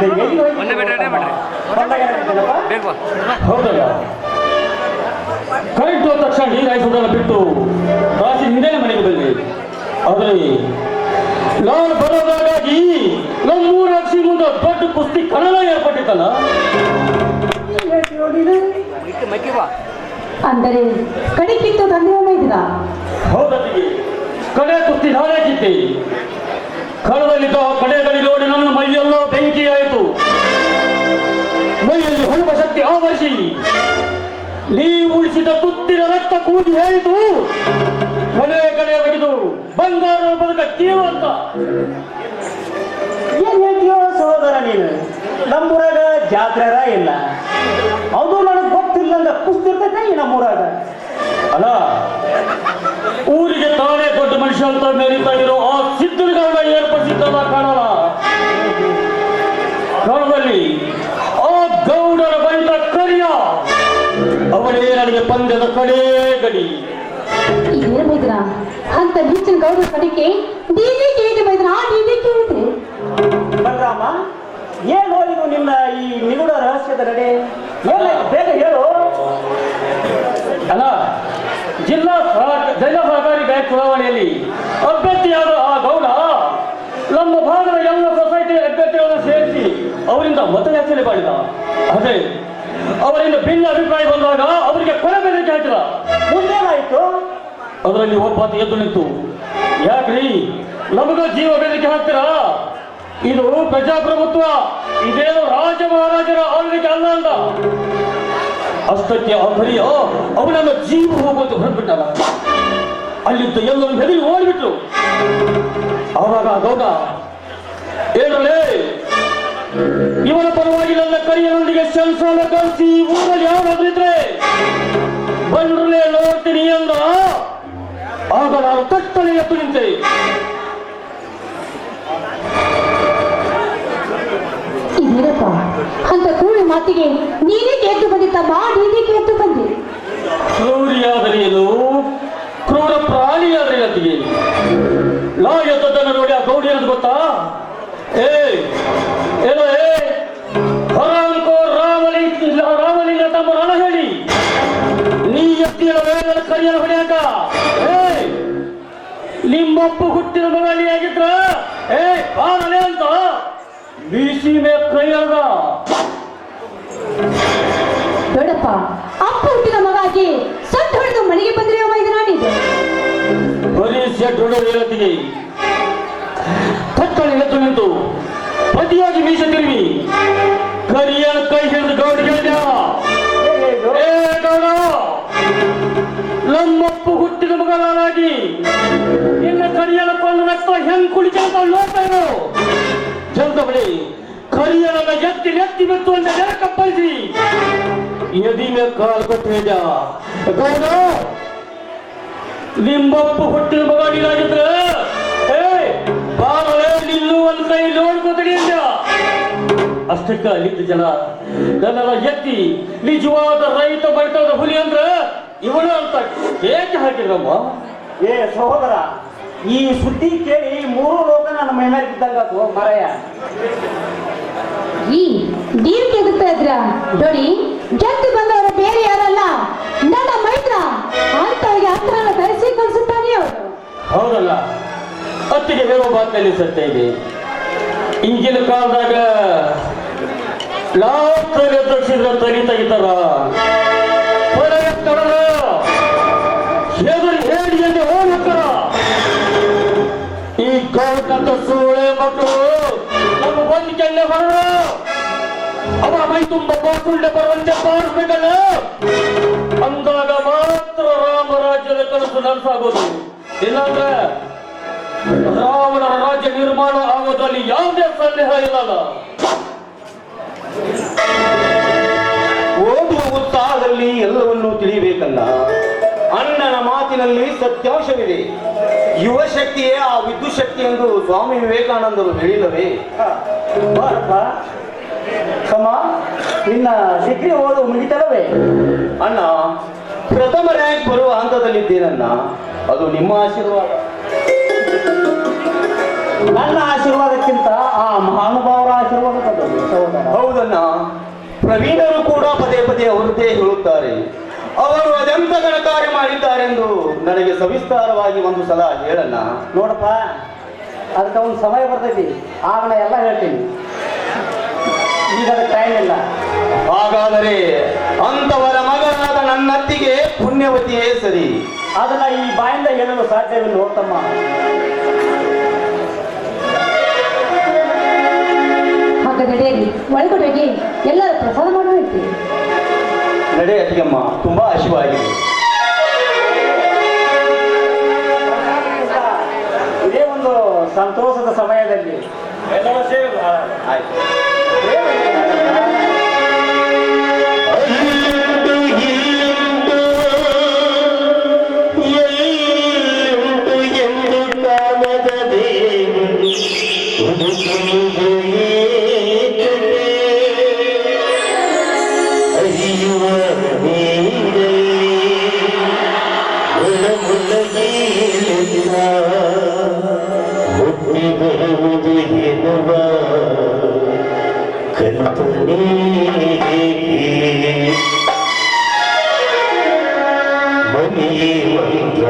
ಇಲ್ಲಿಂದ ಎಲ್ಲಿ ಹೌದಲ್ಲ, ಕರೆಂಟ್ ಹೋದ ತಕ್ಷಣ ನೀರು ಹಾಯಿಸೋದನ್ನ ಬಿಟ್ಟು ರಾಶಿ ಹಿಂದೆನೆ ಮನೆಗೆ ಬಂದೆ. ಆದರೆ ನಾನು ಬರೋದಾಗಾಗಿ ನಮ್ಮೂರ ಅಕ್ಷಿ ಮುಂದೆ ದೊಡ್ಡ ಕುಸ್ತಿ ಕನ್ನಡ ಏರ್ಪಟ್ಟಿತ್ತಲ್ಲ. ಅಂದರೆ ಕಡಿಕಿತ್ತು ತಂದೆ ಮೈದಿನ. ಹೌದತ್ತಿಗೆ ಕಡೆ ಕುಸ್ತಿ ನಾನೇ ಕಿತ್ತೆ. ಕಣದಲ್ಲಿದ್ದ ಕಡೆಗಳಿ ನೋಡಿ ನನ್ನ ಮೈಯೆಲ್ಲೋ ಬೆಂಕಿ ಆಯಿತು. ಮೈಯಲ್ಲಿ ಹೊಳೆವ ಶಕ್ತಿ ಆವರಿಸಿ ನೀವು ಉಳಿಸಿದ ತುತ್ತಿನ ರಕ್ತ ಕೂಗಿ ಹೇಳಿತು, ಕಡೆ ಬಗೆದು ಬಂಗಾರ ಬದುಕ ಕೀವು ಅಂತ. ಏನ್ ಹೇಳ್ತೀಯೋ ಸಹೋದರ ನೀನು? ನಮ್ಮೂರಾಗ ಜಾತ್ರೆರ ಇಲ್ಲ, ಅದು ನನಗೆ ಗೊತ್ತಿಲ್ಲ ಅಂದ ಕುಸ್ತಿರ್ತೈತೆ ನಮ್ಮೂರಾಗ. ಅಲ್ಲ, ಊರಿಗೆ ತಾನೇ ದೊಡ್ಡ ಮನುಷ್ಯ ಅಂತ ಮೆರೀತಾ ಇರೋ ಆ ಸಿದ್ಧಗೌಡ ಏರ್ಪಡಿಸಿದ್ದಲ್ಲ ಕಾಣಲ್ಲ. ಕಣದಲ್ಲಿ ಆ ಗೌಡರ ಬಂದ ಕರಿಯ ಅವಳೇ ನನಗೆ ಪಂದ್ಯದ ಕಡೇ ಗಡಿ. ಇದೇ ಮೈದಿನ ಅಂತ ನೀಚಿನ ಗೌಡ ಕಡಿಕೆ ದೀದಿ ಕೇಳಿ ಮೈದಿನ ದೀದಿ ಕೇಳಿದ್ರೆ ಬಲರಾಮ, ಏನು ಇದು ನಿನ್ನ ಈ ನಿಗೂಢ ರಹಸ್ಯದ ನಡೆ? ಬೇಗ ಹೇಳು. ಅಲ್ಲ, ಜಿಲ್ಲಾ ಸಹಕಾರಿ ಬ್ಯಾಂಕ್ ಚುನಾವಣೆಯಲ್ಲಿ ಅಭ್ಯರ್ಥಿಯಾದ ಆ ಗೌಡ ನಮ್ಮ ಭಾಗದ ಎಲ್ಲ ಸೊಸೈಟಿ ಅಭ್ಯರ್ಥಿಗಳನ್ನು ಸೇರಿಸಿ ಅವರಿಂದ ಮತಯಾಚನೆ ಮಾಡಿದ. ಆದರೆ ಅವರಿಂದ ಭಿನ್ನ ಅಭಿಪ್ರಾಯ ಬಂದಾಗ ಅವರಿಗೆ ಕೊಲೆ ಬೆದರಿಕೆ ಹಾಕಿದ. ಮುಂದೇನಾಯ್ತು? ಅದರಲ್ಲಿ ಒಬ್ಬ ಎದ್ದು ನಿಂತು, ಯಾಕ್ರಿ ನಮಗ ಜೀವ ಬೆದರಿಕೆ ಹಾಕ್ತೀರಾ? ಇದು ಪ್ರಜಾಪ್ರಭುತ್ವ, ಇದೇನು ರಾಜ ಮಹಾರಾಜರ ಆಳ್ವಿಕೆ ಅಲ್ಲ ಅಂದ. ಅಷ್ಟಕ್ಕೆ ಆ ಕರಿಯ ಅವನನ್ನ ಜೀವ ಹೋಗುವಂತ ಹೊರಬಿಟ್ಟಲ್ಲ. ಅಲ್ಲಿದ್ದ ಎಲ್ಲರೂ ಹೆದರಿ ಓಡಿಬಿಟ್ರು. ಆವಾಗ ಗೌಡ, ಏನಲ್ಲೇ ಇವನ ಪರವಾಗಿ ನನ್ನ ಕರಿಯನೊಂದಿಗೆ ಸಂಸಾರ ಕಳಿಸಿ ಊರಲ್ಲಿ ಯಾರಾದ್ರೂ ಇದ್ರೆ ಬಂದ್ರಲೇ ನೋಡ್ತೀನಿ ಅಂದ. ಆಗ ನಾನು ತಟ್ಟನೆ ಎದ್ದು ನಿಂತೆ. ಇದೇನಪ್ಪ ಅಂತ ಕೂಳಿ ಮಾತಿಗೆ ನೀನೇ ಕೇಳ್ತು ಬಂದಿತ್ತಮ್ಮ, ನೀನೇ ಕೇಳ್ತು ಬಂದಿ. ಕ್ರೂರಿಯಾದರೇನು, ಕ್ರೂರ ಪ್ರಾಣಿಯಾದ್ರೆ ಅತಿಗೆ ನಾ ಎದ್ದದನ್ನು ನೋಡಿ ಆ ಗೌಡಿ ಅನ್ನೋದು ಗೊತ್ತಾ? ಏನೋ ರಾಮಲಿಂಗ ತಮ್ಮ ರಣ ಹೇಳಿ ನೀ ಎತ್ತಿನ ವೇಳೆ ಕರಿಯನ ಹೊಡೆಯಾಕ ನಿಮ್ಮಪ್ಪ ಹುಟ್ಟಿನ ಮಗನಿ ಆಗಿದ್ರ ಬಾರಲೆ ಅಂತ ಬೀಸಿ ಮೇ ಕೈ ಅಲ್ದ. ದೊಡ್ಡಪ್ಪ, ಅಪ್ಪ ಹುಟ್ಟಿನ ಮಗಾಗಿ ಸತ್ತು ಹೊಡೆದು ಮನೆಗೆ ಬಂದ್ರೆ ಮೈದಿನ ನೀನು. ಬರೀ ಸೆಟ್ ಹೊಡೆದು ಹೇಳ್ತೀನಿ. ತಕ್ಕಳಿ ಎದ್ದು ನಿಂತು ಪತಿಯಾಗಿ ಮೀಸೆ ತಿರುವಿ ಕರಿಯನ ಕೈ ಹಿಡಿದು ಗೌಡ ಹೇಳಿದ, ಗೌಡ, ನಮ್ಮಪ್ಪ ಹುಟ್ಟಿದ ಮಗನಾಗಿ ನಿನ್ನ ಕರಿಯನ ಕೊಂದು ರಕ್ತ ಹೆಂಗ್ ಕುಡಿತ ನೋಡ್ತಾ ಇರೋ ಜಲ್ದ ಬಳಿ ಕರಿಯನನ್ನ ಎತ್ತಿ ಬಿತ್ತು ಅಂತ ಕಪ್ಪಳಿಸಿ ಎದಿ ಮೇಲೆ ಕಾಲು ಕೊಟ್ಟು ಹೇಳಿದ, ಗೌಡ, ನಿಮ್ಮಪ್ಪ ಹುಟ್ಟಿದ ಮಗ ನೀನಾಗಿದ್ರೆ ಬಾರಲೇ ನಿಲ್ಲು ಒಂದ್ ಕೈ ನೋಡ್ಕೋತಡಿ ಅಂದ. ಅಷ್ಟಕ್ಕ ಅಲ್ಲಿದ್ದ ಜನ ನನ್ನೆಲ್ಲ ಎತ್ತಿ ನಿಜವಾದ ರೈತ ಬರ್ತದ ಹುಲಿ ಅಂದ್ರ ಇವಳು ಅಂತ ಏಕೆ ಹಾಕಿದ್ರಮ್ಮ? ಸಹೋದರ, ಈ ಸುದ್ದಿ ಕೇಳಿ ಮೂರು ಲೋಕ ನನ್ನ ಮೈ ಮೇಲೆ ಬಿದ್ದಂಗ ಮರಯ. ಈ ನೀರ್ಗೆ ಎದುರ್ತಾ ಇದ್ರ ನೋಡಿ, ಗೆದ್ದು ಬಂದವರು ಬೇರೆ ಯಾರಲ್ಲ, ನನ್ನ ಮೈತ್ರ. ಅಂತವರಿಗೆ ಹತ್ರನ ಧರಿಸಿ ಕಳಿಸುತ್ತಾನೆ ಅವರು. ಹೌದಲ್ಲ, ಅತ್ತಿಗೆ ಹೇಳೋ ಮಾತಿನಲ್ಲಿ ಸತ್ಯ ಇದೆ. ಈಗಿನ ಕಾಲದಾಗ ಲಾಭದಲ್ಲಿ ತಕ್ಷಿದ್ರ ತಲೆ ತೆಗಿತಾರ, ಹೊರಗೆ ತಡದ ಹೆದರಿ ಹೇಳಿ ಎಂದು ಹೋಗ್ತಾರ. ಈ ಗೌಡಂತ ಸೂಳೆ ಮಕ್ಕಳು ನಮ್ಮ ಬಂದು ಕೆನ್ನೆ ಹೊರ ಅವರ ಮೈ ತುಂಬ ಬಾಸುಳ್ಳೆ ಬರುವಂತೆ ಬಾರಿಸ್ಬೇಕಲ್ಲ. ಅಂದಾಗ ಮಾತ್ರ ರಾಮರಾಜ್ಯದ ಕನಸು ನನಸಾಗೋದು. ಇಲ್ಲಾಂದ್ರೆ ರಾವಣರ ರಾಜ್ಯ ನಿರ್ಮಾಣ ಆಗೋದ್ರಲ್ಲಿ ಯಾವುದೇ ಸಂದೇಹ ಇಲ್ಲಲ್ಲ. ಓದುವ ಉತ್ಸಾಹದಲ್ಲಿ ಎಲ್ಲವನ್ನೂ ತಿಳಿಯಬೇಕಲ್ಲ. ಅಣ್ಣನ ಮಾತಿನಲ್ಲಿ ಸತ್ಯಾಂಶವಿದೆ. ಯುವ ಶಕ್ತಿಯೇ ಆ ವಿದ್ಯುತ್ ಶಕ್ತಿ ಎಂದು ಸ್ವಾಮಿ ವಿವೇಕಾನಂದರು ಹೇಳಿಲ್ಲವೇ? ಬಾರಪ್ಪ ಸಮ, ನಿನ್ನ ಡಿಗ್ರಿ ಓದು ಮುಗಿತಲ್ಲವೇ? ಅಣ್ಣ, ಪ್ರಥಮ ರ್ಯಾಂಕ್ ಬರುವ ಹಂತದಲ್ಲಿದ್ದೇನನ್ನ, ಅದು ನಿಮ್ಮ ಆಶೀರ್ವಾದ. ನನ್ನ ಆಶೀರ್ವಾದಕ್ಕಿಂತ ಆ ಮಹಾನುಭಾವರ ಆಶೀರ್ವಾದ ದೊಡ್ಡದು, ಸಹೋದರ. ಹೌದಣ್ಣ, ಪ್ರವೀಣರು ಕೂಡ ಪದೇ ಪದೇ ಅವರದ್ದೇ ಹೇಳುತ್ತಾರೆ. ಅವರು ಅದೆಂತ ಕಾರ್ಯ ಮಾಡಿದ್ದಾರೆಂದು ನನಗೆ ಸವಿಸ್ತಾರವಾಗಿ ಒಂದು ಸಲ ಹೇಳಣ್ಣ. ನೋಡಪ್ಪ, ಅದಕ್ಕೆ ಒಂದು ಸಮಯ ಬರ್ತೈತಿ, ಆಗ ನಾ ಎಲ್ಲ ಹೇಳ್ತೀನಿ. ಈಗ ಅದಕ್ಕೆ ಟೈಮ್ ಇಲ್ಲ. ಹಾಗಾದರೆ ಅಂತವರ ಮಗನಾದ ನನ್ನತ್ತಿಗೆ ಪುಣ್ಯವತಿಯೇ ಸರಿ. ಅದನ್ನ ಈ ಬಾಯಿಂದ ಹೇಳಲು ಸಾಧ್ಯವಿಲ್ಲ ನೋಡ್ತಮ್ಮ. ಹಾಗ ನಡೆಯಲಿ, ಒಳಗಡೆಗೆ ಎಲ್ಲರ ಪ್ರಸಾದ ಮಾಡುವಂತೆ. ನಡೆ ಅತ್ತಿಗೆಮ್ಮ, ತುಂಬಾ ಹಸಿವಾಗಿದೆ. ಇದೇ ಒಂದು ಸಂತೋಷದ ಸಮಯದಲ್ಲಿ ಎಲ್ಲರೂ ಸೇರಿ ಆಯ್ತು. ಮನೆಯೇ ಮಂತ್ರ